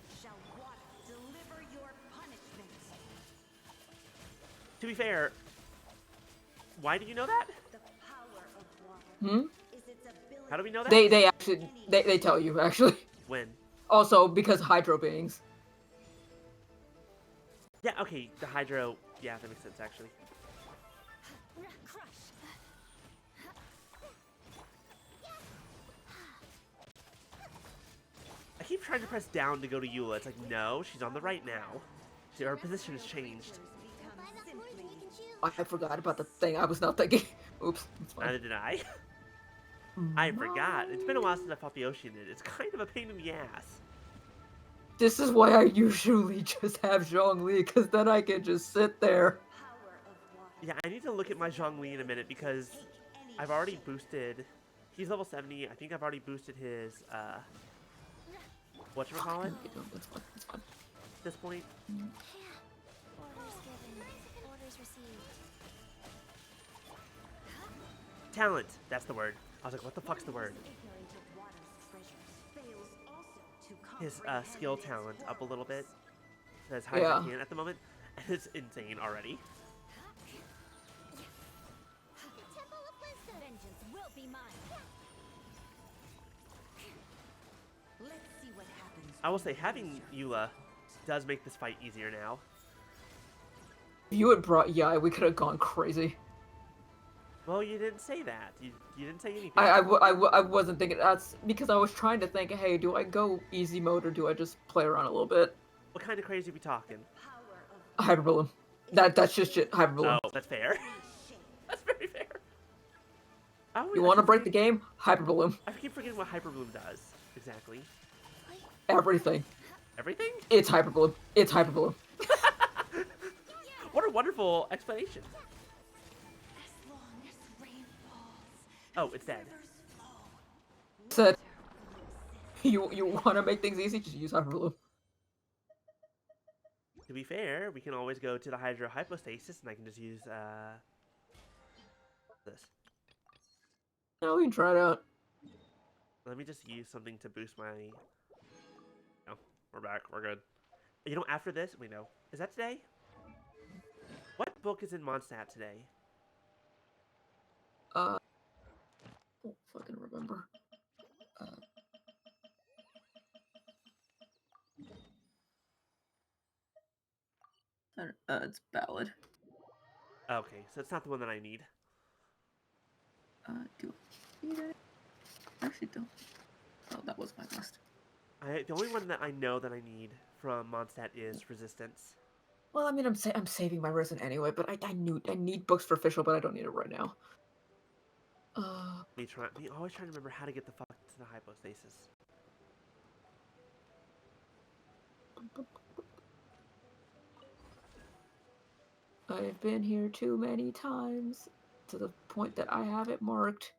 To be fair, why do you know that? Hmm? How do we know that? They actually they tell you actually. When? Also because hydro beings. Yeah, okay, the Hydro. Yeah, that makes sense actually. I keep trying to press down to go to Eula. It's like, no, she's on the right now. See, her position has changed. I forgot about the thing. I was not thinking. Oops. It's fine. Neither did I. I forgot. It's been a while since I fought the Ocean. It's kind of a pain in the ass. This is why I usually just have Zhongli, because then I can just sit there. Yeah, I need to look at my Zhongli in a minute because I've already boosted. He's level 70. I think I've already boosted his, whatchamacallit? That's fine. That's fine. At this point. Orders given. Orders received. Talent. That's the word. I was like, what the fuck's the word? His skill talent up a little bit. As high as I can at the moment. And it's insane already. Vengeance will be mine. Let's see what happens. I will say, having Eula does make this fight easier now. If you had brought Yai, we could have gone crazy. Well, you didn't say that. You didn't say anything. I wasn't thinking. That's because I was trying to think, hey, do I go easy mode or do I just play around a little bit? What kind of crazy are we talking? Hyper Balloon. That's just shit. Hyper Balloon. Oh, that's fair. That's very fair. You want to break the game? Hyper Balloon. I keep forgetting what Hyper Bloom does exactly. Everything. Everything? It's Hyper Balloon. It's Hyper Balloon. What a wonderful explanation. Oh, it's dead. Said. You want to make things easy? Just use Hyper Balloon. To be fair, we can always go to the Hydro Hypostasis, and I can just use this. No, we can try it out. Let me just use something to boost my. Oh, we're back. We're good. You know, after this, we know. Is that today? What book is in Mondstadt today? I don't fucking remember. It's Ballad. Okay, so it's not the one that I need. Do I need it? Actually, don't. Oh, that was my list. The only one that I know that I need from Mondstadt is Resistance. Well, I mean, I'm saving my resin anyway, but I need books for official, but I don't need it right now. Me always trying to remember how to get the fuck to the hypostasis. I've been here too many times to the point that I have it marked.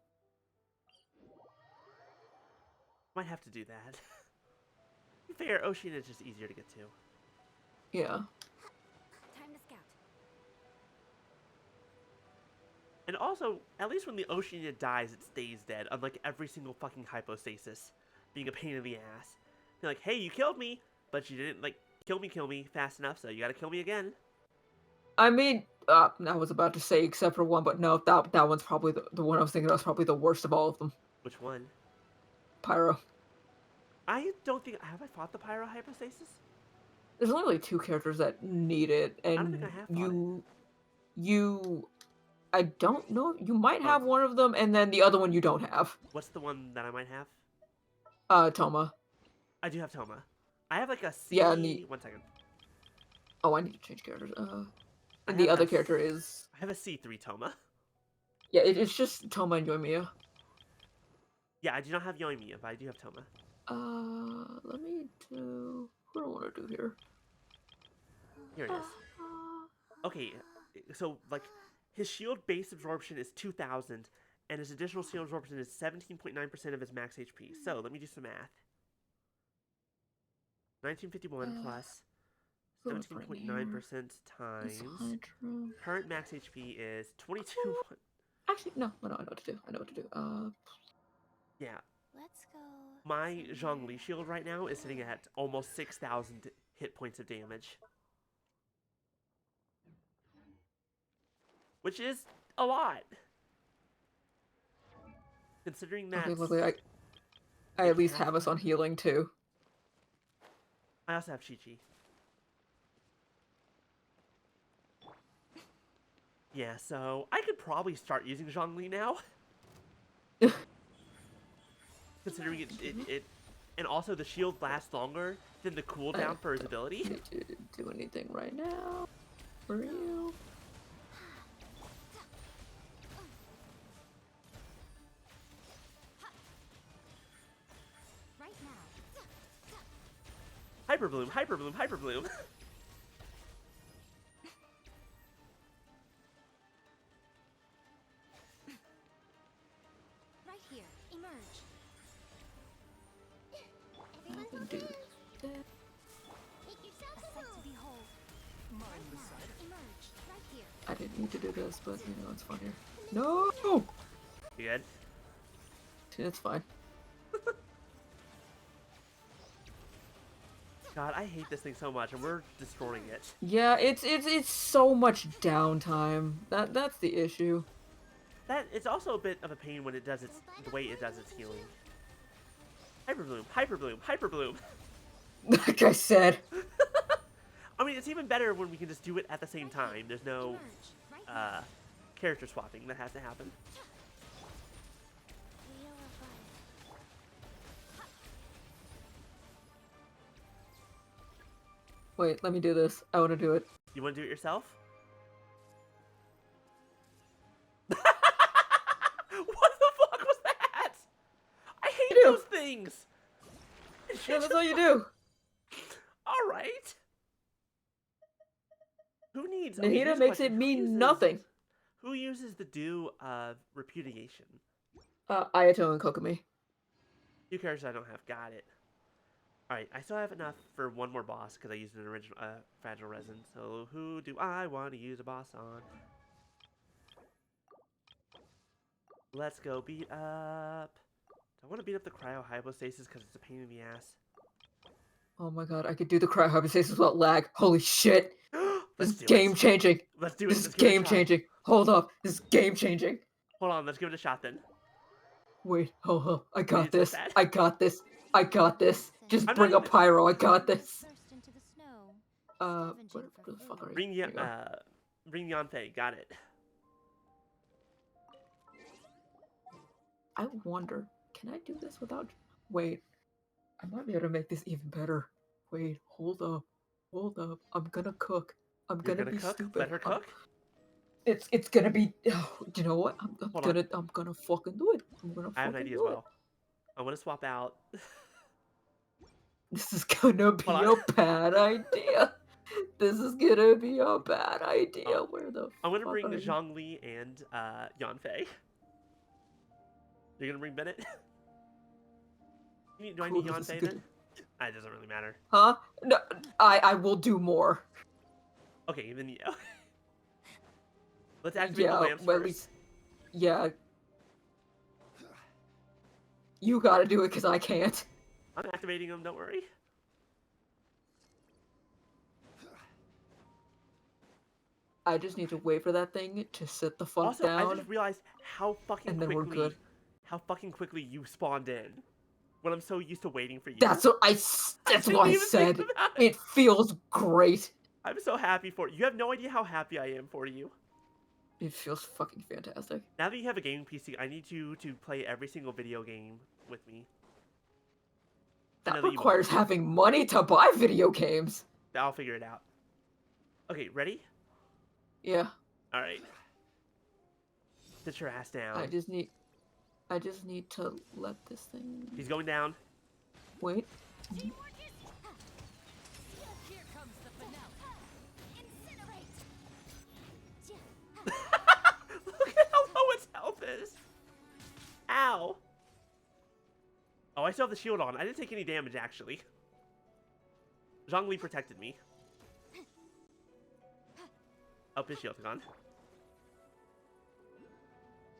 Might have to do that. To be fair, Ocean is just easier to get to. Yeah. Time to scout. And also, at least when the Oceania dies, it stays dead, unlike every single fucking hypostasis being a pain in the ass. You're like, hey, you killed me, but you didn't, like, kill me fast enough, so you gotta kill me again. I mean, I was about to say except for one, but no, that one's probably the one I was thinking of was probably the worst of all of them. Which one? Pyro. I don't think... Have I fought the Pyro hypostasis? There's only like 2 characters that need it, and I don't think I have fought it. I don't know. You might have one of them, and then the other one you don't have. What's the one that I might have? Toma. I do have Toma. I have like a C... Yeah, 1 second. Oh, I need to change characters. And the other character is... I have a C3 Toma. Yeah, it's just Toma and Yoimiya. Yeah, I do not have Yoimiya, but I do have Toma. Let me do... What do I want to do here? Here it is. Okay, so, like, his shield base absorption is 2,000, and his additional shield absorption is 17.9% of his max HP. So, let me do some math. 1951 plus 17.9% times... Current max HP is 22... Actually, no, I know what to do. I know what to do. Yeah. Let's go. My Zhongli shield right now is sitting at almost 6,000 hit points of damage. Which is a lot. Considering that... Okay, lovely. I it at least has have us on been- healing, too. I also have Chi-Chi. Yeah, so I could probably start using Zhongli now. Considering it... And also the shield lasts longer than the cooldown for his ability. I don't need to do anything right now. For you. Right now. Hyper Bloom, Hyper Bloom, Hyper Bloom. Right here. Emerge. I can do that. Make yourself a sight to behold. Mind the sight. Emerge. Right here. I didn't need to do this, but you know, it's funnier. No! You good? It's fine. God, I hate this thing so much, and we're destroying it. Yeah, it's so much downtime. That's the issue. That it's also a bit of a pain when it does the way it does its healing. Hyper Bloom, Hyper Bloom, Hyper Bloom. Like I said. I mean, it's even better when we can just do it at the same time. There's no character swapping that has to happen. Wait, let me do this. I want to do it. You want to do it yourself? What the fuck was that? I hate those things. Yeah, that's all you do. All right. Who needs? Nahida here's a makes question. it Who mean uses- nothing. Who uses the do of repudiation? Ayato and Kokomi. Two characters I don't have. Got it. Alright, I still have enough for one more boss because I used an original fragile resin. So who do I want to use a boss on? Let's go beat up. I want to beat up the cryo hypostasis because it's a pain in the ass. Oh my god, I could do the cryo hypostasis without lag. Holy shit. This is game changing. Let's do it. This is Let's give it a game try. changing. Hold up. This is game changing. Hold on, let's give it a shot then. Wait, hold up. I got it's so this. bad. I got this. I got this. Just I'm bring not up Pyro. I got this. Into the snow. Where the fuck are you? Bring Here you go. bring Yanfei. Got it. I wonder, can I do this without... Wait, I might be able to make this even better. Wait, hold up. Hold up. I'm gonna cook. I'm You're gonna be cook? stupid. Let her cook? It's gonna be... Oh, you know what? I'm Hold gonna fucking do it. I'm gonna I have an fucking idea as do it. well. I want to swap out. This is gonna be Hold a bad idea. This is gonna be a bad idea. Oh, Where the I'm gonna fuck bring are you? Zhongli and Yanfei. You're gonna bring Bennett? Do I Cool, need this is Yanfei good. then? It doesn't really matter. Huh? No, I will do more. Okay, then yeah. Let's activate Yeah, the lamps well, first. at least... Yeah. You gotta do it, because I can't. I'm activating them, don't worry. I just need to wait for that thing to sit the fuck Also, down. I just realized how fucking And then quickly, we're good. how fucking quickly you spawned in. When I'm so used to waiting for you. That's what that's didn't what I even think said. about It feels great. I'm so happy for you. You have no idea how happy I am for you. It feels fucking fantastic. Now that you have a gaming PC, I need you to play every single video game with me. I know That that you won't. requires having money to buy video games. I'll figure it out. Okay, ready? Yeah. Alright. Sit your ass down. I just need to let this thing... He's going down. Wait. Here comes the finale. Incinerate. Look at how low its health is. Ow. Oh, I still have the shield on. I didn't take any damage, actually. Zhongli protected me. Oh, his shield's gone.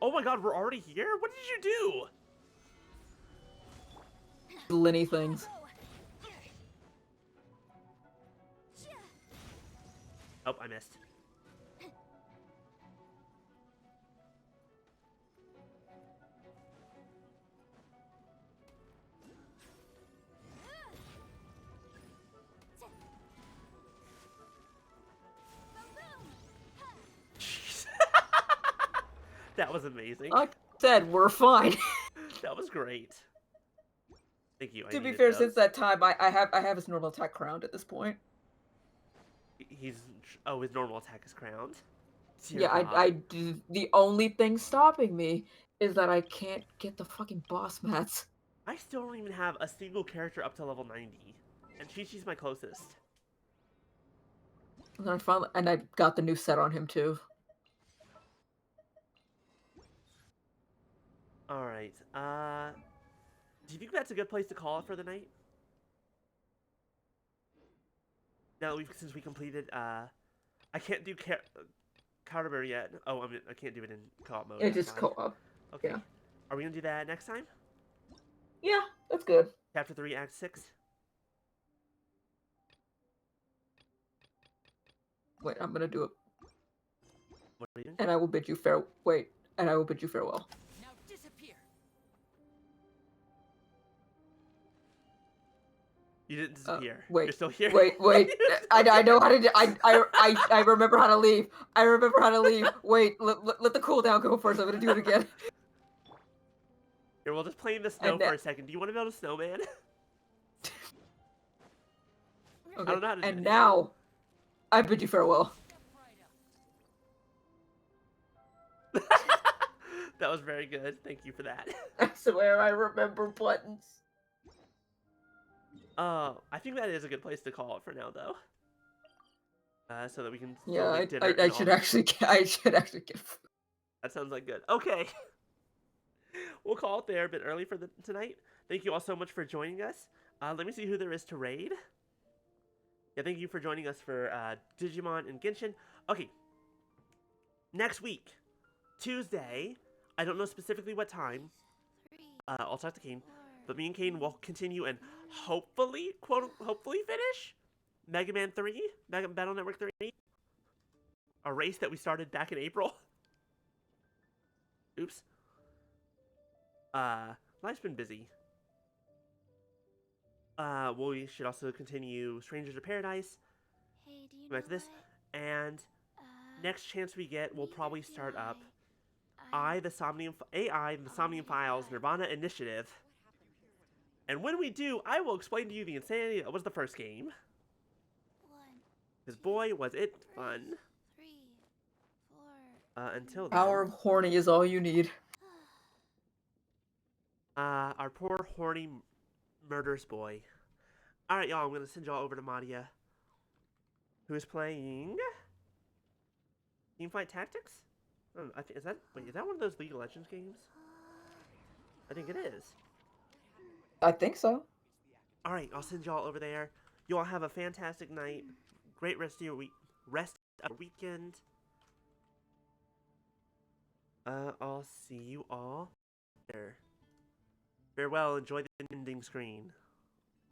Oh my god, we're already here? What did you do? Linny things. Oh, I missed. That was amazing. Like I said, we're fine. That was great. Thank you. To be fair, since that time, I have his normal attack crowned at this point. His normal attack is crowned. Dear Yeah, God. the only thing stopping me is that I can't get the fucking boss mats. I still don't even have a single character up to level 90, and Chi-Chi's my closest. And I got the new set on him too. All right. Do you think that's a good place to call it for the night? Now since we completed, I can't do Caliber yet. Oh, I can't do it in co-op mode. It's just co-op. Okay. Yeah. Are we gonna do that next time? Yeah, that's good. Chapter 3, Act 6. Wait, I'm gonna do it. What are you doing? And I will bid you farewell. Wait, and I will bid you farewell. Now disappear. You didn't disappear. Wait, You're still here. Wait. I know how to do. I remember how to leave. I remember how to leave. Wait, let the cooldown go first. I'm gonna do it again. Here, we'll just play in the snow for a second. Do you want to build a snowman? Okay. I don't know how to do And this. now, I bid you farewell. That was very good. Thank you for that. I swear I remember buttons. I think that is a good place to call it for now, though. So that we can still Yeah, make dinner. I should actually get. That sounds like good. Okay. We'll call it there a bit early for tonight. Thank you all so much for joining us. Let me see who there is to raid. Yeah, thank you for joining us for Digimon and Genshin. Okay. Next week, Tuesday, I don't know specifically what time. I'll talk to Kane. But me and Kane will continue and hopefully finish Mega Man 3, Battle Network 3. A race that we started back in April. Oops. Life's been busy. We should also continue Strangers of Paradise. Hey, do you Back to this. And next chance we get, we'll probably start up AI, the Somnium Files, Nirvana Initiative. And when we do, I will explain to you the insanity that was the first game. Because boy, was it fun. Until then. Power of horny is all you need. Our poor horny murderous boy. Alright, y'all, I'm gonna send y'all over to Madia, who is playing Teamfight Tactics? I don't know, is that one of those League of Legends games? I think it is. I think so. Alright, I'll send y'all over there. You all have a fantastic night. Great rest of your weekend. I'll see you all there. Farewell, enjoy the ending screen.